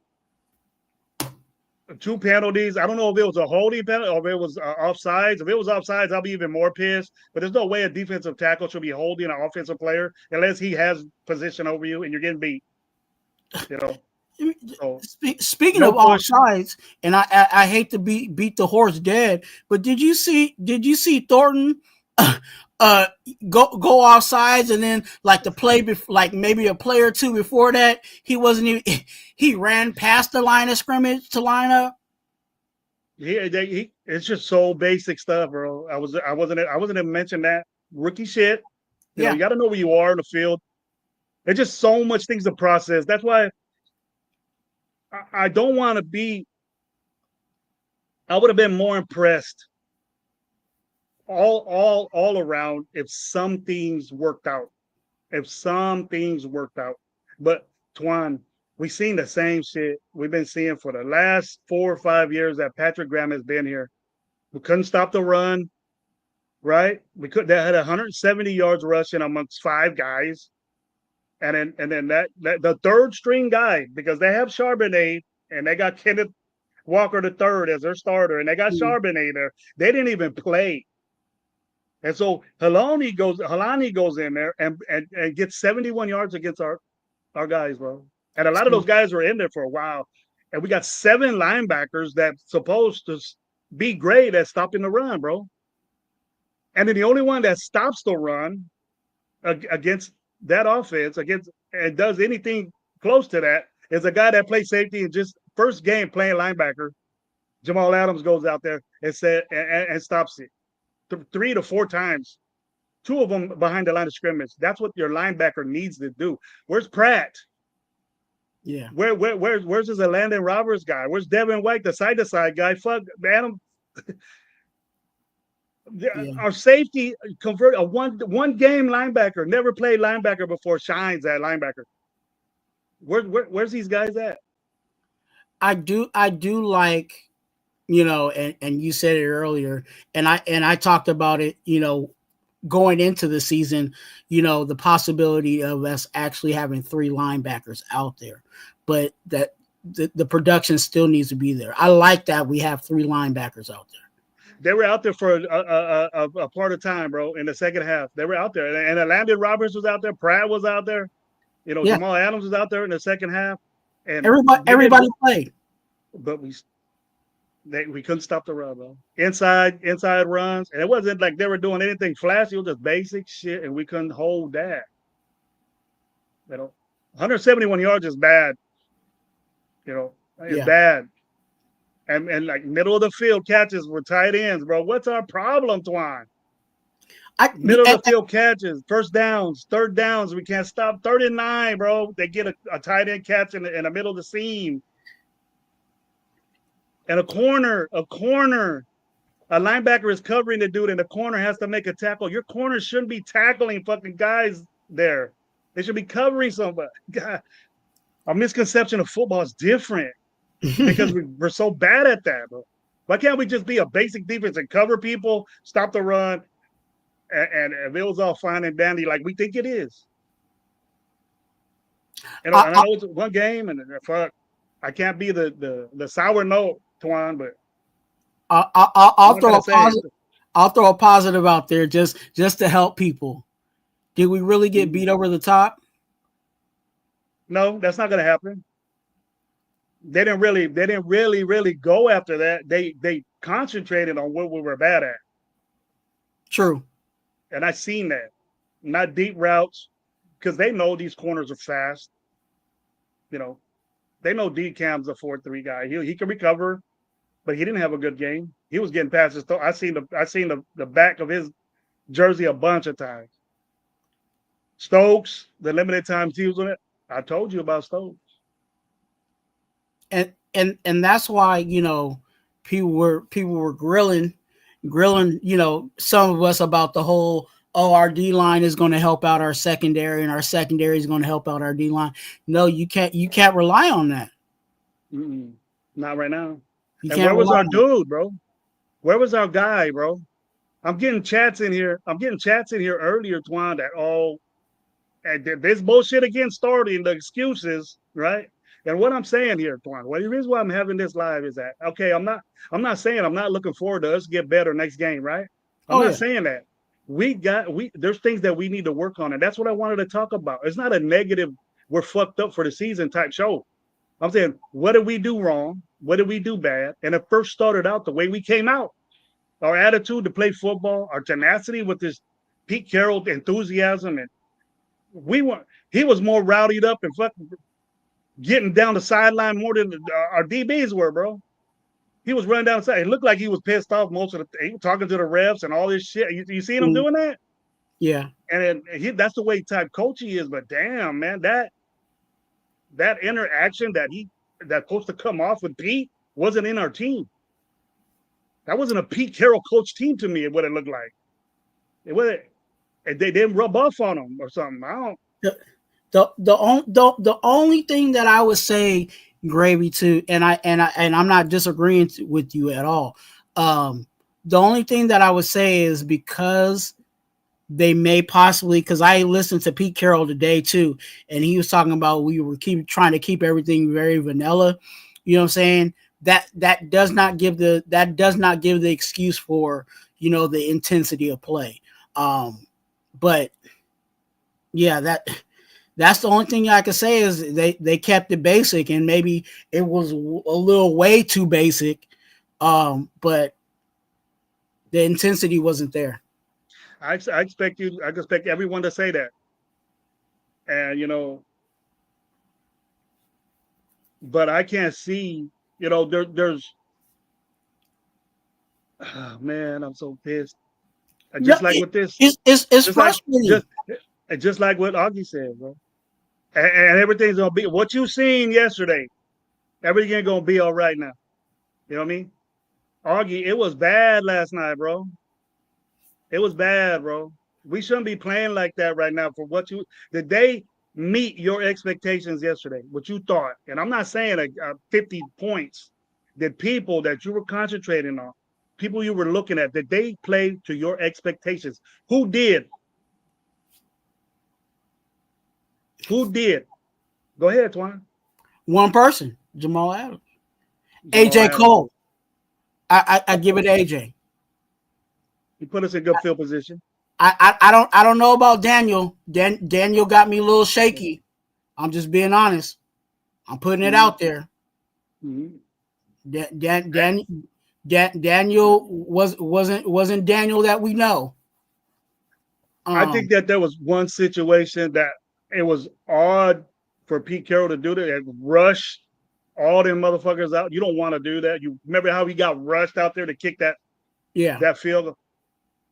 2 penalties. I don't know if it was a holding penalty or if it was offsides. If it was offsides, I'll be even more pissed. But there's no way a defensive tackle should be holding an offensive player unless he has position over you and you're getting beat. You know. So, speaking of offsides, and I hate to beat the horse dead, but did you see Thornton go offsides and then like the play like maybe a play or two before that he ran past the line of scrimmage to line up? It's just so basic stuff, bro. I wasn't gonna mention that rookie shit. You know, you got to know where you are in the field. There's just so much things to process. That's why I don't want to be. I would have been more impressed all around if some things worked out. But Twan, we've seen the same shit we've been seeing for the last 4 or 5 years that Patrick Graham has been here. We couldn't stop the run, right? They had 170 yards rushing amongst 5 guys. And then that the third string guy, because they have Charbonnet and they got Kenneth Walker III as their starter, and they got Charbonnet there. They didn't even play. And so Halani goes in there and gets 71 yards against our guys, bro. And a lot of those guys were in there for a while. And we got 7 linebackers that's supposed to be great at stopping the run, bro. And then the only one that stops the run against that offense, and does anything close to that, is a guy that plays safety and just first game playing linebacker. Jamal Adams goes out there and stops it 3 to 4 times. 2 of them behind the line of scrimmage. That's what your linebacker needs to do. Where's Pratt? Yeah. Where's this Landon Roberts guy? Where's Devin White, the side-to-side guy? Fuck, Adam. Our safety convert a one game linebacker, never played linebacker before, shines at linebacker. Where's these guys at? I do like, you know, and you said it earlier, and I talked about it, you know, going into the season, you know, the possibility of us actually having 3 linebackers out there, but that the production still needs to be there. I like that we have 3 linebackers out there. They were out there for a part of time, bro. In the second half, they were out there, and Landon Roberts was out there. Pratt was out there. You know, Jamal Adams was out there in the second half, and everybody played. But we couldn't stop the run, bro. Inside runs, and it wasn't like they were doing anything flashy. It was just basic shit, and we couldn't hold that. You know, 171 yards is bad. You know, it's bad. And like middle of the field catches with tight ends, bro. What's our problem, Twan? Middle of the field catches, first downs, third downs. We can't stop. 39, bro. They get a tight end catch in the middle of the seam. And a corner. A linebacker is covering the dude, and the corner has to make a tackle. Your corner shouldn't be tackling fucking guys there. They should be covering somebody. God, our misconception of football is different. Because we're so bad at that, bro. Why can't we just be a basic defense and cover people, stop the run, and it was all fine and dandy like we think it is? And I know it's one game, and fuck, I can't be the sour note, Twan, but I'll throw a positive out there just to help people. Did we really get beat over the top? No, that's not gonna happen. They didn't really go after that. They concentrated on what we were bad at. True. And I seen that. Not deep routes, because they know these corners are fast. You know, they know D-Cam's a 4-3 guy. He can recover, but he didn't have a good game. He was getting past his I seen the back of his jersey a bunch of times. Stokes, the limited times he was on it. I told you about Stokes. And that's why, you know, people were grilling, you know, some of us about the whole, our D line is going to help out our secondary, and our secondary is going to help out our D line. No, you can't rely on that. Not right now. And where was our dude, bro? Where was our guy, bro? I'm getting chats in here earlier, Twan, that this bullshit again starting, the excuses, right? And what I'm saying here, Twan, the reason why I'm having this live is that, okay, I'm not saying I'm not looking forward to us get better next game, right? I'm not saying that. There's things that we need to work on, and that's what I wanted to talk about. It's not a negative, we're fucked up for the season type show. I'm saying, what did we do wrong? What did we do bad? And it first started out the way we came out. Our attitude to play football, our tenacity with this Pete Carroll enthusiasm, and he was more rowdied up and fucking getting down the sideline more than our DBs were, bro. He was running down the side. It looked like he was pissed off most of he was talking to the refs and all this shit. You seen him doing that? Yeah. And that's the way type coach he is. But damn, man, that interaction that's supposed to come off with Pete wasn't in our team. That wasn't a Pete Carroll coach team to me, what it looked like. It wasn't. They didn't rub off on him or something. I don't. The only thing that I would say, Gravy, to, and I'm not disagreeing with you at all. The only thing that I would say is because they may possibly, because I listened to Pete Carroll today too, and he was talking about we were trying to keep everything very vanilla. You know what I'm saying? That does not give the excuse for, you know, the intensity of play. But yeah, That's the only thing I can say is they kept it basic, and maybe it was a little way too basic, but the intensity wasn't there. I expect everyone to say that, and but I can't see. There's. Oh, man, I'm so pissed. Just like with this, it's just like frustrating. just like what Augie said, bro. And everything's gonna be what you seen yesterday. Everything's gonna be all right now. You know what I mean? Augie, it was bad last night, bro. It was bad, bro. We shouldn't be playing like that right now. For what did they meet your expectations yesterday? What you thought? And I'm not saying 50 points. The people that you were concentrating on, people you were looking at, did they play to your expectations? Who did? Who did? Go ahead, Twan. One person, Jamal Adams. Jamal AJ Adams. Cole. I give it to AJ. He put us in good field position. I don't know about Daniel. Daniel got me a little shaky. I'm just being honest. I'm putting it out there. Mm-hmm. Daniel wasn't Daniel that we know. I think that there was one situation that it was odd for Pete Carroll to do that and rush all them motherfuckers out. You don't want to do that. You remember how he got rushed out there to kick that field goal?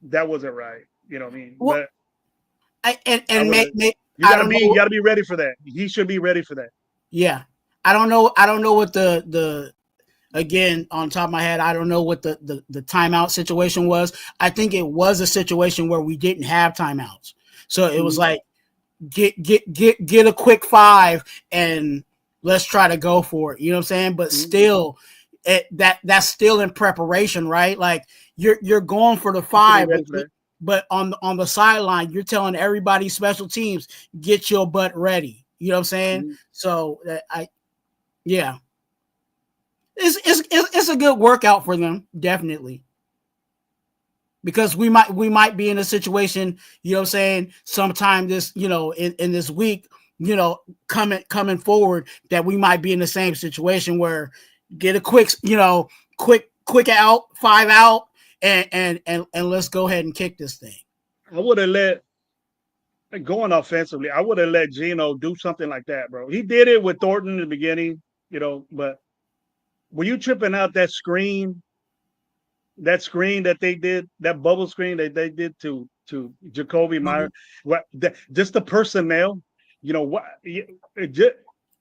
That wasn't right. You know what I mean? Well, but you gotta be ready for that. He should be ready for that. Yeah. I don't know what the again, on top of my head, I don't know what the timeout situation was. I think it was a situation where we didn't have timeouts. So it was like get a quick 5 and let's try to go for it. You know what I'm saying? But still that's still in preparation, right? Like you're going for the 5, but on the sideline, you're telling everybody special teams, get your butt ready. You know what I'm saying? Mm-hmm. So it's a good workout for them, definitely. Because we might be in a situation, you know what I'm saying, sometime this, in this week, coming forward, that we might be in the same situation where get a quick out, 5 out, and let's go ahead and kick this thing. I would have going offensively, I would have let Geno do something like that, bro. He did it with Thornton in the beginning, but were you tripping out that screen that they did, that bubble screen that they did to Jakobi Meyers? Just the personnel, what?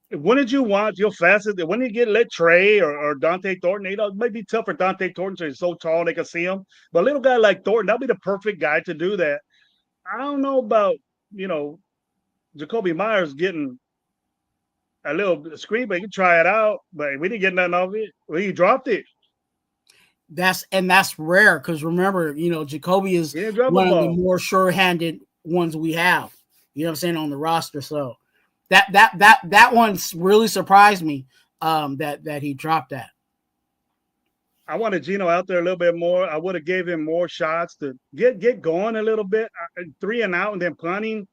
When did you watch your fastest? When did you let Trey or Dante Thornton? It might be tough for Dante Thornton, so he's so tall they can see him. But a little guy like Thornton, that'd be the perfect guy to do that. I don't know about Jakobi Meyers getting a little screen, but you can try it out. But we didn't get nothing off it. Well, he dropped it. That's rare because remember, Jakobi is one of the more sure-handed ones we have. You know what I'm saying, on the roster. So that one's really surprised me. That he dropped that. I wanted Geno out there a little bit more. I would have gave him more shots to get going a little bit. 3 and out and then punting.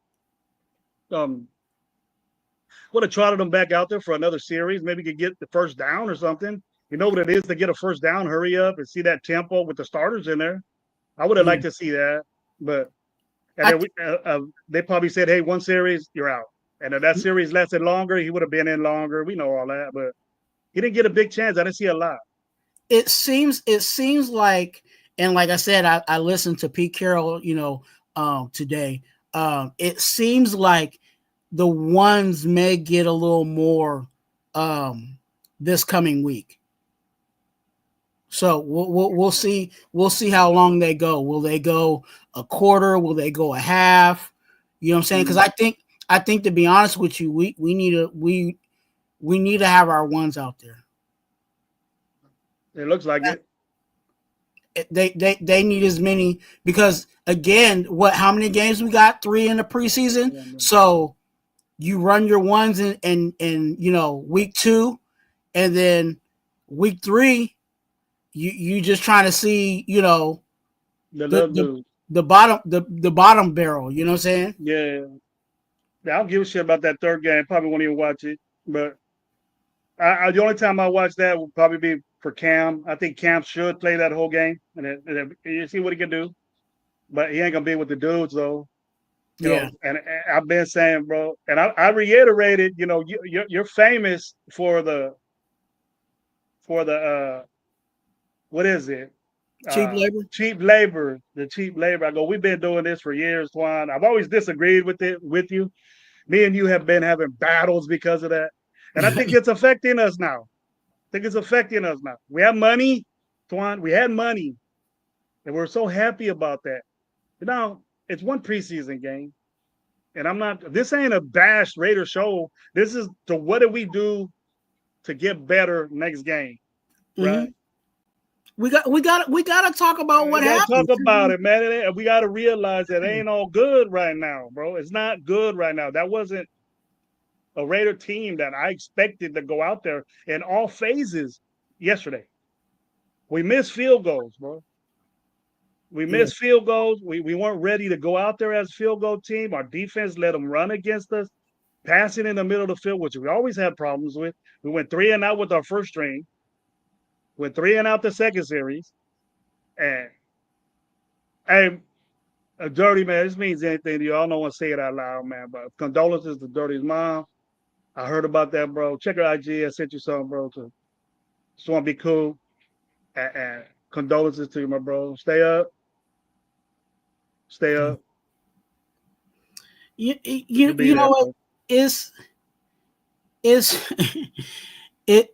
Would have trotted him back out there for another series. Maybe could get the first down or something. You know what it is to get a first down, hurry up and see that tempo with the starters in there. I would have liked to see that, but they probably said, "Hey, one series, you're out." And if that series lasted longer, he would have been in longer. We know all that, but he didn't get a big chance. I didn't see a lot. It seems like, and like I said, I listened to Pete Carroll, today. It seems like the ones may get a little more this coming week. So we'll see. We'll see how long they go. Will they go a quarter? Will they go a half? You know what I'm saying? Because I think to be honest with you, we need to have our ones out there. It looks like it. They need as many, because again, how many games we got? 3 in the preseason. Yeah, so you run your ones in week 2, and then week 3. You just trying to see, the bottom barrel, you know what I'm saying? Yeah. I don't give a shit about that third game. Probably won't even watch it. But the only time I watch that will probably be for Cam. I think Cam should play that whole game, and you see what he can do. But he ain't gonna be with the dudes though. You Yeah. know, and I've been saying, bro, and I reiterated, you know, you're famous for the what is it? Cheap labor. Cheap labor, the cheap labor. I go, we've been doing this for years, Twan. I've always disagreed with you. Me and you have been having battles because of that. And I think it's affecting us now. I think it's affecting us now. We have money, Twan. We had money. And we're so happy about that. But now it's one preseason game. And this ain't a bash Raider show. This is to what do we do to get better next game, right? Mm-hmm. We got to talk about what happened. Talk about it, man. We got to realize that it ain't all good right now, bro. It's not good right now. That wasn't a Raider team that I expected to go out there in all phases yesterday. We missed field goals, bro. We missed field goals. We weren't ready to go out there as a field goal team. Our defense let them run against us, passing in the middle of the field, which we always had problems with. We went 3 and out with our first string. Went 3 and out the second series. And hey, a dirty man, this means anything to you. I don't want to say it out loud, man, but condolences to Dirty's mom. I heard about that, bro. Check her IG. I sent you something, bro. Just want to be cool. And condolences to you, my bro. Stay up. Stay up. You know what?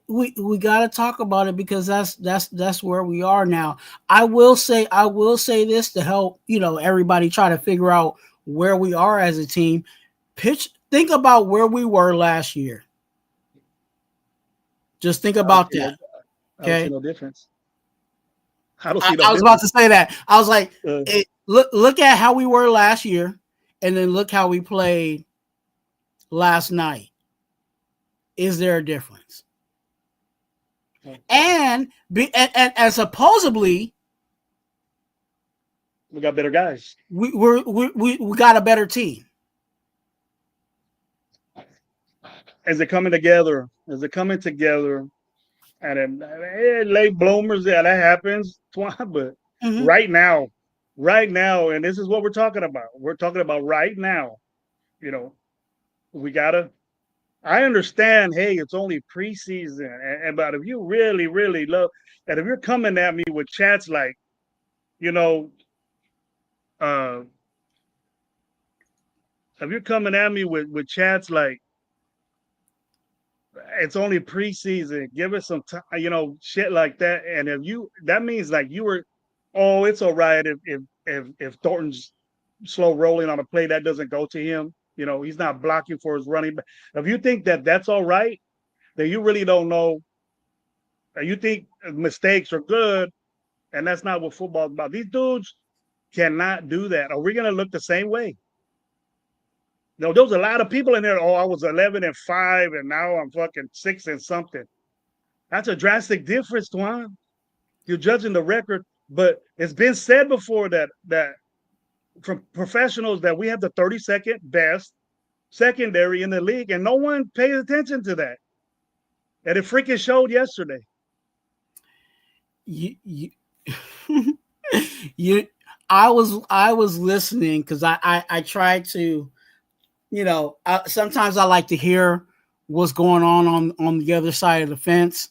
We got to talk about it because that's where we are now. I will say this to help, you know, everybody try to figure out where we are as a team. Think about where we were last year. Just think about that. Okay. I don't see no difference. I was about to say that. I was like, look at how we were last year, and then look how we played last night. Is there a difference? And supposedly we got better guys. We got a better team. Is it coming together? And then late bloomers, yeah, that happens. But right now, and this is what we're talking about. We're talking about right now. You know, we gotta. I understand. Hey, it's only preseason, but if you really, really love, and if you're coming at me with chats like, you know, if you're coming at me with chats like, it's only preseason, give it some time, you know, shit like that, and that means like you were, oh, it's all right if Thornton's slow rolling on a play that doesn't go to him. You know, he's not blocking for his running back. If you think that that's all right, then you really don't know. You think mistakes are good, and that's not what football's about. These dudes cannot do that, or we're going to look the same way. No, there was a lot of people in there. Oh, I was 11-5, and now I'm fucking 6 and something. That's a drastic difference, Twan. You're judging the record, but it's been said before that from professionals that we have the 32nd best secondary in the league, and no one pays attention to that. And it freaking showed yesterday. I was listening because I tried to, you know, sometimes I like to hear what's going on the other side of the fence.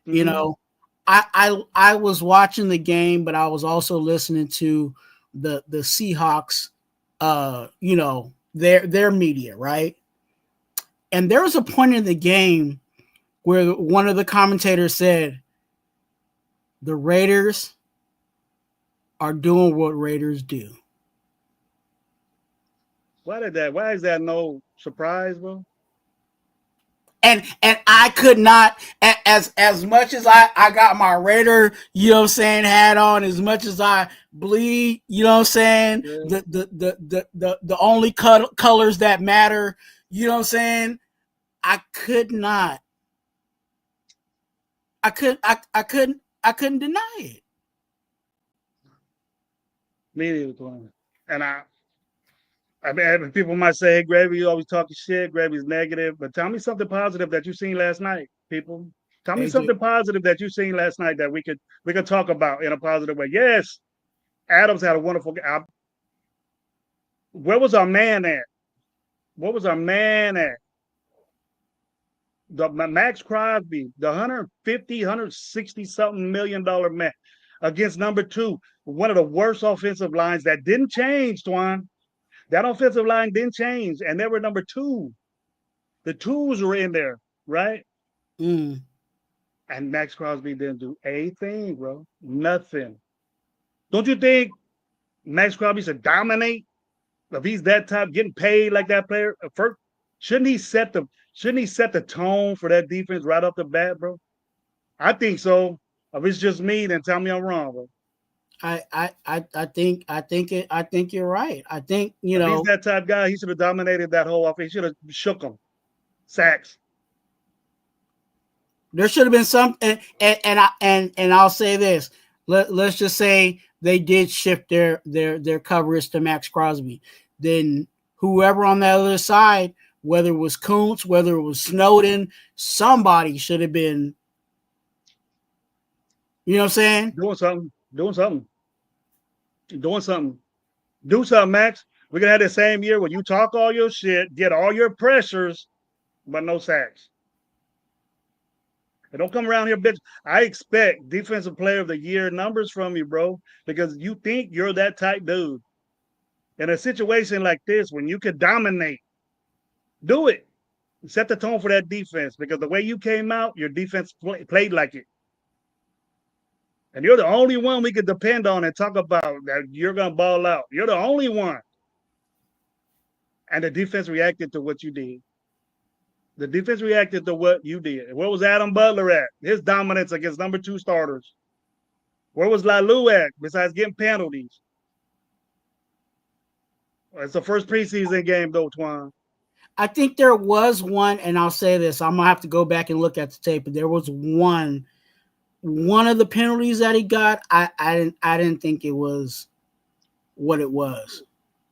Mm-hmm. You know, I was watching the game, but I was also listening to the Seahawks, you know, their media, right? And there was a point in the game where one of the commentators said, the Raiders are doing what Raiders do. Why is that no surprise, bro? And I could not, as much as I got my Raider, you know what I'm saying, hat on, as much as I bleed, you know what I'm saying, yeah. the only colors that matter, you know what I'm saying, I couldn't deny it. Me neither, and I mean, people might say, "Hey, Gravy, you always talking shit. Gravy's negative." But tell me something positive that you seen last night, people. Tell me AJ. something positive that you seen last night that we could talk about in a positive way. Yes, Adams had a wonderful game. Where was our man at? What was our man at? The Max Crosby, the 150, 160 something $1 million man against number two, one of the worst offensive lines that didn't change, Twan. That offensive line didn't change, and they were number two. The twos were in there, right? Mm. And Max Crosby didn't do a thing, bro. Nothing. Don't you think Max Crosby should dominate? If he's that type, getting paid like that player, first, shouldn't he set the tone for that defense right off the bat, bro? I think so. If it's just me, then tell me I'm wrong, bro. I think you're right. I think If he's that type guy, he should have dominated that whole offense. He should have shook them. Sacks. there should have been some, and I'll say this. Let's just say they did shift their coverage to Max Crosby. Then whoever on the other side, whether it was Kuntz, whether it was Snowden, somebody should have been, you know what I'm saying? Doing something. Do something, Max. We're gonna have the same year where you talk all your shit, get all your pressures, but no sacks. And don't come around here, bitch. I expect defensive player of the year numbers from you, bro, because you think you're that type dude. In a situation like this, when you could dominate, do it. Set the tone for that defense, because the way you came out, your defense played like it. And you're the only one we could depend on and talk about that you're going to ball out. You're the only one. And the defense reacted to what you did. The defense reacted to what you did. Where was Adam Butler at? His dominance against number two starters. Where was Lalu at besides getting penalties? It's the first preseason game, though, Twan. I think there was one, and I'll say this. I'm going to have to go back and look at the tape, but there was one of the penalties that he got. I didn't think it was what it was.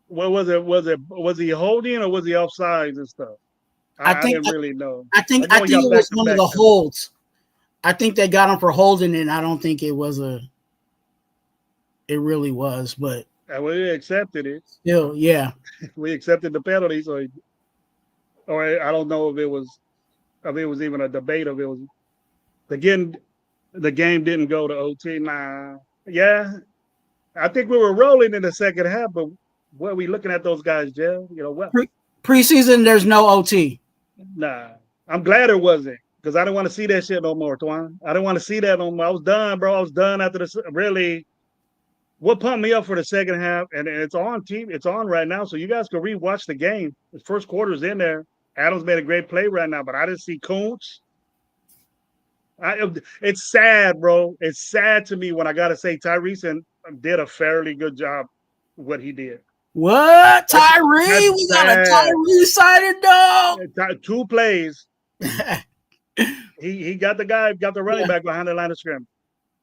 What was it? Was he holding or was he offsides and stuff? I didn't really know. I think it was one of the holds. I think they got him for holding it. And I don't think it was it really was, but we accepted it. Still, yeah. We accepted the penalty, or I don't know if it was even a debate of it was again. The game didn't go to OT. Nah, yeah, I think we were rolling in the second half, but what are we looking at those guys, Jeff? You know what? Preseason, there's no OT. Nah, I'm glad it wasn't, because I didn't want to see that shit no more, Twan. I didn't want to see that no more. I was done, bro. I was done after this. Really, what pumped me up for the second half, and it's on TV. It's on right now, so you guys can rewatch the game. The first quarter's in there. Adams made a great play right now, but I didn't see Kuntz. It's sad, bro. It's sad to me when I got to say Tyrese did a fairly good job what he did. What? Tyree? We got a Tyree sided dog. 2 plays. he got the running back behind the line of scrimmage.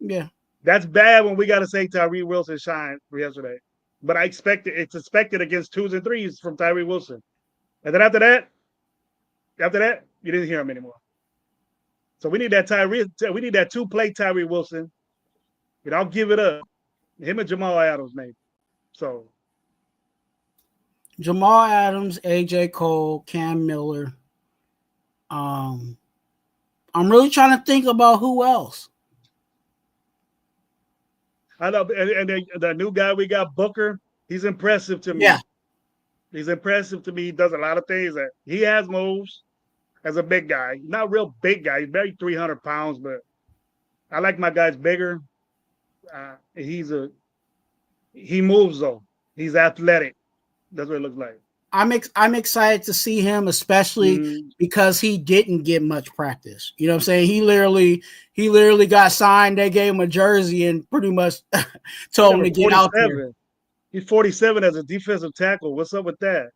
Yeah. That's bad when we got to say Tyree Wilson shined for yesterday. But it's expected against 2s and 3s from Tyree Wilson. And then after that, you didn't hear him anymore. So we need that 2-play Tyree Wilson. And I'll give it up. Him and Jamal Adams, maybe. So Jamal Adams, AJ Cole, Cam Miller. I'm really trying to think about who else. I know, and the new guy we got, Booker, he's impressive to me. Yeah. He's impressive to me. He does a lot of things. That he has moves as a big guy. Not a real big guy. He's barely 300 pounds, but I like my guys bigger. He moves, though. He's athletic. That's what it looks like. I'm excited to see him, especially because he didn't get much practice. You know what I'm saying? He literally got signed. They gave him a jersey and pretty much told him to get out there. He's 47 as a defensive tackle. What's up with that?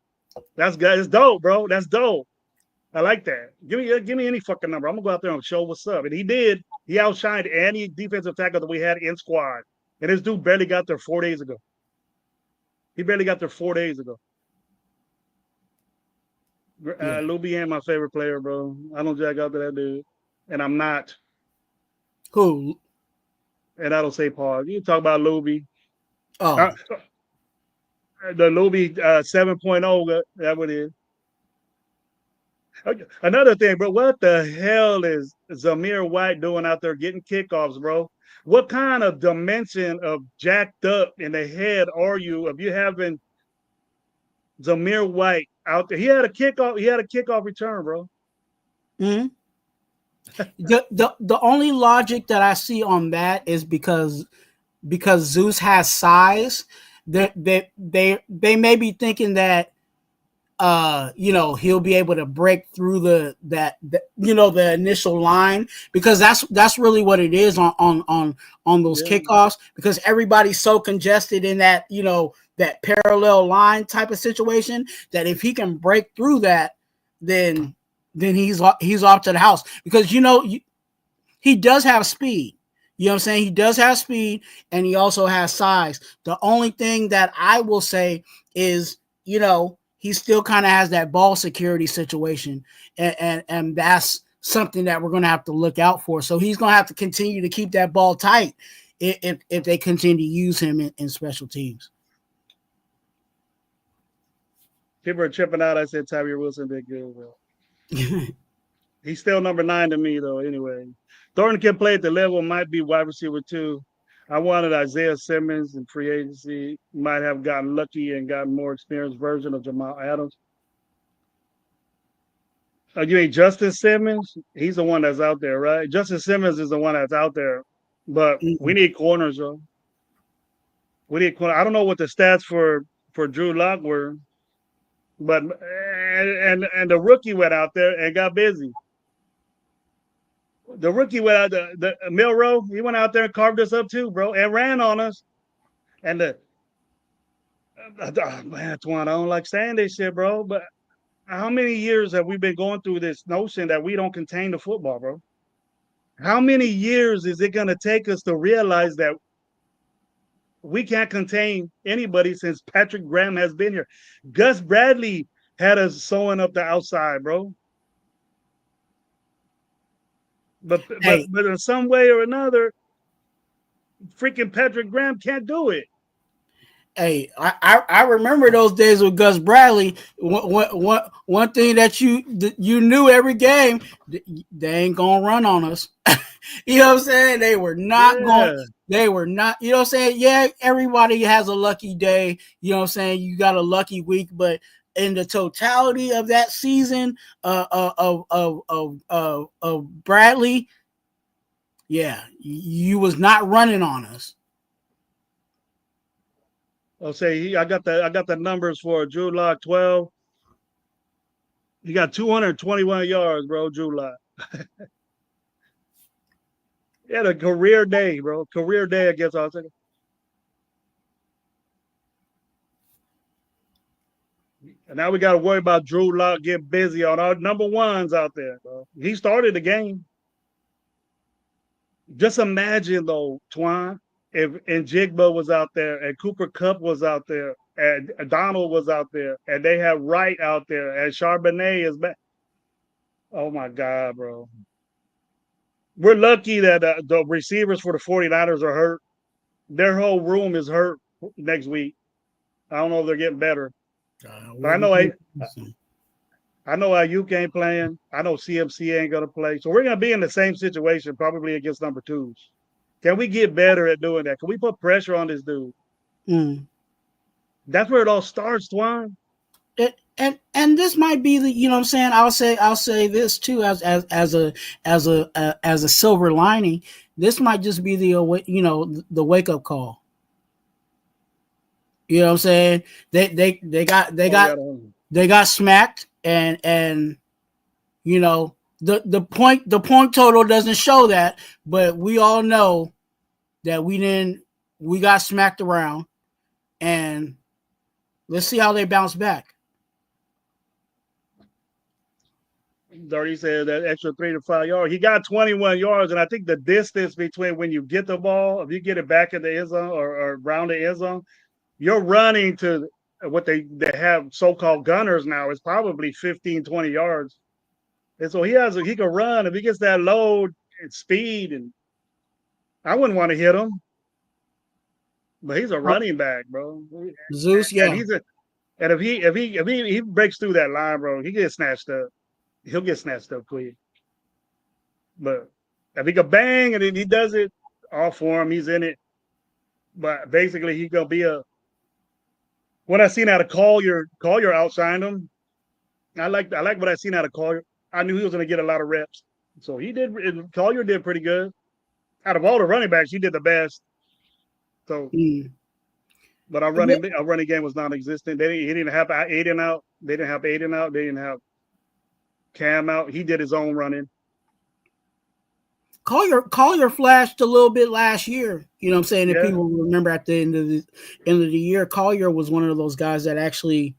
That's good. It's dope, bro. That's dope. I like that. Give me any fucking number. I'm gonna go out there and show what's up. And he did. He outshined any defensive tackle that we had in squad. And this dude barely got there 4 days ago. He barely got there 4 days ago. Yeah. Luby ain't my favorite player, bro. I don't jack out to that dude, and I'm not. Who? And I don't say pause. You talk about Luby. Oh, Uh, the Luby 7.0, that what it is. Another thing, bro, what the hell is Zamir White doing out there getting kickoffs, bro? What kind of dimension of jacked up in the head are you if you having Zamir White out there? He had a kickoff return, bro. hmm the only logic that I see on that is because Zeus has size. They may be thinking that he'll be able to break through the initial line, because that's really what it is on those kickoffs, because everybody's so congested in that that parallel line type of situation, that if he can break through that, then he's off to the house, because he does have speed. You know what I'm saying? He does have speed, and he also has size. The only thing that I will say is, he still kind of has that ball security situation, and that's something that we're going to have to look out for. So he's going to have to continue to keep that ball tight if they continue to use him in special teams. People are tripping out. I said Tyree Wilson did good, bro. He's still number 9 to me, though. Anyway, Thornton can play at the level, might be wide receiver 2. I wanted Isaiah Simmons in free agency. Might have gotten lucky and gotten more experienced version of Jamal Adams. You mean Justin Simmons? He's the one that's out there, right? Justin Simmons is the one that's out there. But we need corners, though. We need corners. I don't know what the stats for Drew Lock were, but and the rookie went out there and got busy. The rookie went out, the Milrow, he went out there and carved us up too, bro, and ran on us. And man, Twan, I don't like saying this shit, bro, but how many years have we been going through this notion that we don't contain the football, bro? How many years is it going to take us to realize that we can't contain anybody since Patrick Graham has been here? Gus Bradley had us sewing up the outside, bro. But in some way or another, freaking Patrick Graham can't do it. Hey, I remember those days with Gus Bradley. One thing that you knew every game, they ain't gonna run on us. You know what I'm saying? They were not going. They were not. You know what I'm saying? Yeah, everybody has a lucky day. You know what I'm saying? You got a lucky week, but in the totality of that season of Bradley, yeah, you was not running on us. I'll say I got the numbers for Drew Lock 12. He got 221 yards, bro. Drew Lock. He had a career day, bro. Career day against us. And now we got to worry about Drew Lock getting busy on our number ones out there, bro. He started the game. Just imagine, though, Twan, if Njigba was out there and Cooper Kupp was out there and Donald was out there and they have Wright out there and Charbonnet is back. Oh, my God, bro. We're lucky that the receivers for the 49ers are hurt. Their whole room is hurt next week. I don't know if they're getting better. But I know Ayuk ain't playing. I know CMC ain't going to play. So we're going to be in the same situation probably against number 2s. Can we get better at doing that? Can we put pressure on this dude? That's where it all starts, Twan. And this might be the, you know what I'm saying? I'll say this too as a silver lining. This might just be the wake up call. You know what I'm saying? They got smacked, and the point total doesn't show that, but we all know that we got smacked around, and let's see how they bounce back. Dirty said that extra 3 to 5 yards. He got 21 yards, and I think the distance between when you get the ball, if you get it back in the end zone or around the end zone, you're running to what they have so-called gunners now is probably 15, 20 yards. And so he can run if he gets that load and speed, and I wouldn't want to hit him. But he's a running back, bro. Zeus, yeah. And if he breaks through that line, bro, he gets snatched up. He'll get snatched up quick. But if he can bang and he does it, all for him, he's in it. But basically, he's gonna be a. When I seen out of Collier outshined him. I like what I seen out of Collier. I knew he was gonna get a lot of reps. So he did. Collier did pretty good. Out of all the running backs, he did the best. So, but our running game was non-existent. He didn't have Aiden out. They didn't have Aiden out. They didn't have Cam out. He did his own running. Collier flashed a little bit last year. You know what I'm saying? If people remember at the end of the year, Collier was one of those guys that actually,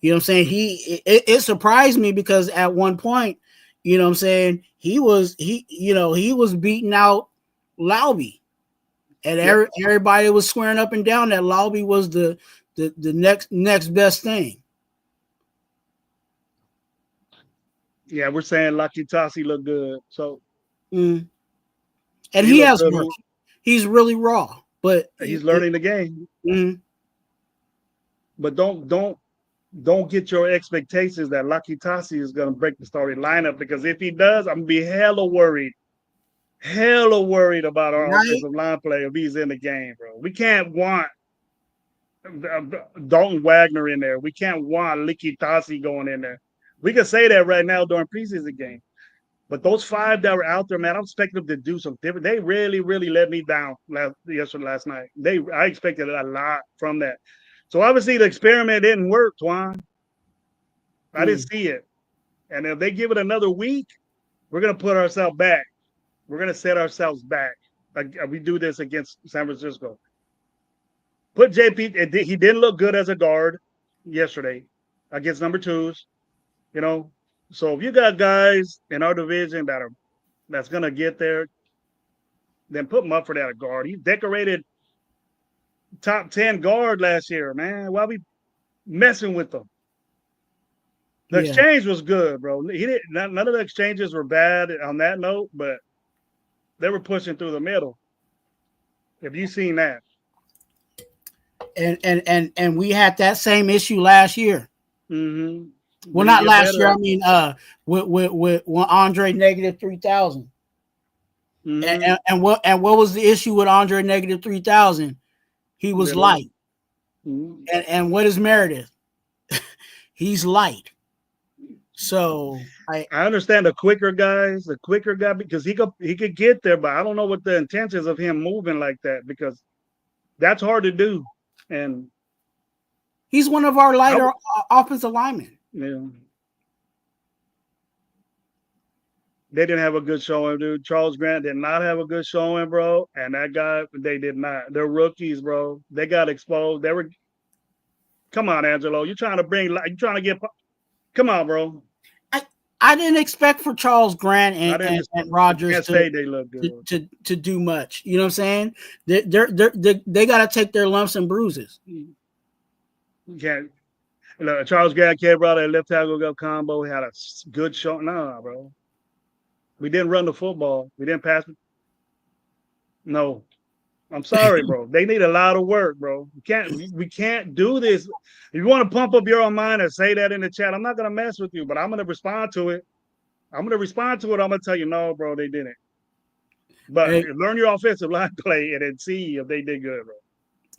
you know what I'm saying? It surprised me because at one point, you know what I'm saying, he was beating out Laube. And everybody was swearing up and down that Laube was the next best thing. Yeah, we're saying Lucky Tassi looked good. So and he has work. He's really raw, but he's learning the game. But don't get your expectations that Lucky Tassi is going to break the starting lineup, because if he does, I'm gonna be hella worried about our offensive line play if he's in the game, bro. We can't want Dalton Wagner in there. We can't want Licky Tassi going in there. We can say that right now during preseason game. But those 5 that were out there, man, I'm expecting them to do something different. They really, really let me down last night. I expected a lot from that. So obviously the experiment didn't work, Twan. I didn't see it. And if they give it another week, we're going to put ourselves back. We're going to set ourselves back. Like we do this against San Francisco. Put JP, he didn't look good as a guard yesterday against number 2s, you know. So if you got guys in our division that's going to get there, then put Mufford at a guard. He decorated top 10 guard last year, man. Why are we messing with them? The exchange was good, bro. None of the exchanges were bad on that note, but they were pushing through the middle. Have you seen that? And we had that same issue last year. Mm-hmm. Well, not last year. I mean, with Andre negative 3,000. Mm-hmm. And what was the issue with Andre negative 3,000? He was light. Mm-hmm. And what is Meredith? He's light. So I understand the quicker guy because he could get there, but I don't know what the intentions of him moving like that, because that's hard to do. And he's one of our lighter offensive linemen. Yeah. They didn't have a good showing, dude. Charles Grant did not have a good showing, bro. And that guy, they did not. They're rookies, bro. They got exposed. Come on, Angelo. Come on, bro. I didn't expect for Charles Grant and Rogers to do much. You know what I'm saying? They got to take their lumps and bruises. Yeah. Charles Grant came brought a left tackle combo. He had a good shot. Nah, bro. We didn't run the football. We didn't pass it. No. I'm sorry, bro. They need a lot of work, bro. We can't do this. If you want to pump up your own mind and say that in the chat, I'm not gonna mess with you, but I'm gonna respond to it. I'm gonna tell you, no, bro, they didn't. But learn your offensive line play and then see if they did good, bro.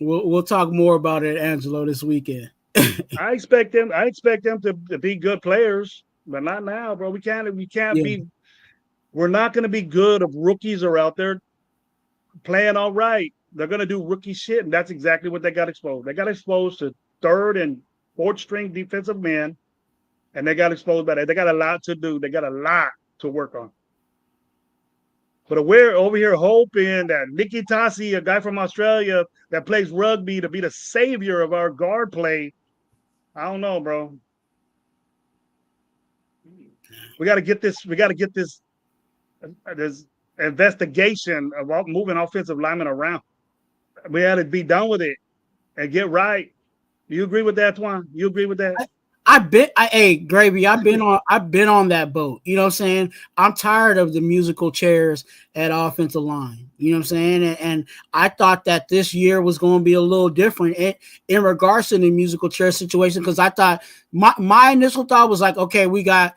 We'll talk more about it, Angelo, this weekend. I expect them to be good players, but not now, bro. We can't be. We're not going to be good if rookies are out there playing all right. They're going to do rookie shit, and that's exactly what they got exposed. They got exposed to 3rd and 4th string defensive men, and they got exposed by that. They got a lot to do. They got a lot to work on. But we're over here hoping that Licky Tassi, a guy from Australia that plays rugby, to be the savior of our guard play. I don't know, bro. We got to get this investigation about moving offensive linemen around. We had to be done with it and get right. You agree with that, Twan? You agree with that? Hey, Gravy, I've been on that boat. You know what I'm saying? I'm tired of the musical chairs at offensive line. You know what I'm saying? And I thought that this year was going to be a little different in regards to the musical chair situation, because I thought my initial thought was like, okay, we got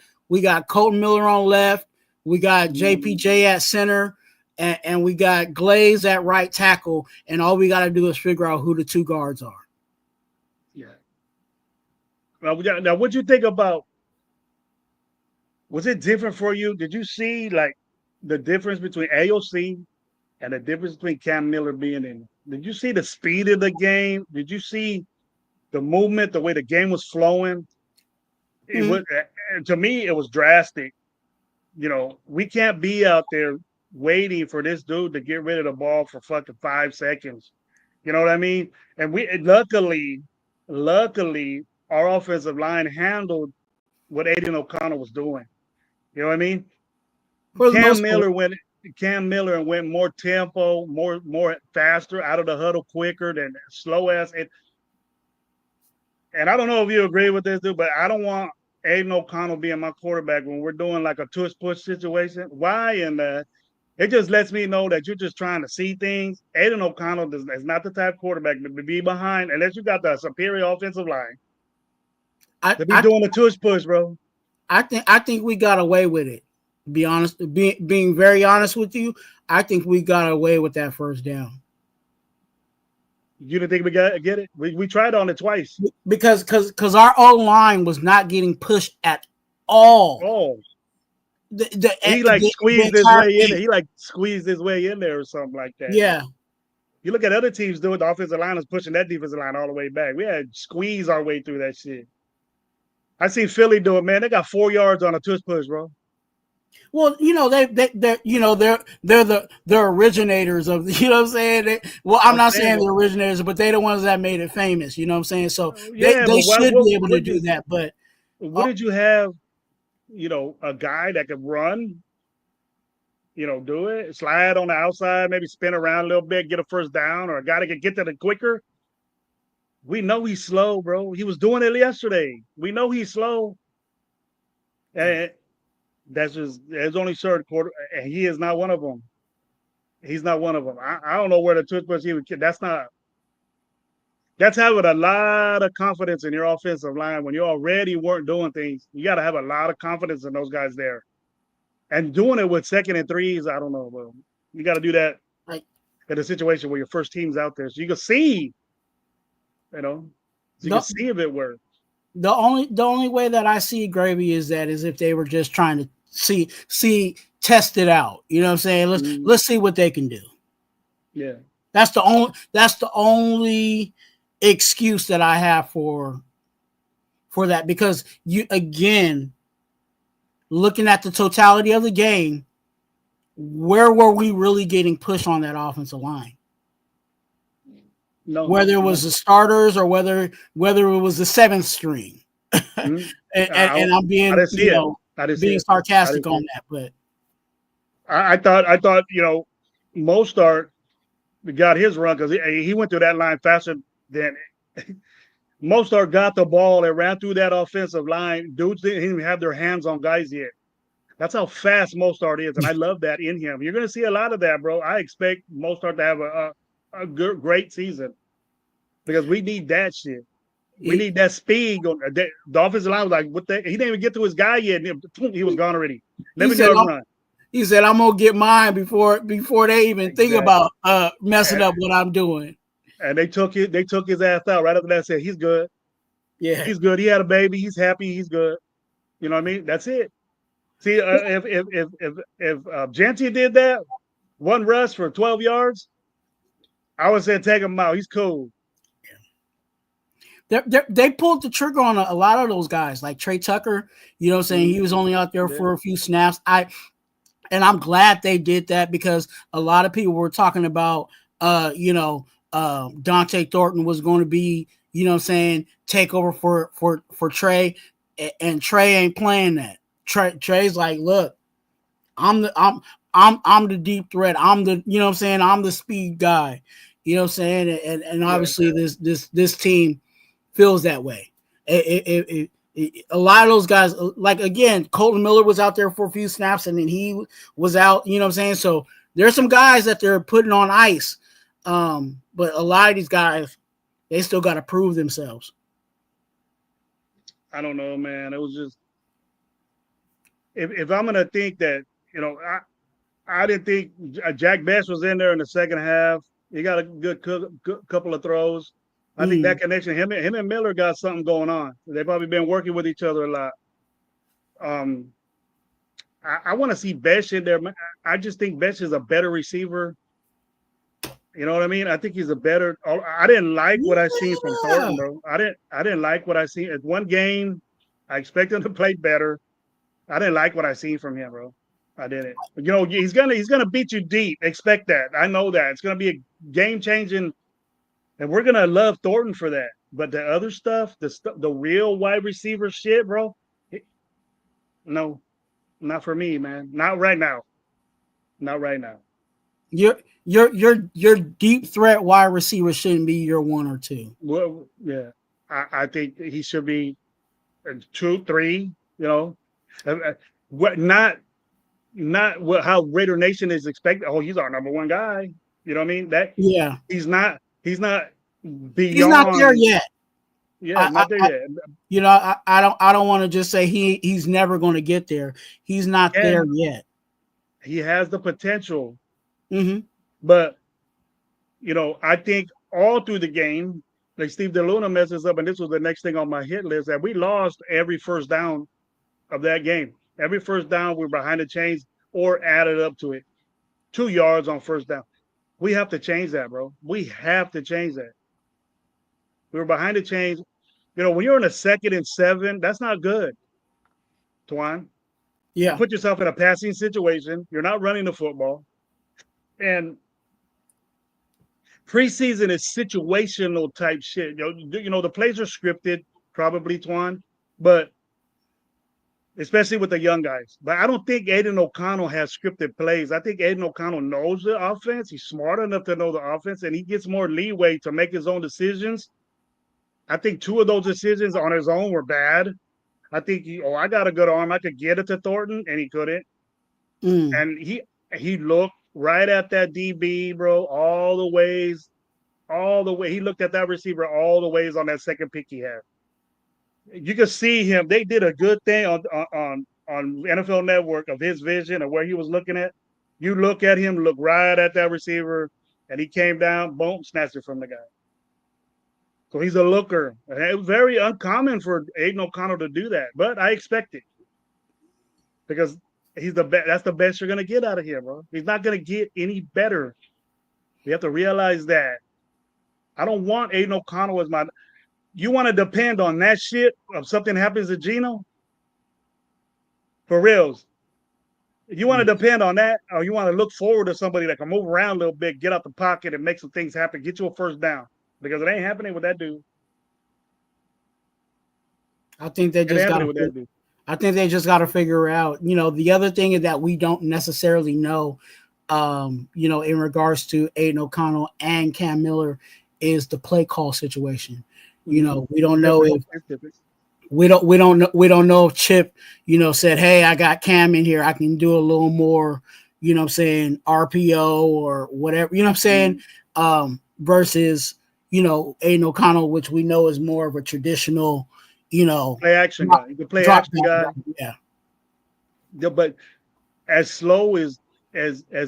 Colton Miller on left, we got JPJ at center, and we got Glaze at right tackle, and all we got to do is figure out who the two guards are. Yeah. Now, what'd you think about? Was it different for you? Did you see like the difference between AOC and the difference between Cam Miller being in? Did you see the speed of the game? Did you see the movement, the way the game was flowing? It was, to me, it was drastic. You know, we can't be out there waiting for this dude to get rid of the ball for fucking 5 seconds. You know what I mean? And we luckily, our offensive line handled what Aiden O'Connell was doing. You know what I mean? Cam Miller went more tempo, more faster, out of the huddle quicker than slow ass. And I don't know if you agree with this, dude, but I don't want Aiden O'Connell being my quarterback when we're doing like a tush push situation. Why? And it just lets me know that you're just trying to see things. Aiden O'Connell is not the type of quarterback to be behind unless you got the superior offensive line. To be doing the tush push, bro. I think we got away with it. To be honest, being very honest with you, I think we got away with that first down. You didn't think we get it? We tried on it twice. Because our O-line was not getting pushed at all. Oh. He squeezed his way in there. He like squeezed his way in there or something like that. Yeah. You look at other teams do it, the offensive line is pushing that defensive line all the way back. We had to squeeze our way through that shit. I seen Philly do it, man. They got 4 yards on a tush push, bro. Well, you know, they're the originators of, you know what I'm saying? I'm not saying the originators, but they're the ones that made it famous, you know what I'm saying? So they should be able to do that. But what did you have, you know, a guy that could run, you know, do it, slide on the outside, maybe spin around a little bit, get a first down, or a guy that could get to the quicker? We know he's slow, bro. He was doing it yesterday. We know he's slow. And there's only certain quarter, and he is not one of them. He's not one of them. I don't know where the twist was. That's having a lot of confidence in your offensive line when you already weren't doing things. You got to have a lot of confidence in those guys there. And doing it with 2nd and 3s, I don't know, bro. You got to do that in a situation where your first team's out there, so you can see, you know, you can see if it works. The only way that I see Gravy is if they were just trying to test it out. You know what I'm saying? Let's see what they can do. Yeah. That's the only excuse that I have for that, because you, again, looking at the totality of the game, where were we really getting pushed on that offensive line? No, whether it was the starters or whether it was the 7th string. and I'm being sarcastic on that, but I thought you know, Mostert got his run because he went through that line faster than Mostert got the ball and ran through that offensive line. Dudes didn't even have their hands on guys yet. That's how fast Mostert is, and I love that in him. You're going to see a lot of that, bro. I expect Mostert to have a great season because we need that shit. We need that speed. The offensive line was like, what the? He didn't even get to his guy yet. He was gone already. Let me run. He said, I'm going to get mine before they even think about messing up what I'm doing. And they took his ass out right after that. Said, he's good. Yeah. He's good. He had a baby. He's happy. He's good. You know what I mean? That's it. See, if Genty did that, one rush for 12 yards, I would say take him out. He's cool. They pulled the trigger on a lot of those guys, like Trey Tucker. You know what I'm saying? He was only out there for a few snaps. And I'm glad they did that, because a lot of people were talking about, Dante Thornton was going to be, you know what I'm saying, take over for Trey, and Trey ain't playing that. Trey's like, look, I'm the deep threat. I'm the, you know what I'm saying, I'm the speed guy. You know what I'm saying? And obviously this team feels that way. A lot of those guys, like again, Colton Miller was out there for a few snaps, and then he was out. You know what I'm saying? So there's some guys that they're putting on ice, but a lot of these guys, they still got to prove themselves. I don't know, man. It was just if I'm gonna think that, you know, I didn't think Jack Best was in there in the second half. He got a good couple of throws. I think that connection, him and Miller got something going on. They've probably been working with each other a lot. I want to see Besh in there. I just think Besh is a better receiver. You know what I mean? I think he's a better. I didn't like what I seen from Thornton, bro. I didn't like what I seen. At one game, I expect him to play better. I didn't like what I seen from him, bro. I didn't. You know, he's gonna beat you deep. Expect that. I know that it's gonna be a game changing. And we're gonna love Thornton for that. But the other stuff, the real wide receiver shit, bro. No, not for me, man. Not right now. Not right now. Your deep threat wide receiver shouldn't be your 1 or 2. Well, yeah, I think he should be 2, 3. You know, what not what how Raider Nation is expected. Oh, he's our number 1 guy. You know what I mean? That he's not beyond. He's not there yet. Yeah, not there yet. You know, I don't want to just say he's never going to get there. He's not there yet. He has the potential. Mm-hmm. But, you know, I think all through the game, like Steve DeLuna messes up, and this was the next thing on my hit list, that we lost every first down of that game. Every first down, we were behind the chains or added up to it. 2 yards on first down. We have to change that, bro. We have to change that. We were behind the chains. You know, when you're in a 2nd and 7, that's not good, Twan. Yeah. You put yourself in a passing situation. You're not running the football. And preseason is situational type shit. You know, the plays are scripted, probably, Twan, but especially with the young guys. But I don't think Aiden O'Connell has scripted plays. I think Aiden O'Connell knows the offense. He's smart enough to know the offense, and he gets more leeway to make his own decisions. I think 2 of those decisions on his own were bad. I think I got a good arm. I could get it to Thornton, and he couldn't. And he looked right at that DB, bro, all the way. He looked at that receiver all the ways on that second pick he had. You can see him. They did a good thing on NFL Network of his vision of where he was looking at. You look at him, look right at that receiver, and he came down, boom, snatched it from the guy. So he's a looker. It was very uncommon for Aiden O'Connell to do that, but I expect it because he's the best. That's the best you're gonna get out of him, bro. He's not gonna get any better. We have to realize that. I don't want Aiden O'Connell as my. You want to depend on that shit if something happens to Geno? For reals. You want to depend on that, or you want to look forward to somebody that can move around a little bit, get out the pocket, and make some things happen, get you a first down. Because it ain't happening with that dude. I think they just got to figure out. You know, the other thing is that we don't necessarily know. You know, in regards to Aiden O'Connell and Cam Miller, is the play call situation. You know, we don't know if we don't know if Chip, you know, said, "Hey, I got Cam in here. I can do a little more." You know, what I'm saying RPO or whatever. You know, what I'm saying versus. You know, Aiden O'Connell, which we know is more of a traditional, you know, play action guy. You can play action guy. Yeah. But as slow as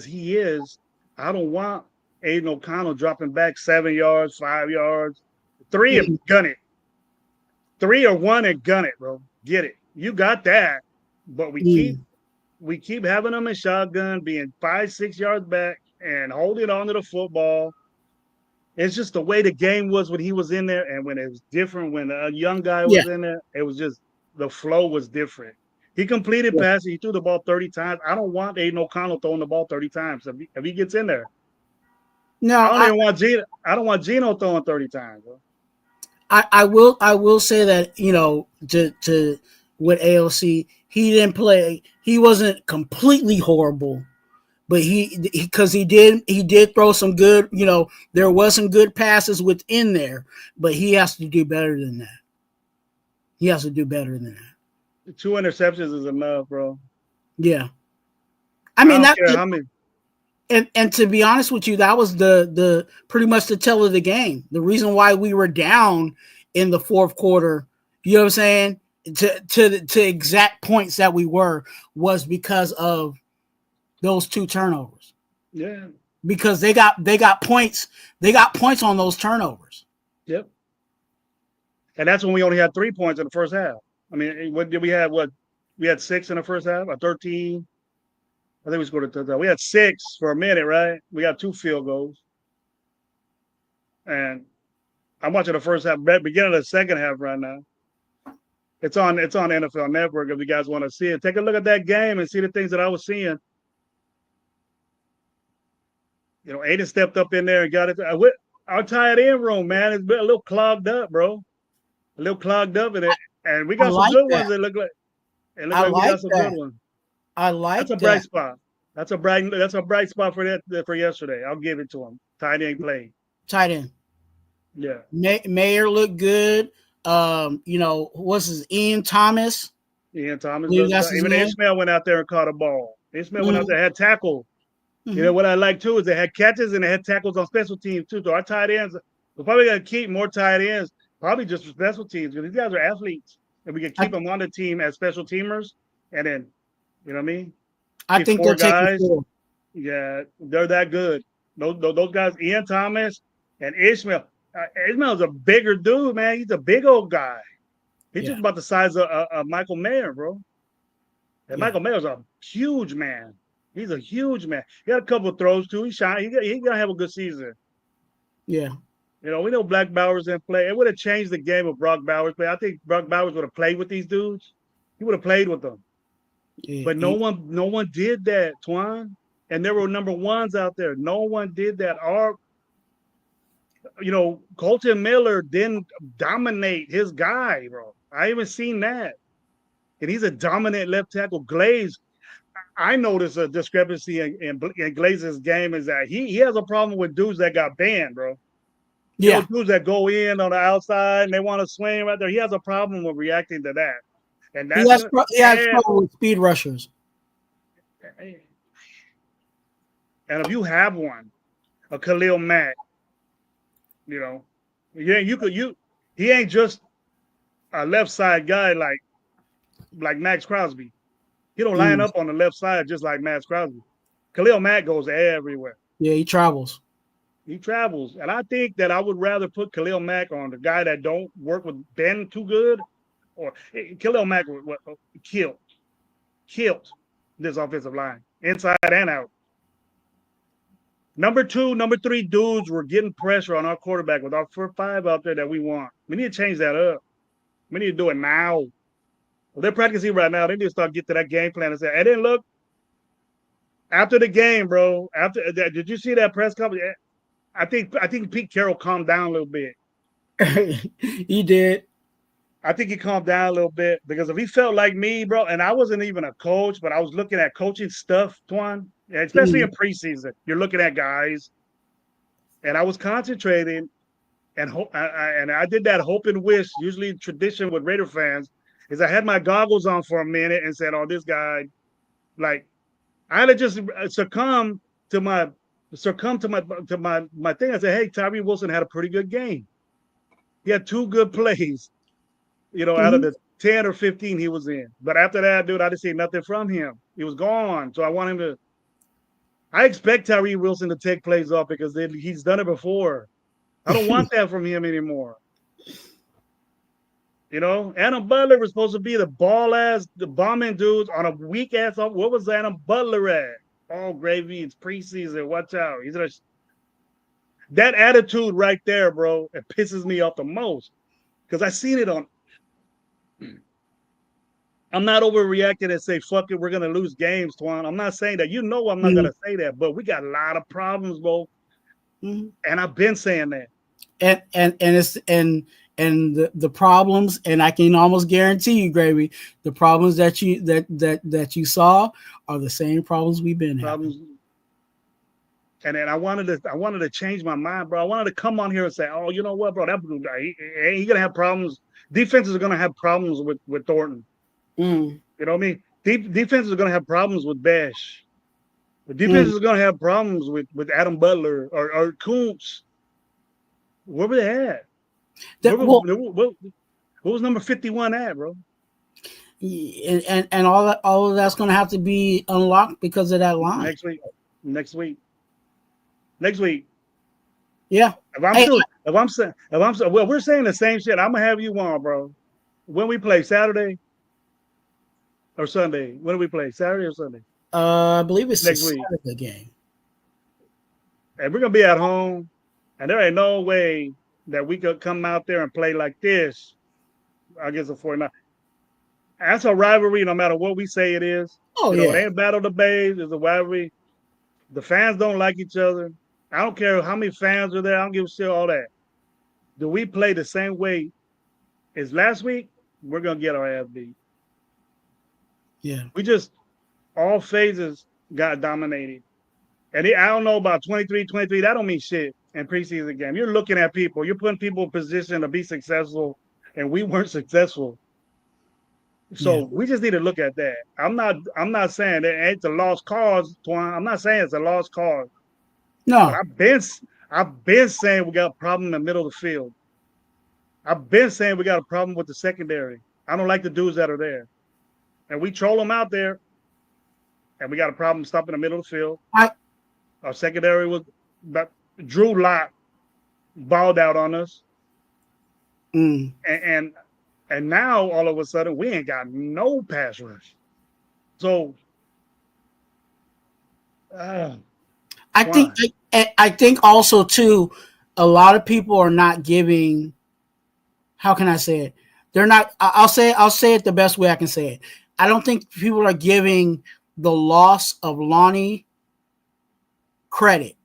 he is, I don't want Aiden O'Connell dropping back 7 yards, 5 yards, 3 and gun it. 3 or 1 and gun it, bro. Get it. You got that. But we keep having them in shotgun, being 5, 6 yards back and holding on to the football. It's just the way the game was when he was in there, and when it was different when a young guy was in there. It was just the flow was different. He completed passes. He threw the ball 30 times. I don't want Aiden O'Connell throwing the ball 30 times if he gets in there. No, I don't want Geno throwing 30 times. Bro. I will say that, you know, to with AOC, he didn't play. He wasn't completely horrible, but he did throw some good. There was some good passes within there, but he has to do better than that. He has to do better than that. 2 interceptions is enough, bro. Yeah, I mean I don't care how many. And to be honest with you, that was the pretty much the tell of the game. The reason why we were down in the fourth quarter, you know what I'm saying, to exact points that we were, was because of those 2 turnovers. Yeah. Because they got points. They got points on those turnovers. Yep. And that's when we only had 3 points in the first half. I mean, what did we have? We had 6 in the first half, or 13. I think we scored a touchdown. We had 6 for a minute, right? We got 2 field goals. And I'm watching the first half, beginning of the second half right now. It's on NFL Network if you guys want to see it. Take a look at that game and see the things that I was seeing. Aiden stepped up in there and got it. Our tight end room, man, it's been a little clogged up, bro. A little clogged up in it. And we got some good ones that look like we got some good ones. I like that's a bright spot. That's a bright spot for yesterday. I'll give it to him. Tight end play. Tight end. Yeah. Mayer looked good. What's his Ian Thomas? Ian Thomas. Even Ishmael went out there and caught a ball. Ishmael went out there, had tackle. Mm-hmm. What I like too is they had catches and they had tackles on special teams too. So our tight ends, we're probably gonna keep more tight ends, probably just for special teams, because these guys are athletes, and we can keep them on the team as special teamers. And then, you know what I mean? I think they're taking 4. Yeah, they're that good. Those guys, Ian Thomas and Ishmael. Ishmael's a bigger dude, man. He's a big old guy. He's just about the size of Michael Mayer, bro. And Michael Mayer's a huge man. He's a huge man. He got a couple of throws too. He's shine. He's gonna have a good season. Yeah. We know Black Bowers didn't play. It would have changed the game if Brock Bowers played. I think Brock Bowers would have played with these dudes. He would have played with them. Yeah, but no one did that, Twan. And there were number ones out there. No one did that. Colton Miller didn't dominate his guy, bro. I haven't seen that. And he's a dominant left tackle. Glaze, I noticed a discrepancy in Glaze's game is that he has a problem with dudes that got banned, bro. Yeah. Dudes that go in on the outside and they want to swing right there. He has a problem with reacting to that. And that's he has trouble with speed rushers. And if you have one, a Khalil Mack, he ain't just a left side guy like Max Crosby. He don't line up on the left side just like Max Crosby. Khalil Mack goes everywhere. Yeah, he travels. And I think that I would rather put Khalil Mack on the guy that don't work with Ben too good, or Khalil Mack would killed this offensive line, inside and out. Number 2, number 3 dudes were getting pressure on our quarterback with our 4-5 out there that we want. We need to change that up. We need to do it now. Well, they're practicing right now. They need to start getting to that game plan and say, and then look, after the game, bro, did you see that press conference? I think Pete Carroll calmed down a little bit. He did. I think he calmed down a little bit because if he felt like me, bro, and I wasn't even a coach, but I was looking at coaching stuff, Twan, especially in preseason. You're looking at guys, and I was concentrating, and I did that hope and wish. Usually, tradition with Raider fans is I had my goggles on for a minute and said, "Oh, this guy," like I had to just succumb to my thing. I said, "Hey, Tyree Wilson had a pretty good game. He had 2 good plays." Out of the 10 or 15 he was in. But after that, dude, I didn't see nothing from him. He was gone. So I expect Tyree Wilson to take plays off because he's done it before. I don't want that from him anymore. Adam Butler was supposed to be the bombing dudes on a weak ass off. What was Adam Butler at? Oh, gravy, it's preseason. Watch out. That attitude right there, bro, it pisses me off the most. Because I seen it on. I'm not overreacting and say, fuck it, we're going to lose games, Twan. I'm not saying that. I'm not going to say that. But we got a lot of problems, bro. Mm-hmm. And I've been saying that. And the problems, and I can almost guarantee you, Gravy, the problems that you saw are the same problems we've been having. And then I wanted to change my mind, bro. I wanted to come on here and say, oh, you know what, bro? He gonna have problems. Defenses are gonna have problems with Thornton. Mm. You know what I mean? Defenses are gonna have problems with Bash. The defense is going to have problems with Adam Butler or Kuntz. Where were they at? What was number 51 at, bro? And all of that's going to have to be unlocked because of that line Next week. Yeah. Well, we're saying the same shit. I'm gonna have you on, bro. When we play Saturday or Sunday? When do we play? Saturday or Sunday? I believe it's next week. The game. And we're gonna be at home, and there ain't no way that we could come out there and play like this against the 49. That's a rivalry, no matter what we say it is. Oh, it ain't Battle of the Bays. It's a rivalry. The fans don't like each other. I don't care how many fans are there. I don't give a shit all that. Do we play the same way as last week? We're gonna get our ass beat. Yeah. We just all phases got dominated. And I don't know about 23. That don't mean shit in preseason game. You're looking at people. You're putting people in position to be successful, and we weren't successful. So we just need to look at that. I'm not saying that it's a lost cause, Twan. I'm not saying it's a lost cause. No. But I've been saying we got a problem in the middle of the field. I've been saying we got a problem with the secondary. I don't like the dudes that are there. And we troll them out there. And we got a problem stopping the middle of the field. Our secondary was Drew Lock balled out on us. And now all of a sudden we ain't got no pass rush. So I think also too, a lot of people are not giving. How can I say it? They're not. I'll say it the best way I can say it. I don't think people are giving the loss of Lonnie credit.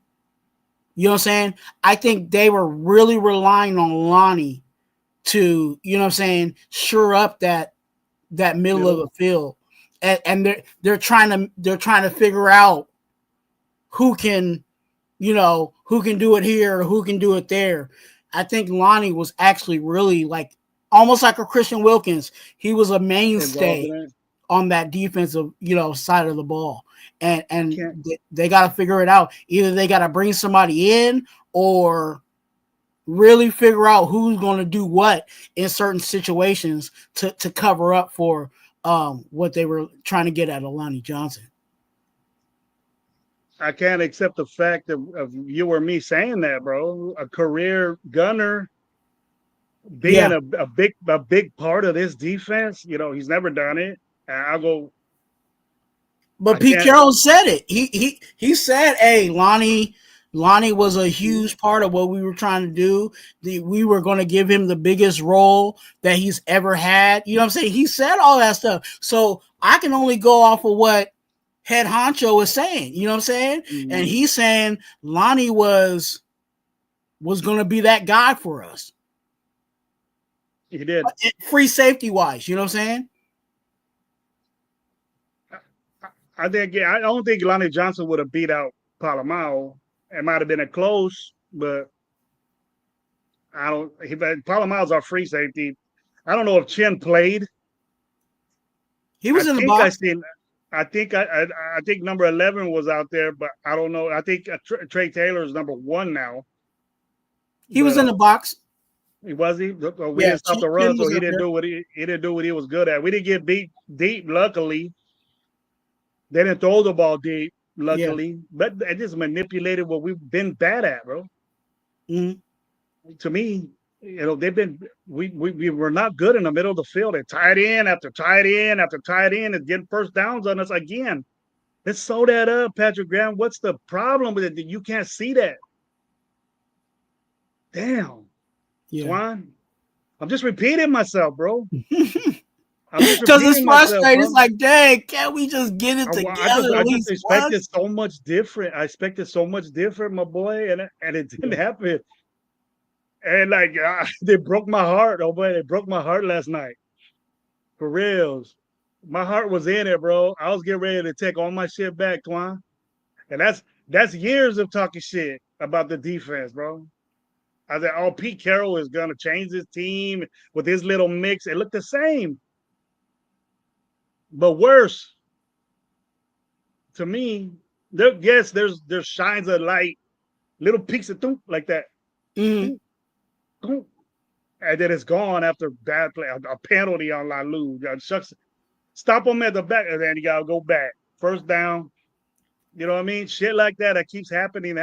You know what I'm saying? I think they were really relying on Lonnie to, you know what I'm saying, shore up that middle of the field. And they're trying to figure out who can do it here or who can do it there. I think Lonnie was actually really like almost like a Christian Wilkins. He was a mainstay on that defensive, side of the ball. And they got to figure it out. Either they got to bring somebody in or really figure out who's going to do what in certain situations to cover up for what they were trying to get at Lonnie Johnson. I can't accept the fact of you or me saying that, bro. A career gunner being a big part of this defense. He's never done it. And I'll go. But Pete Carroll said it. He said, "Hey, Lonnie was a huge part of what we were trying to do. We were going to give him the biggest role that he's ever had." You know what I'm saying? He said all that stuff. So I can only go off of what head honcho is saying. You know what I'm saying? Mm-hmm. And he's saying Lonnie was going to be that guy for us. He did. Free safety wise, you know what I'm saying? I don't think Lonnie Johnson would have beat out Polamalu. It might have been a close, but Palomalu's our free safety. I don't know if Chin played. He was in the box. I think number 11 was out there, but I don't know. I think Trey Taylor is number 1 now. He was in the box. Was he? We didn't stop the run, so he didn't do what he was good at. We didn't get beat deep, luckily. They didn't throw the ball deep, luckily, but they just manipulated what we've been bad at, bro. Mm-hmm. To me, we were not good in the middle of the field. They tied in after tied in after tied in and getting first downs on us again. Let's sew that up, Patrick Graham. What's the problem with it? You can't see that. Damn. Swan. I'm just repeating myself, bro. Because it's frustrating. It's like, dang, can't we just get it together? I just expected so much different. I expected so much different, my boy, and it didn't happen. And they broke my heart. Oh boy, they broke my heart last night. For reals. My heart was in it, bro. I was getting ready to take all my shit back, Twan. And That's years of talking shit about the defense, bro. I said, oh, Pete Carroll is gonna change his team with his little mix. It looked the same, but worse to me. Yes, there's shines of light, little peaks of thump like that, Mhm. and then it's gone after bad play, a penalty on Lalu. Shucks, stop him at the back, and then you gotta go back. First down. You know what I mean? Shit like that keeps happening.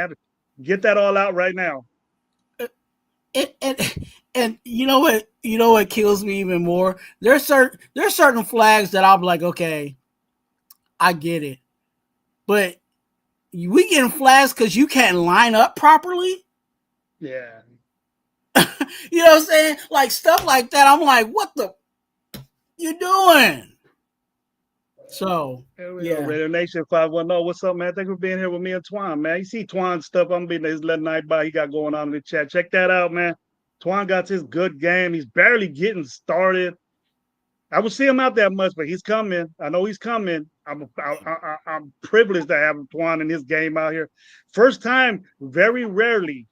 Get that all out right now. And you know what? You know what kills me even more? There's certain flags that I'm like, okay, I get it, but we getting flags because you can't line up properly. Yeah. You know what I'm saying? Like stuff like that. I'm like, what the you doing? So yeah, Raider Nation 510. What's up, man? Thank you for being here with me and Twan, man. You see Twan's stuff. I'm being his letting night by. He got going on in the chat. Check that out, man. Twan got his good game. He's barely getting started. I would see him out that much, but he's coming. I know he's coming. I'm privileged to have Twan in his game out here. First time, very rarely,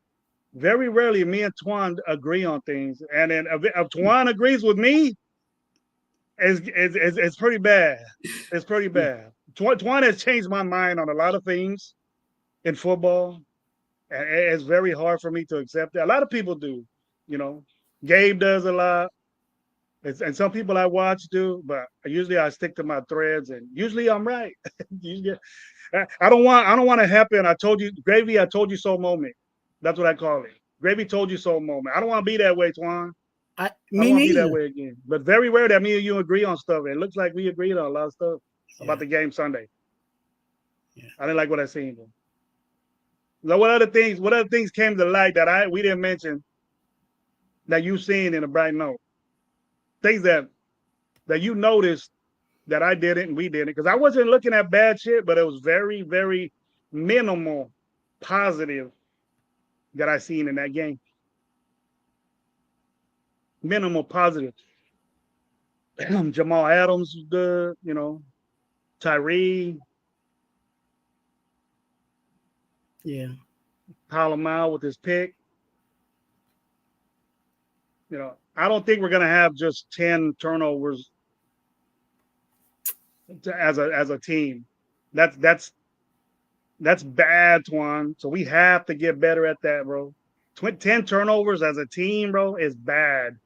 me and Twan agree on things. And then if Twan agrees with me, it's pretty bad. It's pretty bad. Twan has changed my mind on a lot of things in football. And it's very hard for me to accept that. A lot of people do, you know. Gabe does a lot. And some people I watch do, but usually I stick to my threads, and usually I'm right. I don't want to happen. I told you, Gravy, I told you so moment. That's what I call it. Gravy told you so moment. I don't want to be that way, Twan. I don't want to be that way again. But very rare that me and you agree on stuff. It looks like we agreed on a lot of stuff about the game Sunday. Yeah. I didn't like what I seen. Now, what other things came to light that we didn't mention that you seen in a bright note? Things that you noticed that I didn't and we didn't, because I wasn't looking at bad shit, but it was very, very minimal positive that I seen in that game. Minimal positive. Jamal Adams was good, you know. Tyree. Yeah. Palomar with his pick. You know, I don't think we're gonna have just 10 turnovers as a team. That's bad, Twan. So we have to get better at that, bro. 10 turnovers as a team, bro, is bad.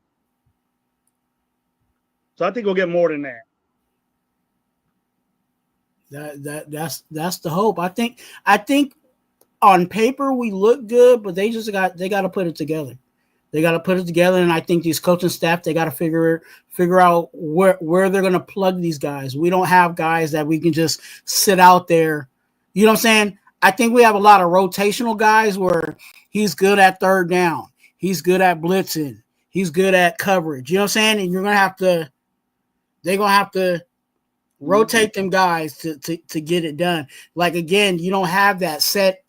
So I think we'll get more than that. That's the hope. I think on paper we look good, but they got to put it together. They got to put it together, and I think these coaching staff, they got to figure out where they're going to plug these guys. We don't have guys that we can just sit out there. You know what I'm saying? I think we have a lot of rotational guys where he's good at third down. He's good at blitzing. He's good at coverage. You know what I'm saying? And they're going to have to rotate them guys to get it done. Like, again, you don't have that set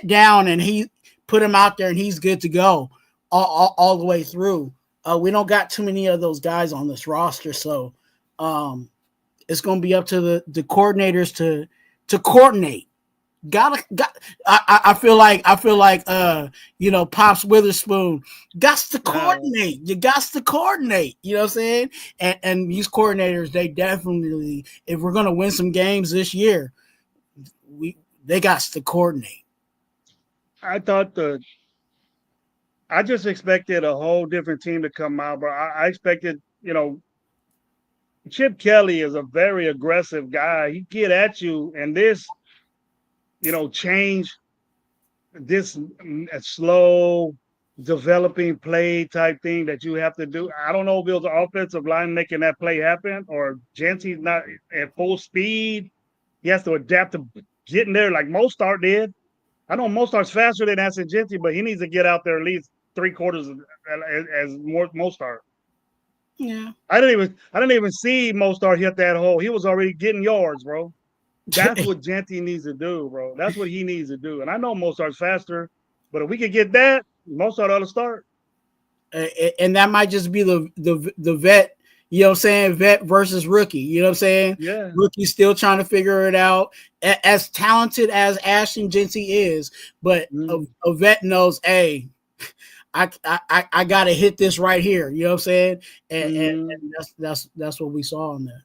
down and he put him out there and he's good to go all the way through. We don't got too many of those guys on this roster, so it's going to be up to the coordinators to coordinate. I feel like Pops Witherspoon got to coordinate. You got to coordinate. You know what I'm saying? And these coordinators, they definitely, if we're going to win some games this year, they got to coordinate. I just expected a whole different team to come out, but I expected, Chip Kelly is a very aggressive guy. He get at you, and this, change this slow developing play type thing that you have to do. I don't know if it was the offensive line making that play happen or Genty's not at full speed. He has to adapt to getting there like Mostert did. I know Mostert's faster than Anson Genty, but he needs to get out there at least 3/4 as more Mostert. Yeah. I didn't even see Mostert hit that hole. He was already getting yards, bro. That's what Genty needs to do, bro. That's what he needs to do. And I know Mostart's faster, but if we could get that, Mostert ought to start. And that might just be the vet, You know what I'm saying? Vet versus rookie. You know what I'm saying? Yeah. Rookie's still trying to figure it out. As talented as Ashton Jeanty is, but a vet knows, hey, I gotta hit this right here. You know what I'm saying? And that's what we saw on that.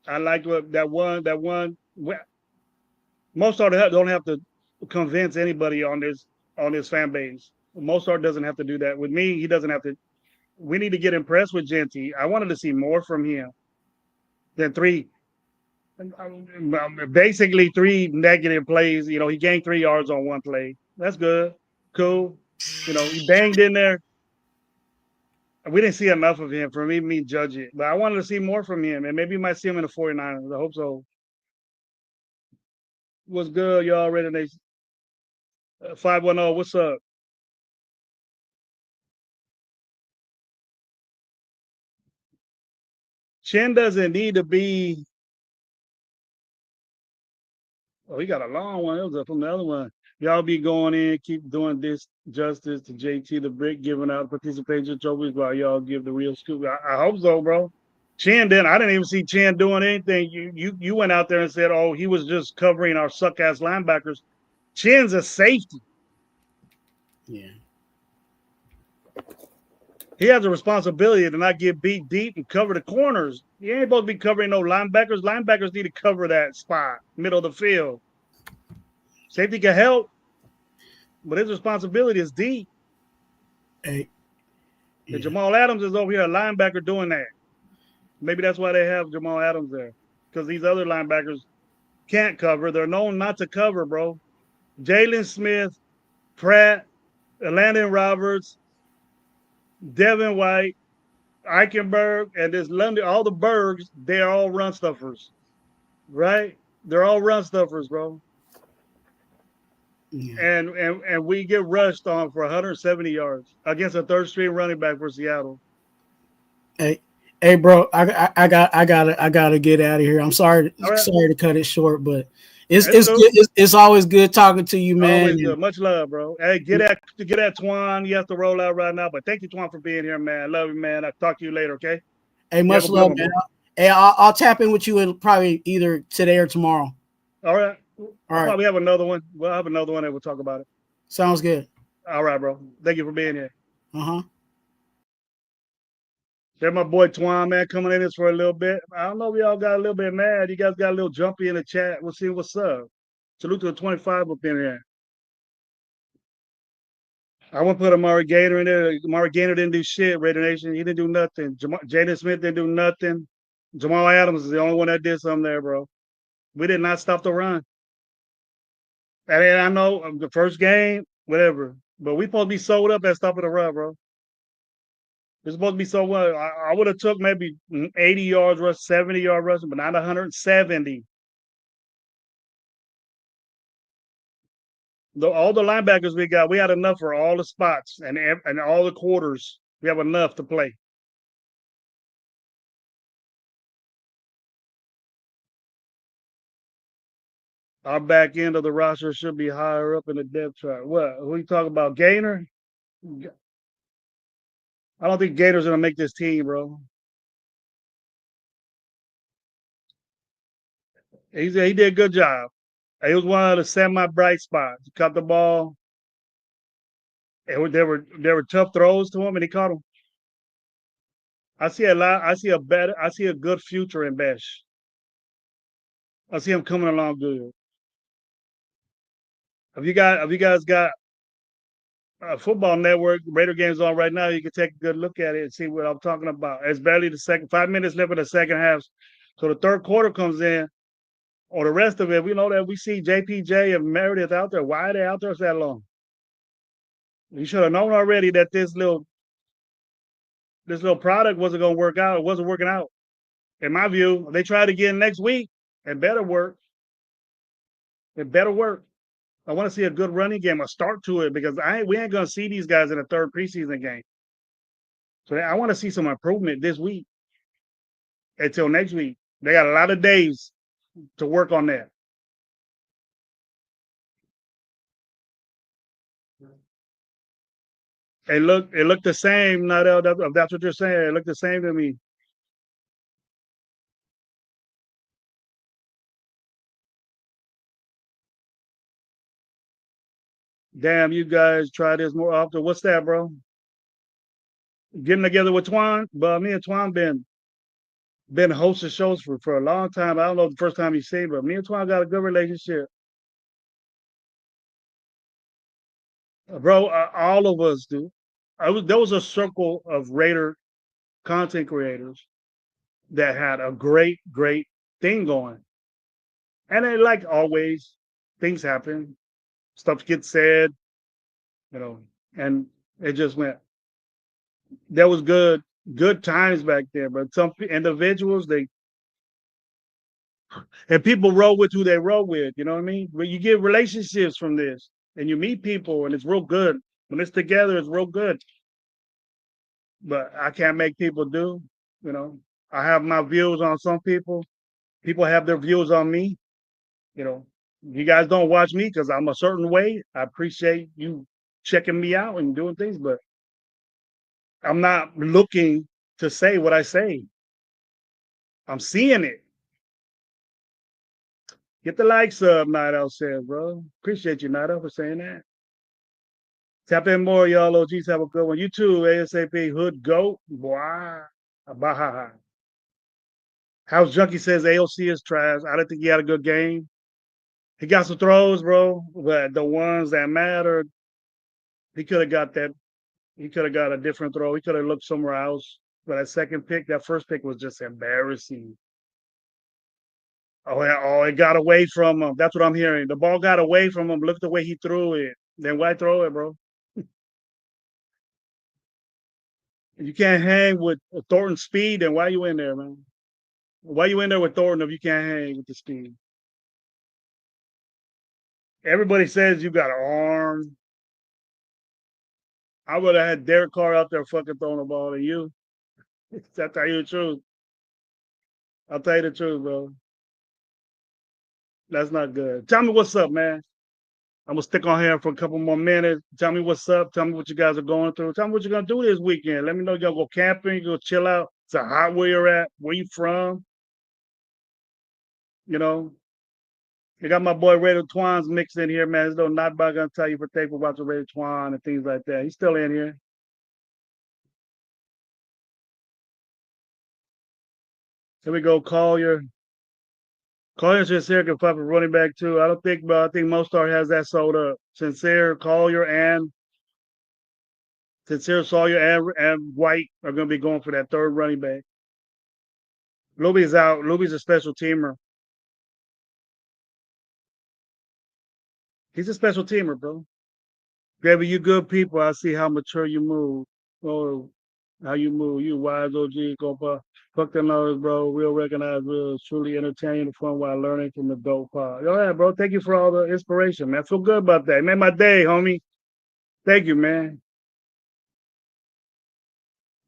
I like what that one. Mostert don't have to convince anybody on this fan base. Mostert doesn't have to do that. With me, he doesn't have to. We need to get impressed with Jeanty. I wanted to see more from him than basically 3 negative plays. You know, he gained 3 yards on 1 play. That's good. Cool. You know, he banged in there. We didn't see enough of him for me to judge it. But I wanted to see more from him. And maybe you might see him in the 49ers. I hope so. What's good, y'all? Raider Nation. 510, what's up? Chin doesn't need to be. Oh, he got a long one. It was up from the other one. Y'all be going in, keep doing this justice to JT the Brick, giving out participation trophies while y'all give the real scoop. I hope so, bro. Chin didn't. I didn't even see Chin doing anything. You went out there and said, "Oh, he was just covering our suck ass linebackers." Chin's a safety. Yeah. He has a responsibility to not get beat deep and cover the corners. He ain't supposed to be covering no linebackers. Linebackers need to cover that spot, middle of the field. Safety can help, but his responsibility is deep. Hey. Yeah. And Jamal Adams is over here, a linebacker doing that. Maybe that's why they have Jamal Adams there, because these other linebackers can't cover. They're known not to cover, bro. Jalen Smith, Pratt, Landon Roberts, Devin White, Eichenberg, and this London, all the Bergs, they're all run stuffers, right? They're all run stuffers, bro. Yeah. And we get rushed on for 170 yards against a third string running back for Seattle. Hey, bro, I gotta get out of here. I'm sorry to cut it short, but it's always good talking to you, man. Always good. Much love, bro. Hey, get at Twan. You have to roll out right now, but thank you, Twan, for being here, man. Love you, man. I'll talk to you later, okay? Hey, much love, man. Hey, I'll tap in with you probably either today or tomorrow. All right. Probably have another one. We'll have another one and we'll talk about it. Sounds good. All right, bro. Thank you for being here. Uh-huh. There's my boy Twan, man, coming in this for a little bit. I don't know if y'all got a little bit mad. You guys got a little jumpy in the chat. We'll see what's up. Salute to the 25 up in here. I want to put Amari Gator in there. Amari Gator didn't do shit, Raider Nation. He didn't do nothing. Jaden Smith didn't do nothing. Jamal Adams is the only one that did something there, bro. We did not stop the run. And I know the first game, whatever, but we supposed to be sold up at stopping the run, bro. It's supposed to be so well. I would have took maybe 80 yards rush, 70-yard rushing, but not 170. All the linebackers we had enough for all the spots and all the quarters. We have enough to play. Our back end of the roster should be higher up in the depth chart. What? Who you talking about? Gainer? I don't think Gator's gonna make this team, bro. He did a good job. He was one of the semi-bright spots. He caught the ball. And there were tough throws to him, and he caught them. I see a good future in Besh. I see him coming along good. If you guys got a Football Network Raider games on right now, you can take a good look at it and see what I'm talking about. It's barely 5 minutes left in the second half. So the third quarter comes in, or the rest of it, we know that we see JPJ and Meredith out there. Why are they out there so long? You should have known already that this little product wasn't going to work out. It wasn't working out. In my view, they tried again next week. It better work. It better work. I want to see a good running game, a start to it, because we ain't going to see these guys in a third preseason game. So I want to see some improvement this week until next week. They got a lot of days to work on that. It looked the same. Not if that's what you're saying. It looked the same to me. Damn, you guys try this more often. What's that, bro? Getting together with Twan? But me and Twan been hosting shows for a long time. I don't know the first time you seen, but me and Twan got a good relationship. Bro, all of us do. There was a circle of Raider content creators that had a great thing going. And then, like always, things happen, stuff gets said, you know, and it just went. There was good times back there, but some individuals and people roll with who they roll with. You know what I mean? But you get relationships from this, and you meet people, and it's real good. When it's together, it's real good. But I can't make people do. You know, I have my views on some people. People have their views on me. You know, you guys don't watch me because I'm a certain way. I appreciate you checking me out and doing things, but I'm not looking to say what I say. I'm seeing it. Get the likes up, Night Owl says, bro. Appreciate you, Night Owl, for saying that. Tap in more, y'all. OGs have a good one. You too, ASAP Hood Goat. Wow. Bahaha. House Junkie says AOC is trash. I don't think he had a good game. He got some throws, bro, but the ones that mattered, he could have got that. He could have got a different throw. He could have looked somewhere else. But that first pick was just embarrassing. Oh, it got away from him. That's what I'm hearing. The ball got away from him. Look at the way he threw it. Then why throw it, bro? You can't hang with Thornton's speed, then why you in there, man? Why you in there with Thornton if you can't hang with the speed? Everybody says you got an arm. I would have had Derek Carr out there fucking throwing the ball to you. I'll tell you the truth. I'll tell you the truth, bro. That's not good. Tell me what's up, man. I'm gonna stick on here for a couple more minutes. Tell me what's up. Tell me what you guys are going through. Tell me what you're gonna do this weekend. Let me know y'all go camping, you go chill out. It's a hot where you're at, where you from. You know. I got my boy Raider Twan's mixed in here, man. There's no not about gonna tell you for tape about the Raider Twan and things like that. He's still in here. Here we go. Collier Sincere can pop a running back too. I think Mostar has that sold up. Sincere, Collier, and Sincere, Sawyer, and White are going to be going for that third running back. Luby's out. Luby's a special teamer. He's a special teamer, bro. Gabby, you good people. I see how mature you move. Oh, how you move. You wise OG. Go fuck them others, bro. Real recognize real. Truly entertaining and fun while learning from the dope pod. All right, bro. Thank you for all the inspiration, man. I feel good about that. Made my day, homie. Thank you, man.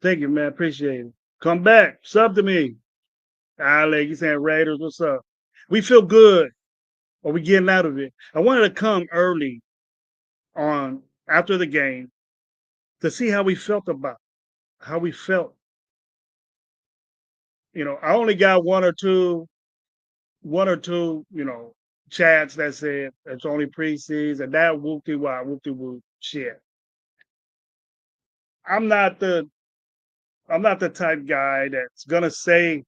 Thank you, man. Appreciate it. Come back. Sub to me. Alec, you saying Raiders, what's up? We feel good. Or we getting out of it. I wanted to come early on after the game to see how we felt about how we felt. You know, I only got one or two, chats that said it's only preseason. That whoop-de-wop shit. I'm not the type guy that's gonna say,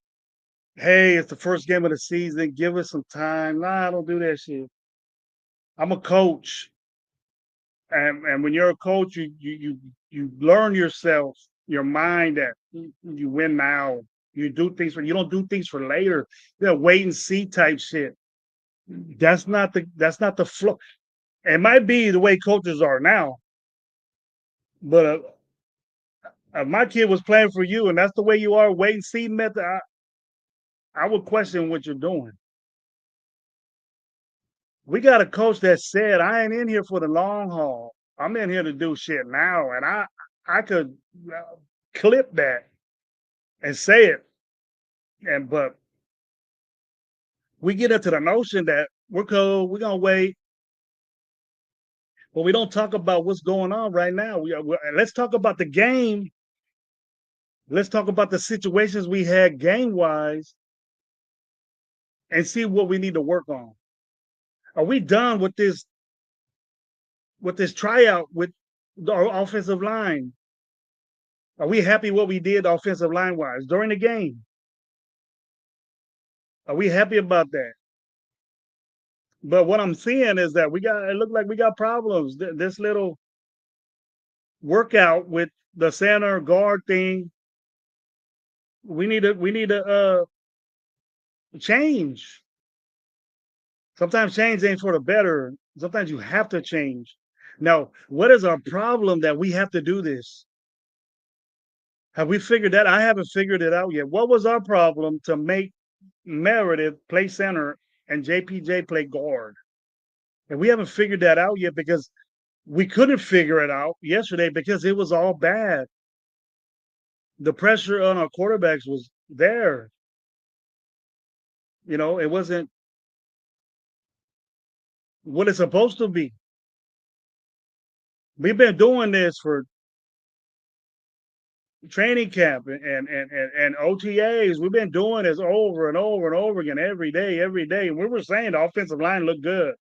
hey, it's the first game of the season, give us some time. Nah, I don't do that shit. I'm a coach. And when you're a coach, you learn yourself, your mind that you win now. You don't do things for later. Wait and see type shit. That's not the flow. It might be the way coaches are now, but my kid was playing for you, and that's the way you are. Wait and see method. I would question what you're doing. We got a coach that said, I ain't in here for the long haul. I'm in here to do shit now. And I could clip that and say it. But we get into the notion that we're cool, we're going to wait. But we don't talk about what's going on right now. Let's talk about the game. Let's talk about the situations we had game-wise and see what we need to work on. Are we done with this with this tryout with our offensive line? Are we happy what we did offensive line wise during the game? Are we happy about that? But what I'm seeing is that it looked like we got problems. This little workout with the center guard thing, we need to change. Sometimes change ain't for the better. Sometimes you have to change. Now, what is our problem that we have to do this? Have we figured that? I haven't figured it out yet. What was our problem to make Meredith play center and JPJ play guard? And we haven't figured that out yet because we couldn't figure it out yesterday because it was all bad. The pressure on our quarterbacks was there. It wasn't what it's supposed to be. We've been doing this for training camp and OTAs. We've been doing this over and over and over again every day. And we were saying the offensive line looked good.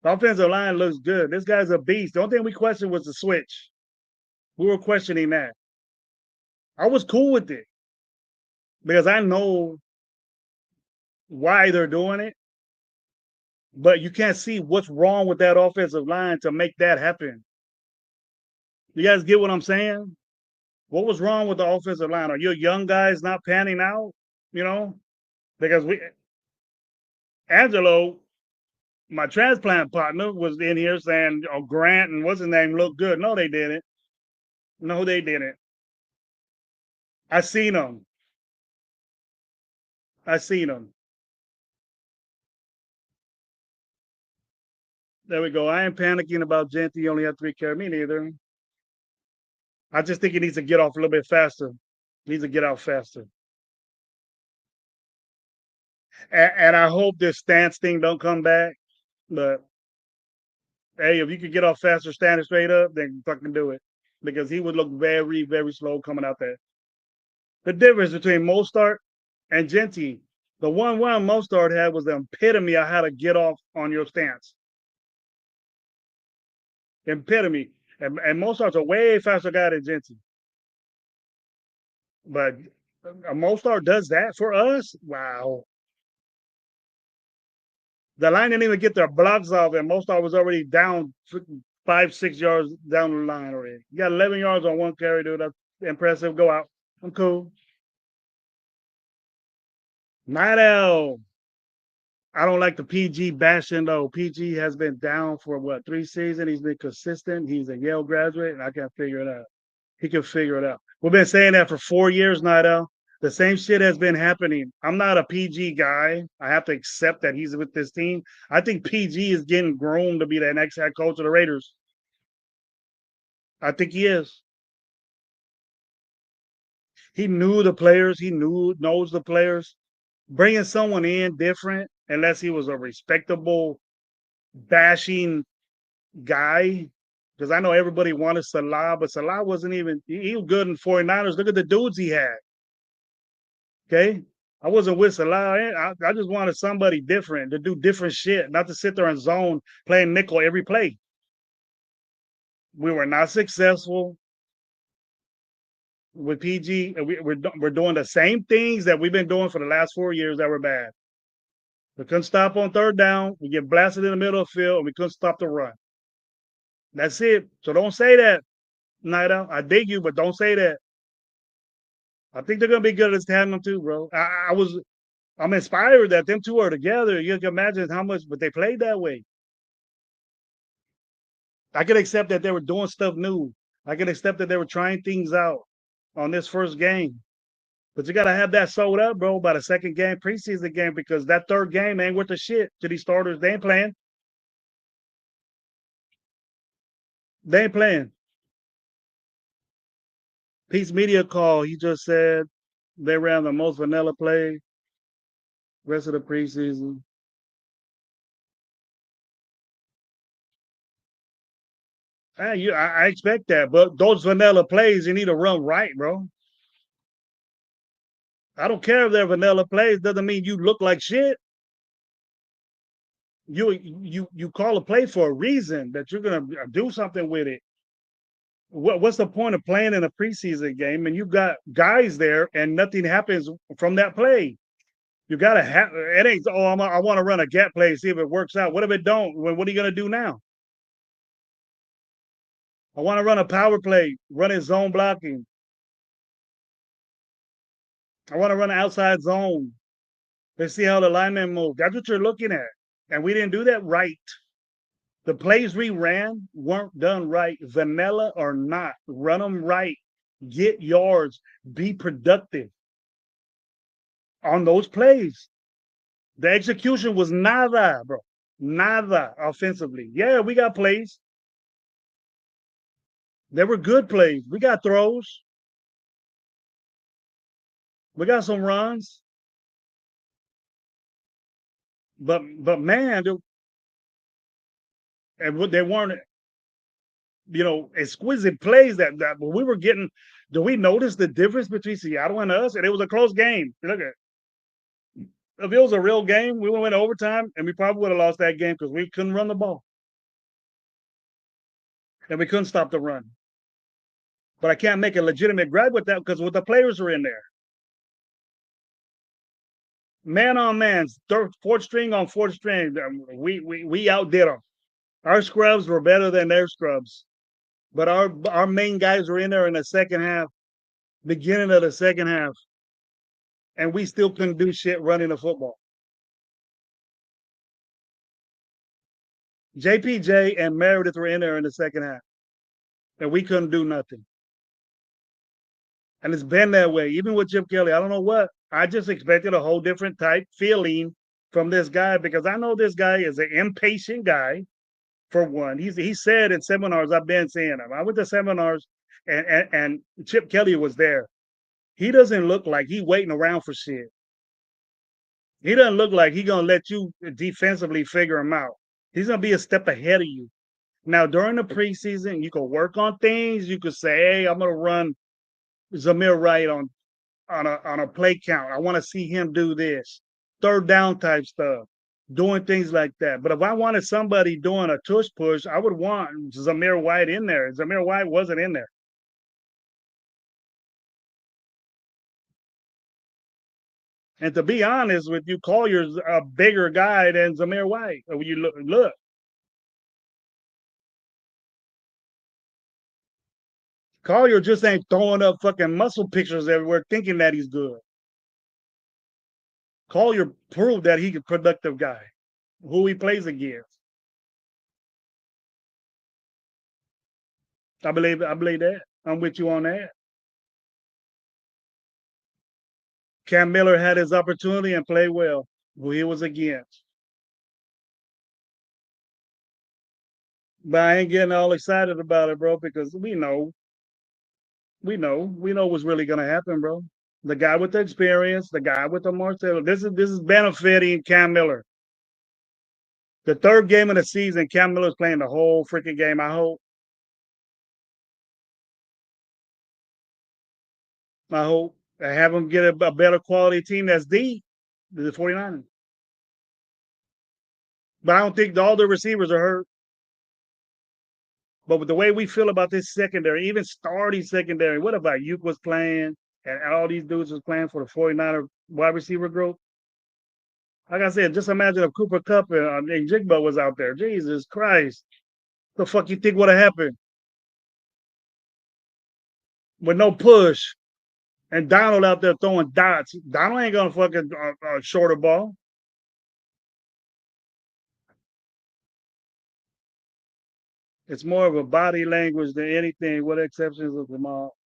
The offensive line looks good. This guy's a beast. The only thing we questioned was the switch. We were questioning that. I was cool with it because I know why they're doing it. But you can't see what's wrong with that offensive line to make that happen. You guys get what I'm saying? What was wrong with the offensive line? Are your young guys not panning out? Because Angelo, my transplant partner, was in here saying, Grant and what's his name look good. No, they didn't. No, they didn't. I seen them. There we go. I ain't panicking about Genty. He only had 3 carries. Me neither. I just think he needs to get off a little bit faster. He needs to get out faster. And I hope this stance thing don't come back. But hey, if you could get off faster, standing straight up, then fucking do it. Because he would look very, very slow coming out there. The difference between Mostert and Genty, the 1-1 Mostert had was the epitome of how to get off on your stance. Epitome. And Mostert's a way faster guy than Genty. But Mostert does that for us? Wow. The line didn't even get their blocks off, and Mostert was already down 5-6 yards down the line already. You got 11 yards on 1 carry, dude. That's impressive. Go out. I'm cool. Night Owl. I don't like the PG bashing, though. PG has been down for, 3 seasons? He's been consistent. He's a Yale graduate, and I can't figure it out. He can figure it out. We've been saying that for 4 years, Night Owl. The same shit has been happening. I'm not a PG guy. I have to accept that he's with this team. I think PG is getting groomed to be the next head coach of the Raiders. I think he is. He knew the players. He knows the players. Bringing someone in different, unless he was a respectable, bashing guy, because I know everybody wanted Salah, but Salah wasn't even – he was good in 49ers. Look at the dudes he had. Okay, I wasn't with Salah. I just wanted somebody different to do different shit, not to sit there and zone playing nickel every play. We were not successful with PG. We're doing the same things that we've been doing for the last 4 years that were bad. We couldn't stop on 3rd down. We get blasted in the middle of the field, and we couldn't stop the run. That's it. So don't say that, Night Owl. I dig you, but don't say that. I think they're gonna be good at this tandem too, bro. I'm inspired that them two are together. You can imagine how much, but they played that way. I could accept that they were doing stuff new. I could accept that they were trying things out on this first game. But you gotta have that sold up, bro, by the second game, preseason game, because that 3rd game ain't worth the shit to these starters. They ain't playing. They ain't playing. Pete's media call, he just said they ran the most vanilla play rest of the preseason. I expect that, but those vanilla plays, you need to run right, bro. I don't care if they're vanilla plays. Doesn't mean you look like shit. You call a play for a reason that you're gonna do something with it. What's the point of playing in a preseason game and you've got guys there and nothing happens from that play? You gotta have it. Ain't I want to run a gap play, see if it works out. What if it don't? What are you gonna do now? I want to run a power play, running zone blocking. I want to run an outside zone. Let's see how the linemen move. That's what you're looking at. And we didn't do that right. The plays we ran weren't done right, vanilla or not. Run them right. Get yards. Be productive on those plays. The execution was nada, bro. Nada offensively. Yeah, we got plays. They were good plays. We got throws. We got some runs. But man, and they weren't, exquisite plays that we were getting. Do we notice the difference between Seattle and us? And it was a close game. Look at it. If it was a real game, we would have went overtime, and we probably would have lost that game because we couldn't run the ball. And we couldn't stop the run. But I can't make a legitimate gripe with that because the players were in there. Man on man, fourth string on fourth string. We outdid them. Our scrubs were better than their scrubs. But our main guys were in there in the second half, beginning of the second half. And we still couldn't do shit running the football. JPJ and Meredith were in there in the second half. And we couldn't do nothing. And it's been that way, even with Chip Kelly. I don't know what. I just expected a whole different type feeling from this guy because I know this guy is an impatient guy, for one. He said in seminars, I've been seeing him. I went to seminars and Chip Kelly was there. He doesn't look like he waiting around for shit. He doesn't look like he going to let you defensively figure him out. He's going to be a step ahead of you. Now, during the preseason, you can work on things. You could say, hey, I'm going to run Zamir Wright on a play count. I want to see him do this. Third down type stuff. Doing things like that. But if I wanted somebody doing a tush push, I would want Zamir White in there. Zamir White wasn't in there. And to be honest with you, Collier's a bigger guy than Zamir White. When you look. Collier just ain't throwing up fucking muscle pictures everywhere thinking that he's good. Collier proved that he's a productive guy, who he plays against. I believe that. I'm with you on that. Cam Miller had his opportunity and played well, who he was against. But I ain't getting all excited about it, bro, because we know what's really gonna happen, bro. The guy with the experience, the guy with the Marcelo. This is benefiting Cam Miller. The third game of the season, Cam Miller's playing the whole freaking game, I hope. I hope. I have him get a better quality team that's deep, the 49ers. But I don't think all the receivers are hurt. But with the way we feel about this secondary, even starting secondary, what about Ayuk was playing and all these dudes was playing for the 49er wide receiver group? Like I said, just imagine if Cooper Kupp and Jigba was out there. Jesus Christ. What the fuck you think would have happened? With no push. And Donald out there throwing dots. Donald ain't going to fucking short a ball. It's more of a body language than anything, with exceptions of Jamal.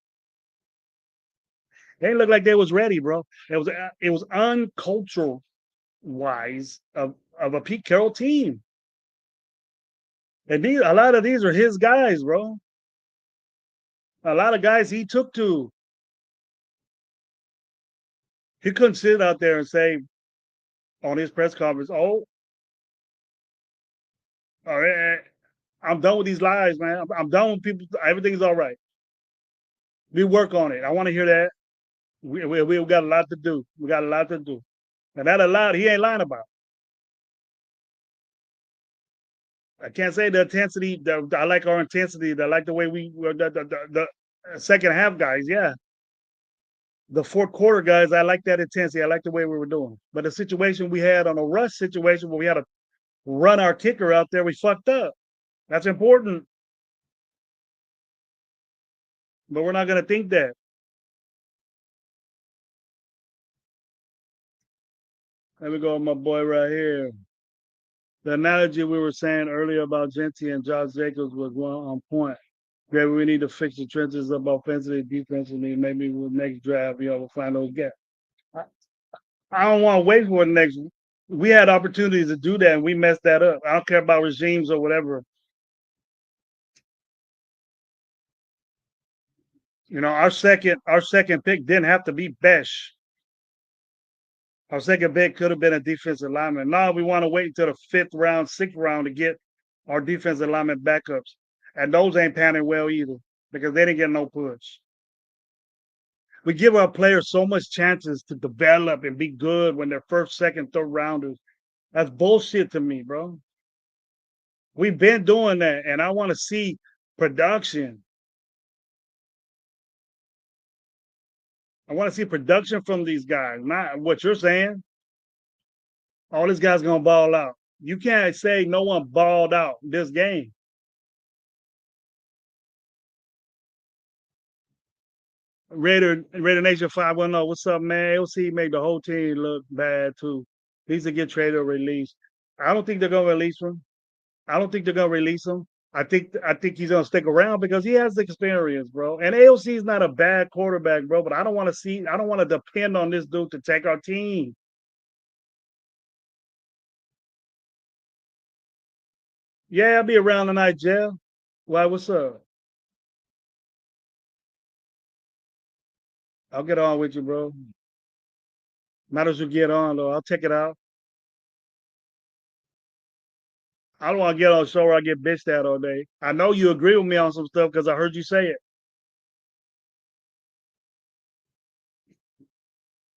They looked like they was ready, bro. It was uncultural wise of a Pete Carroll team. And a lot of these are his guys, bro. A lot of guys he took to. He couldn't sit out there and say on his press conference, all right, I'm done with these lies, man. I'm done with people. Everything's all right. We work on it. I want to hear that. We got a lot to do. We got a lot to do. And that a lot he ain't lying about. I can't say the intensity. I like our intensity. I like the way the second half guys. Yeah, the fourth quarter guys. I like that intensity. I like the way we were doing. But the situation we had on a rush situation where we had to run our kicker out there, we fucked up. That's important. But we're not gonna think that. Let me go with my boy right here. The analogy we were saying earlier about Genty and Josh Jacobs was one on point. Maybe we need to fix the trenches up offensively, defensively. Maybe with next draft, we'll find those gaps. I don't want to wait for the next. We had opportunities to do that, and we messed that up. I don't care about regimes or whatever. Our second pick didn't have to be Besh. Our second pick could have been a defensive lineman. Now we want to wait until the 5th round, 6th round to get our defensive lineman backups. And those ain't panning well either because they didn't get no push. We give our players so much chances to develop and be good when they're first, second, third rounders. That's bullshit to me, bro. We've been doing that, and I want to see production. I want to see production from these guys, not what you're saying. All these guys going to ball out. You can't say no one balled out this game. Raider Nation 510. What's up, man? AOC made the whole team look bad, too. Needs to get traded or released. I don't think they're going to release him. I think he's gonna stick around because he has the experience, bro. And AOC is not a bad quarterback, bro. But I don't want to depend on this dude to take our team. Yeah, I'll be around tonight, Jeff. Why? What's up? I'll get on with you, bro. Might as well get on though. I'll check it out. I don't want to get on a show where I get bitched at all day. I know you agree with me on some stuff because I heard you say it.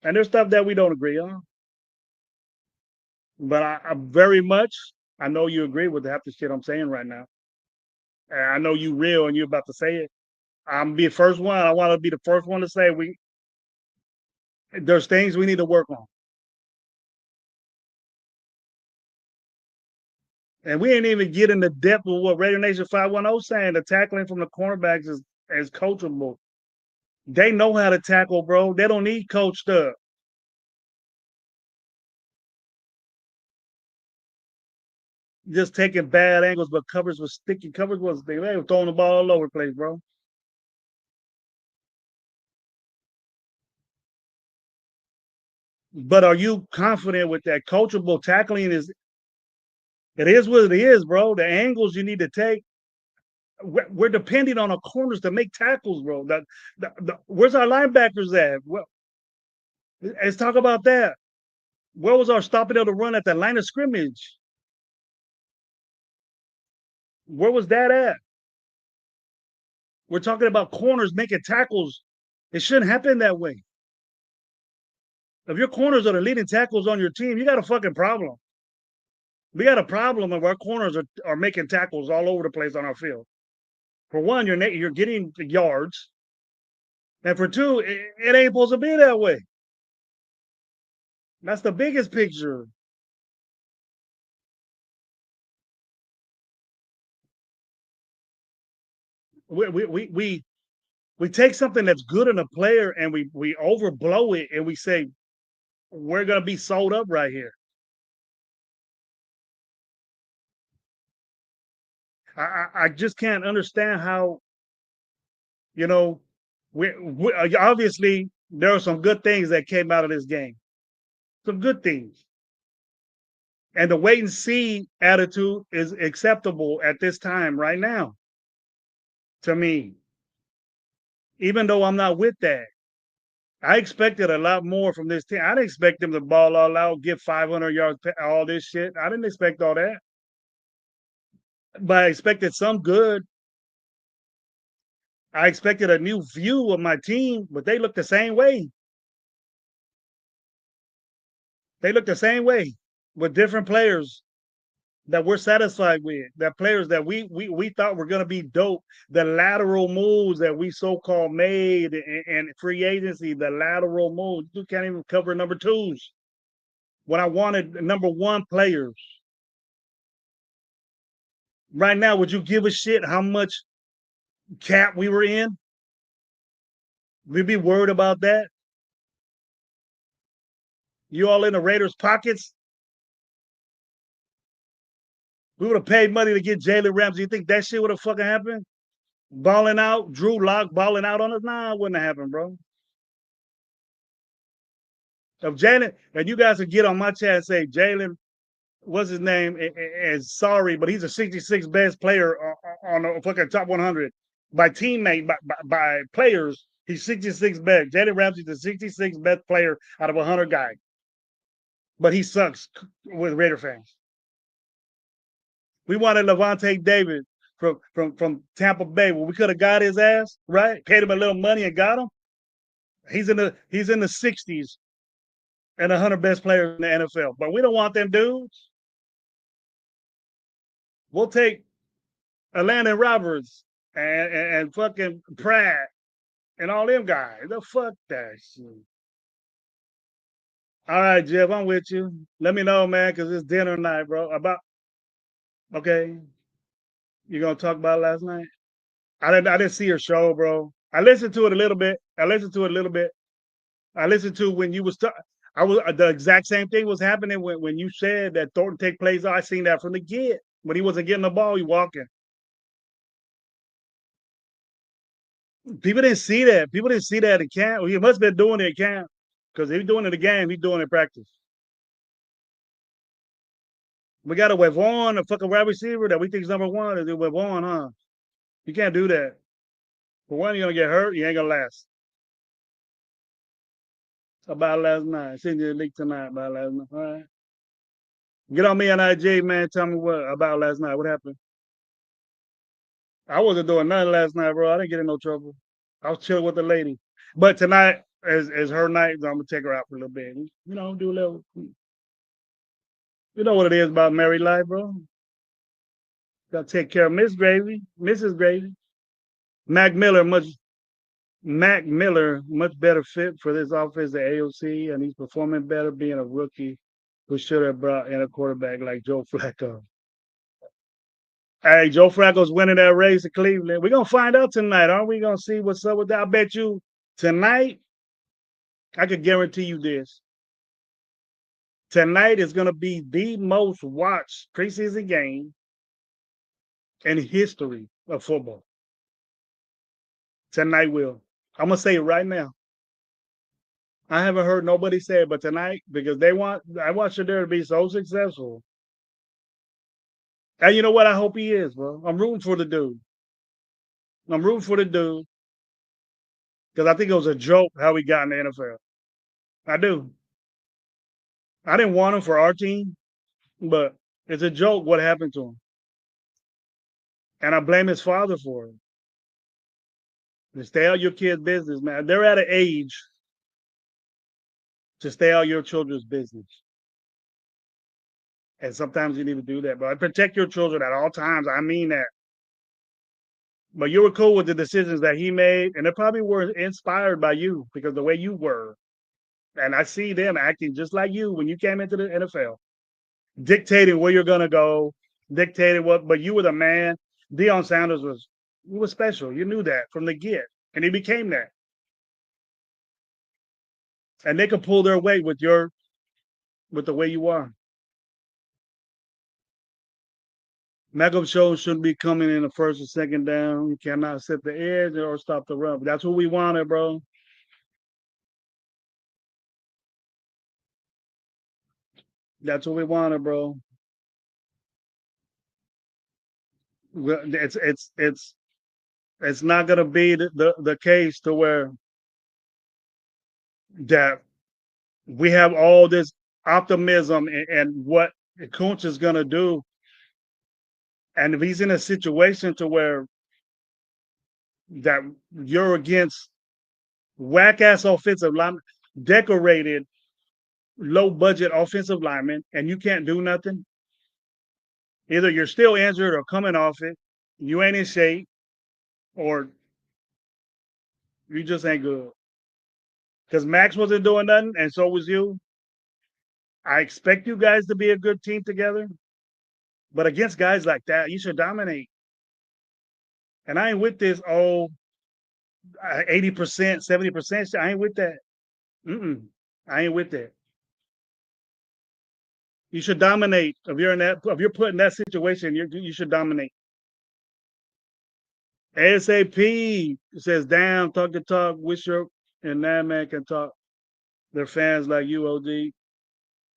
And there's stuff that we don't agree on. But I very much, I know you agree with half the shit I'm saying right now. And I know you real and you're about to say it. I'm be the first one. I want to be the first one to say there's things we need to work on. And we ain't even getting the depth of what Raider Nation 510 saying. The tackling from the cornerbacks is coachable. They know how to tackle, bro. They don't need coached up. Just taking bad angles, but covers was sticky. Covers was they were throwing the ball all over the place, bro. But are you confident with that? Coachable tackling is what it is, bro. The angles you need to take. We're depending on our corners to make tackles, bro. Where's our linebackers at? Well, let's talk about that. Where was our stopping of the run at the line of scrimmage? Where was that at? We're talking about corners making tackles. It shouldn't happen that way. If your corners are the leading tackles on your team, you got a fucking problem. We got a problem if our corners are making tackles all over the place on our field. For one, you're getting the yards. And for two, it ain't supposed to be that way. That's the biggest picture. We take something that's good in a player and we overblow it and we say we're gonna be sold up right here. I just can't understand how, we obviously there are some good things that came out of this game. Some good things. And the wait and see attitude is acceptable at this time right now. To me. Even though I'm not with that. I expected a lot more from this team. I didn't expect them to ball all out, get 500 yards, all this shit. I didn't expect all that. But I expected some good. I expected a new view of my team, but they look the same way. They look the same way with different players. that we're satisfied with, that players that we thought were going to be dope, the lateral moves that we so-called made and free agency, the lateral moves. You can't even cover number twos. When I wanted number one players. Right now, would you give a shit how much cap we were in? We'd be worried about that. You all in the Raiders' pockets? We would have paid money to get Jalen Ramsey. You think that shit would have fucking happened? Balling out, Drew Lock balling out on us? Nah, it wouldn't have happened, bro. If Jalen, and you guys would get on my chat and say, Jalen, what's his name? Is sorry, but he's a 66 best player on the fucking top 100 by teammate, by players. He's 66 best. Jalen Ramsey's the 66 best player out of 100 guys. But he sucks with Raider fans. We wanted Levante David from Tampa Bay. Well, we could have got his ass, right? Paid him a little money and got him. He's in the 60s and 100 best players in the NFL. But we don't want them dudes. We'll take Atlanta Roberts and fucking Pratt and all them guys. The fuck that shit. All right, Jeff, I'm with you. Let me know, man, because it's dinner night, bro. Okay. You gonna talk about last night? I didn't see your show, bro. I listened to it a little bit. I listened to when you was I was the exact same thing was happening when you said that Thornton take plays. I seen that from the get. When he wasn't getting the ball, he walking. People didn't see that. People didn't see that in camp. He must have been doing it in camp. Because if he's doing it in the game, he's doing it in practice. We got a Wavon, a fucking wide receiver that we think is number one. Is it Wavon, huh? You can't do that. For one, you're gonna get hurt. You ain't gonna last. About last night. Send you a link tonight about last night. All right. Get on me on IG, man. Tell me what about last night. What happened? I wasn't doing nothing last night, bro. I didn't get in no trouble. I was chilling with the lady. But tonight is her night. So I'm gonna take her out for a little bit. You know, do a little. You know what it is about married life, bro. Got to take care of Miss Gravy, Mrs. Gravy. Mac Miller, much better fit for this offense at AOC, and he's performing better being a rookie who should have brought in a quarterback like Joe Flacco. Hey, Joe Flacco's winning that race in Cleveland. We're going to find out tonight, aren't we? Going to see what's up with that. I bet you tonight, I could guarantee you this. Tonight is going to be the most watched preseason game in history of football. Tonight will. I'm going to say it right now. I haven't heard nobody say it, but tonight, because I want Shedeur to be so successful. And you know what? I hope he is, bro. I'm rooting for the dude. Because I think it was a joke how he got in the NFL. I do. I didn't want him for our team, but it's a joke what happened to him. And I blame his father for it. Just stay out of your kids' business, man. They're at an age to stay out of your children's business. And sometimes you need to do that. But protect your children at all times. I mean that. But you were cool with the decisions that he made, and they probably were inspired by you because the way you were. And I see them acting just like you when you came into the NFL, dictating where you're going to go, dictating what, but you were the man. Deion Sanders was special. You knew that from the get, and he became that. And they could pull their weight with the way you are. Malcolm Jones shouldn't be coming in the first or second down. You cannot set the edge or stop the run. That's what we wanted, bro. That's what we wanted, bro. It's not gonna be the case to where that we have all this optimism and what Kuntz is gonna do. And if he's in a situation to where that you're against whack-ass offensive linemen, decorated, low-budget offensive linemen, and you can't do nothing, Either you're still injured or coming off it, you ain't in shape, or you just ain't good. Because Max wasn't doing nothing, and so was you. I expect you guys to be a good team together, but against guys like that, you should dominate. And I ain't with this, 80%, 70%. I ain't with that. Mm-mm. I ain't with that. You should dominate. If you're put in that situation, you should dominate. ASAP says, "Damn, talk the talk. Wish your and that man can talk. They're fans like you, OD.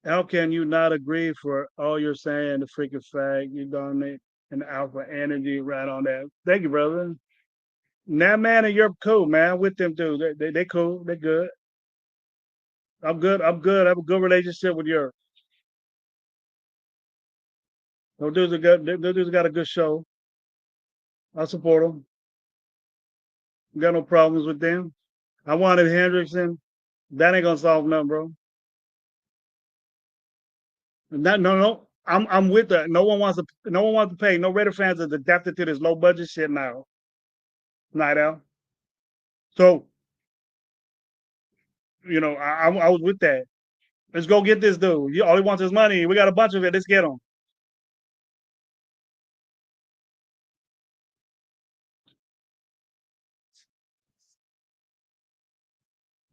How can you not agree for all you're saying? The freaking fact you dominate and alpha energy right on that. Thank you, brother. That man and you're cool, man. With them too. They cool. They good. I'm good. I'm good. I have a good relationship with your. Those dudes got a good show. I support them. Got no problems with them. I wanted Hendrickson. That ain't gonna solve nothing, bro. No. I'm with that. No one wants to pay. No Raider fans are adapted to this low budget shit now. Night out. So, I was with that. Let's go get this dude. All he wants is money. We got a bunch of it. Let's get him.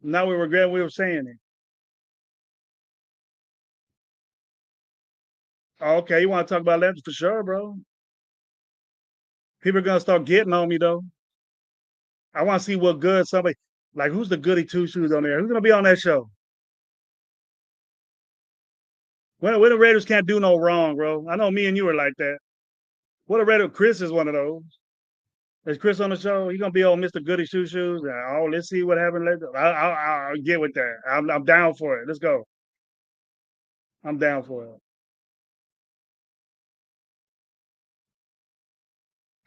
Now we regret we were saying it. Okay, you want to talk about that for sure, bro. People are gonna start getting on me though. I want to see what good somebody like. Who's the goody two shoes on there? Who's gonna be on that show? When the Raiders can't do no wrong, bro. I know me and you are like that. What a Raider. Chris is one of those. Is Chris on the show? He gonna be on Mr. Goody Shoe Shoes. Oh, let's see what happened later. I'll get with that. I'm down for it. Let's go. I'm down for it.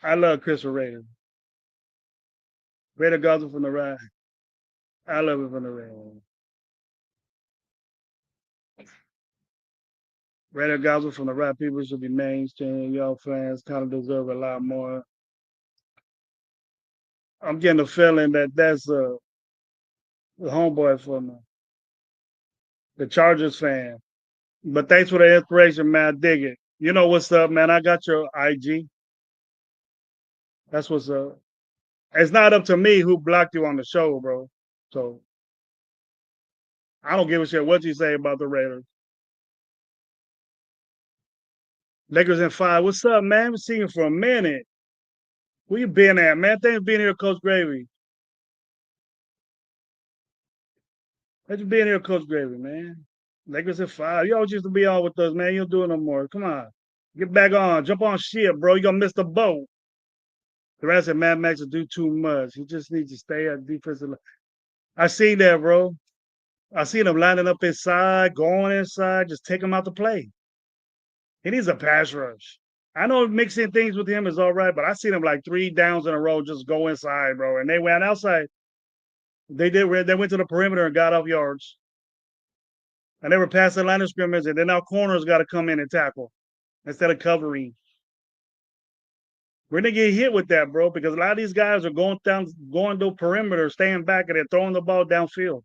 I love Chris Raider. Raider Gospel from the ride. I love it from the Raider. Raider Gospel from the ride. People should be mainstream. Y'all fans kind of deserve a lot more. I'm getting a feeling that that's the homeboy for me, the Chargers fan. But thanks for the inspiration, man. I dig it. You know what's up, man. I got your IG. That's what's up. It's not up to me who blocked you on the show, bro. So I don't give a shit what you say about the Raiders. Lakers in 5. What's up, man? Been seeing you for a minute. Where you been at, man? Thanks for being here, Coach Gravy. Thanks for being here, Coach Gravy, man. Lakers in 5. You always used to be on with us, man. You don't do it no more. Come on. Get back on. Jump on shit, bro. You're going to miss the boat. The rest of Mad Max will do too much. He just needs to stay at defensive line. I see that, bro. I seen him lining up inside, going inside, just take him out to play. He needs a pass rush. I know mixing things with him is all right, but I seen him like 3 downs in a row just go inside, bro. And they went outside. They went to the perimeter and got off yards. And they were past the line of scrimmage, and then now corners got to come in and tackle instead of covering. We're gonna get hit with that, bro, because a lot of these guys are going to perimeter, staying back, and they're throwing the ball downfield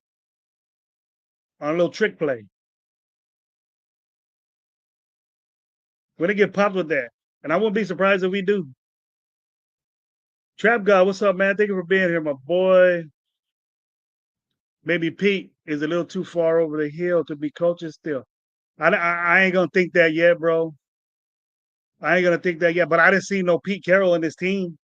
on a little trick play. We're gonna get popped with that, and I wouldn't be surprised if we do. Trap God, what's up, man? Thank you for being here, my boy. Maybe Pete is a little too far over the hill to be coaching still. I ain't gonna think that yet, bro. I ain't gonna think that yet. But I didn't see no Pete Carroll in this team.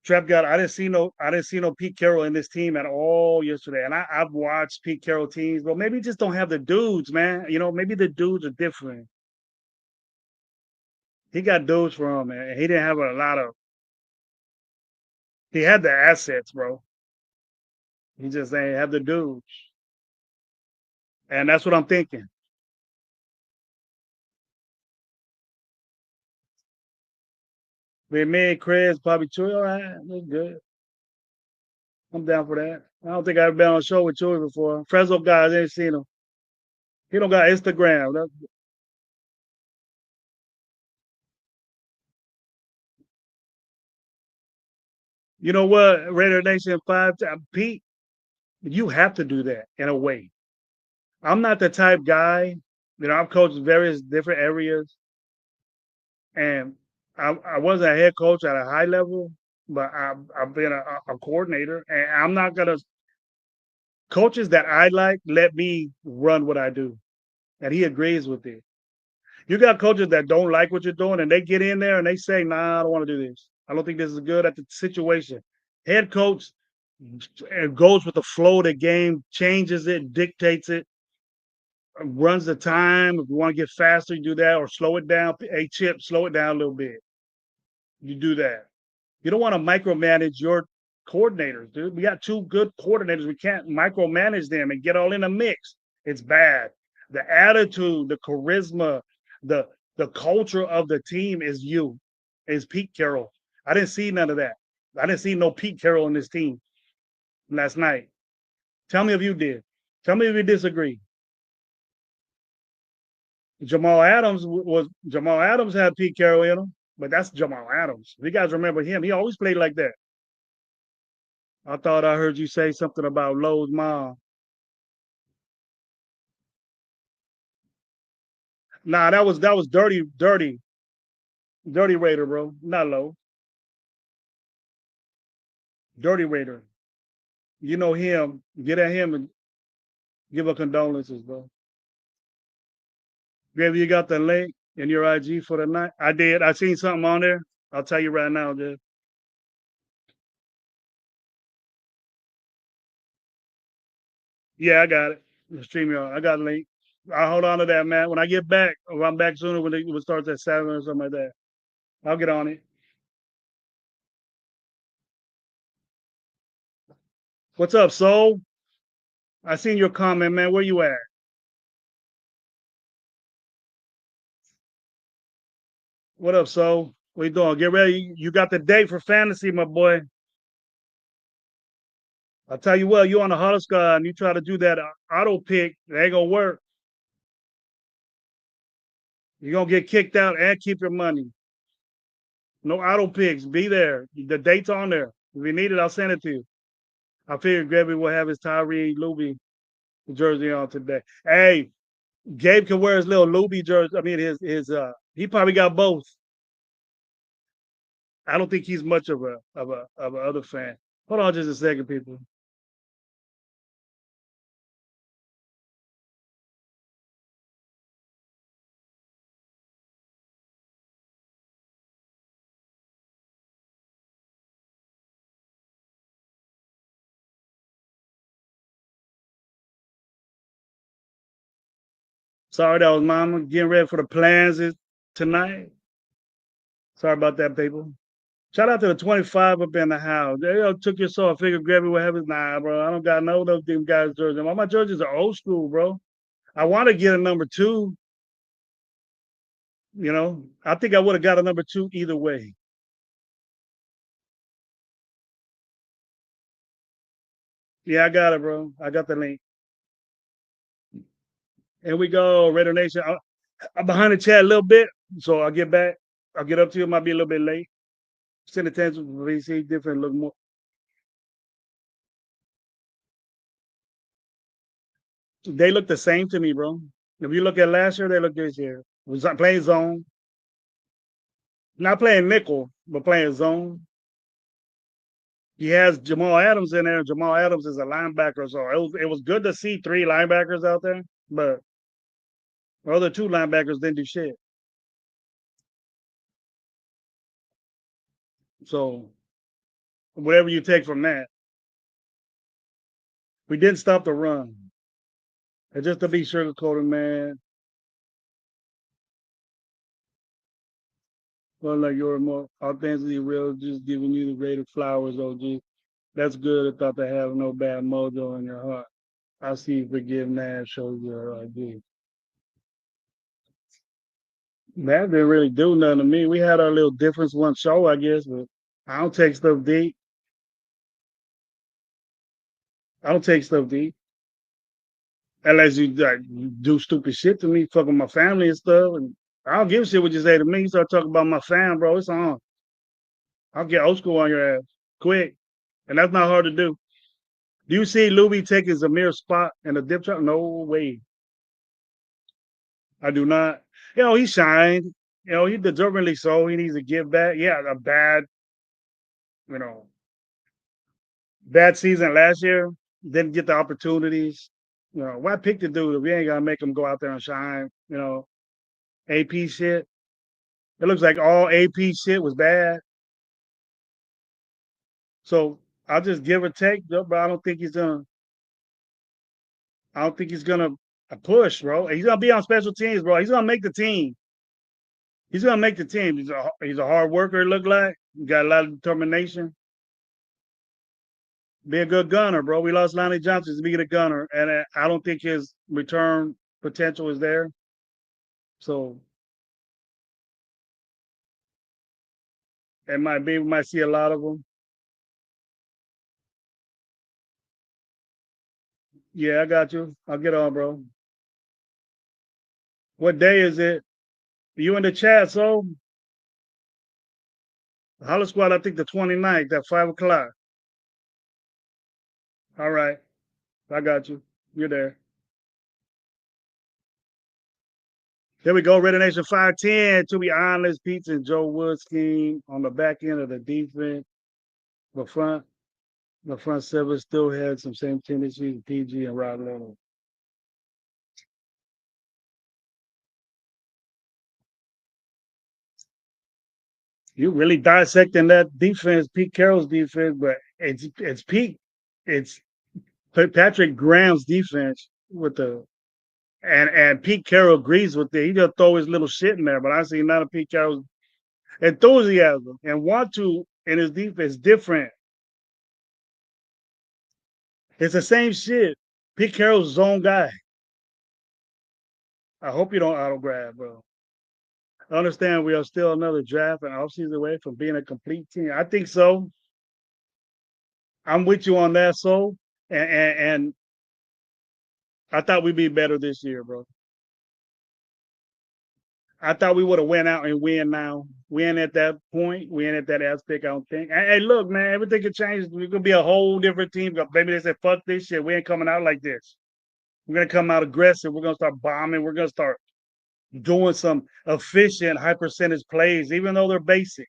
Trap God, I didn't see no Pete Carroll in this team at all yesterday. And I've watched Pete Carroll teams, but maybe just don't have the dudes, man. Maybe the dudes are different. He got dudes for him, man. He didn't have a lot of. He had the assets, bro. He just ain't have the dudes, and that's what I'm thinking. With me and Chris, Bobby Chewy, all right, that's good. I'm down for that. I don't think I've been on a show with Chewy before. Fresno guys ain't seen him. He don't got Instagram. You know what, Raider Nation 5, Pete, you have to do that in a way. I'm not the type guy, I've coached various different areas, and I wasn't a head coach at a high level, but I've been a coordinator, and I'm not gonna coaches that I like let me run what I do, and he agrees with it. You got coaches that don't like what you're doing, and they get in there and they say, "Nah, I don't want to do this. I don't think this is good at the situation." Head coach goes with the flow of the game, changes it, dictates it, runs the time. If you want to get faster, you do that, or slow it down. Hey, Chip, slow it down a little bit. You do that. You don't want to micromanage your coordinators, dude. We got two good coordinators. We can't micromanage them and get all in a mix. It's bad. The attitude, the charisma, the the culture of the team is Pete Carroll. I didn't see none of that. I didn't see no Pete Carroll in this team last night. Tell me if you did. Tell me if you disagree. Jamal Adams had Pete Carroll in him, but that's Jamal Adams. If you guys remember him, he always played like that. I thought I heard you say something about Lowe's mom. Nah, that was dirty Raider, bro. Not Lowe. Dirty Raider. You know him. Get at him and give her condolences, bro. Maybe you got the link in your IG for the night. I did. I seen something on there. I'll tell you right now, dude. Yeah, I got it. The stream y'all. I got a link. I'll hold on to that, man. When I get back, or I'm back sooner when it starts at 7 or something like that. I'll get on it. What's up, Soul? I seen your comment, man. Where you at? What up, Soul? What you doing? Get ready. You got the date for fantasy, my boy. I'll tell you what, you on the huddle squad and you try to do that auto pick, it ain't gonna work. You're gonna get kicked out and keep your money. No auto picks. Be there. The date's on there. If you need it, I'll send it to you. I figured Gabby will have his Tyree Luby jersey on today. Hey, Gabe can wear his little Luby jersey. I mean, his he probably got both. I don't think he's much of a other fan. Hold on just a second, people. Sorry, that was Mama getting ready for the plans tonight. Sorry about that, people. Shout out to the 25 up in the house. They took your soul. I figured Gabby would have his. Nah, bro. I don't got no of those damn guys' jerseys. All my jerseys are old school, bro. I want to get a number 2. I think I would have got a number 2 either way. Yeah, I got it, bro. I got the link. Here we go, Raider Nation. I'm behind the chat a little bit, so I'll get back. I'll get up to you. Might be a little bit late. Send attention to VC, different, look more. They look the same to me, bro. If you look at last year, they look this year. Was playing zone. Not playing nickel, but playing zone. He has Jamal Adams in there. Jamal Adams is a linebacker, so it was good to see 3 linebackers out there, but the other 2 linebackers didn't do shit. So whatever you take from that, we didn't stop the run. And just to be sugarcoated, man. Well, like you're more authentically real, just giving you the greatest flowers, OG. That's good. I thought to have no bad mojo in your heart. I see forgiveness shows your ID. That didn't really do nothing to me. We had our little difference one show, I guess, but I don't take stuff deep. I don't take stuff deep. Unless you do stupid shit to me, fucking my family and stuff. And I don't give a shit what you say to me. You start talking about my fam, bro. It's on. I'll get old school on your ass. quick, and that's not hard to do. Do you see Luby taking Zamir's spot in the dip chart? No way. I do not. He shined. He deservingly so. He needs to give back. Yeah, a you know, bad season last year. Didn't get the opportunities. Why pick the dude if we ain't gotta make him go out there and shine? AP shit. It looks like all AP shit was bad. So I'll just give or take, but I don't think he's gonna. I don't think he's gonna push, bro. He's gonna be on special teams, bro. He's gonna make the team. He's gonna make the team. He's a hard worker. It look like he got a lot of determination. Be a good gunner, bro. We lost Lonnie Johnson to be a gunner, and I don't think his return potential is there. So it might be. We might see a lot of them. Yeah, I got you. I'll get on, bro. What day is it? You in the chat, so Holler Squad, I think the 29th at 5 o'clock. All right. I got you. You're there. There we go. Raider Nation 510. To be honest, Pete and Joe Wood scheme on the back end of the defense. The front seven still had some same tendencies, PG and Rod Leonard. You really dissecting that defense, Pete Carroll's defense, but it's Pete. It's Patrick Graham's defense with and Pete Carroll agrees with it. He just throw his little shit in there, but I see none of Pete Carroll's enthusiasm and want to in his defense different. It's the same shit. Pete Carroll's his own guy. I hope you don't auto grab, bro. I understand we are still another draft and offseason away from being a complete team. I think so. I'm with you on that, so and I thought we'd be better this year, bro. I thought we would have went out and win now. We ain't at that point. We ain't at that aspect, I don't think. Hey, look, man, everything can change. We're going to be a whole different team. Maybe they said, fuck this shit. We ain't coming out like this. We're going to come out aggressive. We're going to start bombing. We're going to start doing some efficient, high percentage plays, even though they're basic.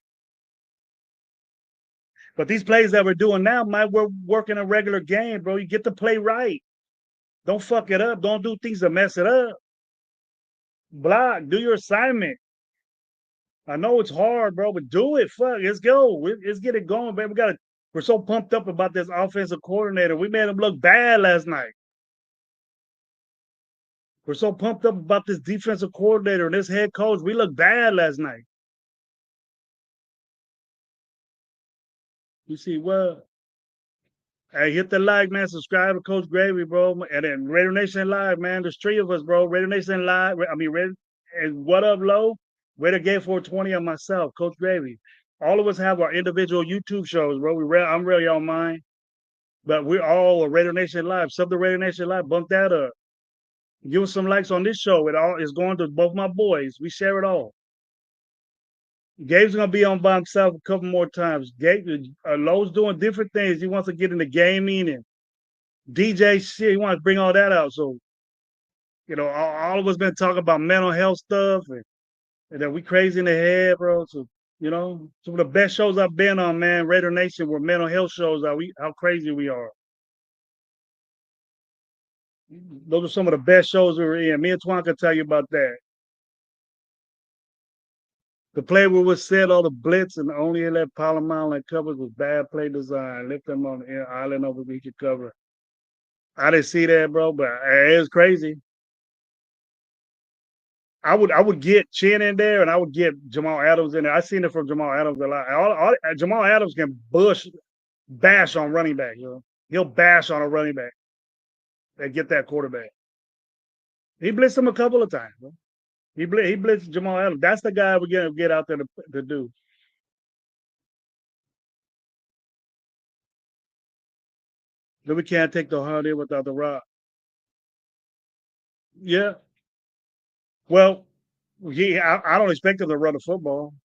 But these plays that we're doing now might work in a regular game, bro. You get the play right. Don't fuck it up. Don't do things to mess it up. Block. Do your assignment. I know it's hard, bro, but do it. Fuck, let's go. Let's get it going, baby. We're so pumped up about this offensive coordinator. We made him look bad last night. We're so pumped up about this defensive coordinator and this head coach. We looked bad last night. You see what? Hey, hit the like, man. Subscribe to Coach Gravy, bro. And then Raider Nation Live, man. There's three of us, bro. Raider Nation Live. And what up, Low? Raider Game 420 on myself, Coach Gravy. All of us have our individual YouTube shows, bro. I'm really on mine. But we're all a Raider Nation Live. Sub the Raider Nation Live. Bump that up. Give us some likes on this show. It all is going to both my boys. We share it all. Gabe's gonna be on by himself a couple more times. Gabe, Lowe's doing different things. He wants to get into gaming and DJ shit. He wants to bring all that out. So, all of us been talking about mental health stuff and then we crazy in the head, bro. So, some of the best shows I've been on, man, Raider Nation, were mental health shows. How crazy we are. Those are some of the best shows we were in. Me and Twan can tell you about that. The play where was said all the blitz and only let Palomar and covers was bad play design. Lift them on the island over we could cover. I didn't see that, bro, but it was crazy. I would get Chin in there and I would get Jamal Adams in there. I seen it from Jamal Adams a lot. Jamal Adams can bash on running back. He'll bash on a running back and get that quarterback. He blitzed him a couple of times, bro. He blitzed Jamal Adams. That's the guy we're gonna get out there to do. Then we can't take the holiday without the rock. Yeah. Well, I don't expect him to run the football.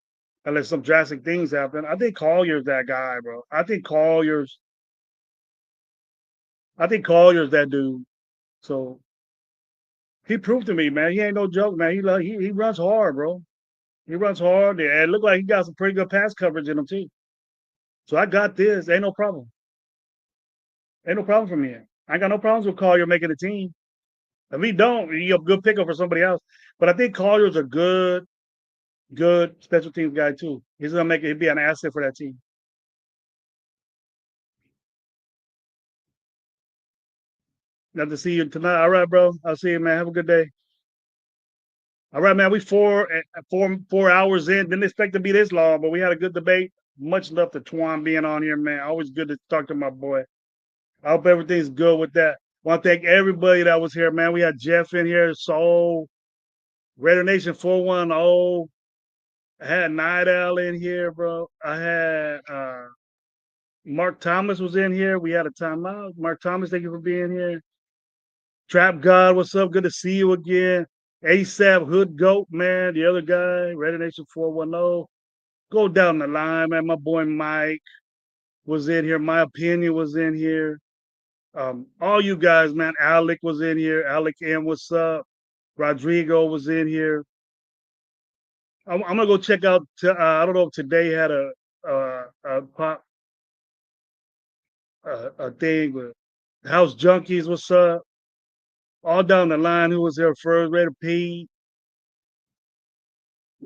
unless some drastic things happen. I think Collier's that guy, bro. I think Collier's that dude. So he proved to me, man, he ain't no joke, man. He runs hard, bro. He runs hard, and it looked like he got some pretty good pass coverage in him too. So I got this. Ain't no problem. Ain't no problem for me. I ain't got no problems with Collier making the team. If he don't, you're a good pickup for somebody else. But I think Collier's a good special teams guy too. He's gonna he'd be an asset for that team. Got to see you tonight. All right, bro. I'll see you, man. Have a good day. All right, man. We 4 hours in. Didn't expect to be this long, but we had a good debate. Much love to Twan being on here, man. Always good to talk to my boy. I hope everything's good with that. Want to thank everybody that was here, man. We had Jeff in here, Soul, Raider Nation 410. I had Night Owl in here, bro. I had Mark Thomas was in here. We had a timeout. Mark Thomas, thank you for being here. Trap God, what's up? Good to see you again. ASAP Hood Goat, man. The other guy, Raider Nation 410. Go down the line, man. My boy Mike was in here. My opinion was in here. All you guys, man. Alec was in here. Alec M, what's up? Rodrigo was in here. I'm gonna go check out. I don't know if today had a pop a thing with House Junkies. What's up? All down the line. Who was there first? Raider P.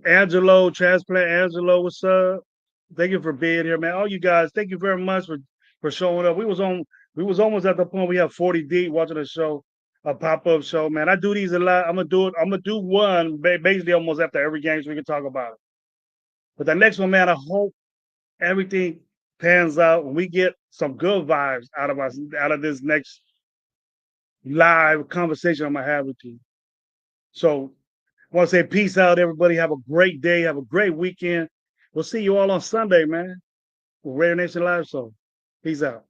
Angelo, Transplant Angelo. What's up? Thank you for being here, man. All you guys, thank you very much for showing up. We was almost at the point we have 40 deep watching the show, a pop-up show, man. I do these a lot. I'm gonna do one basically almost after every game so we can talk about it. But the next one, man, I hope everything pans out and we get some good vibes out of this next live conversation I'm gonna have with you. So I want to say peace out, everybody. Have a great day. Have a great weekend. We'll see you all on Sunday, man. Raider Nation Live Show. Peace out.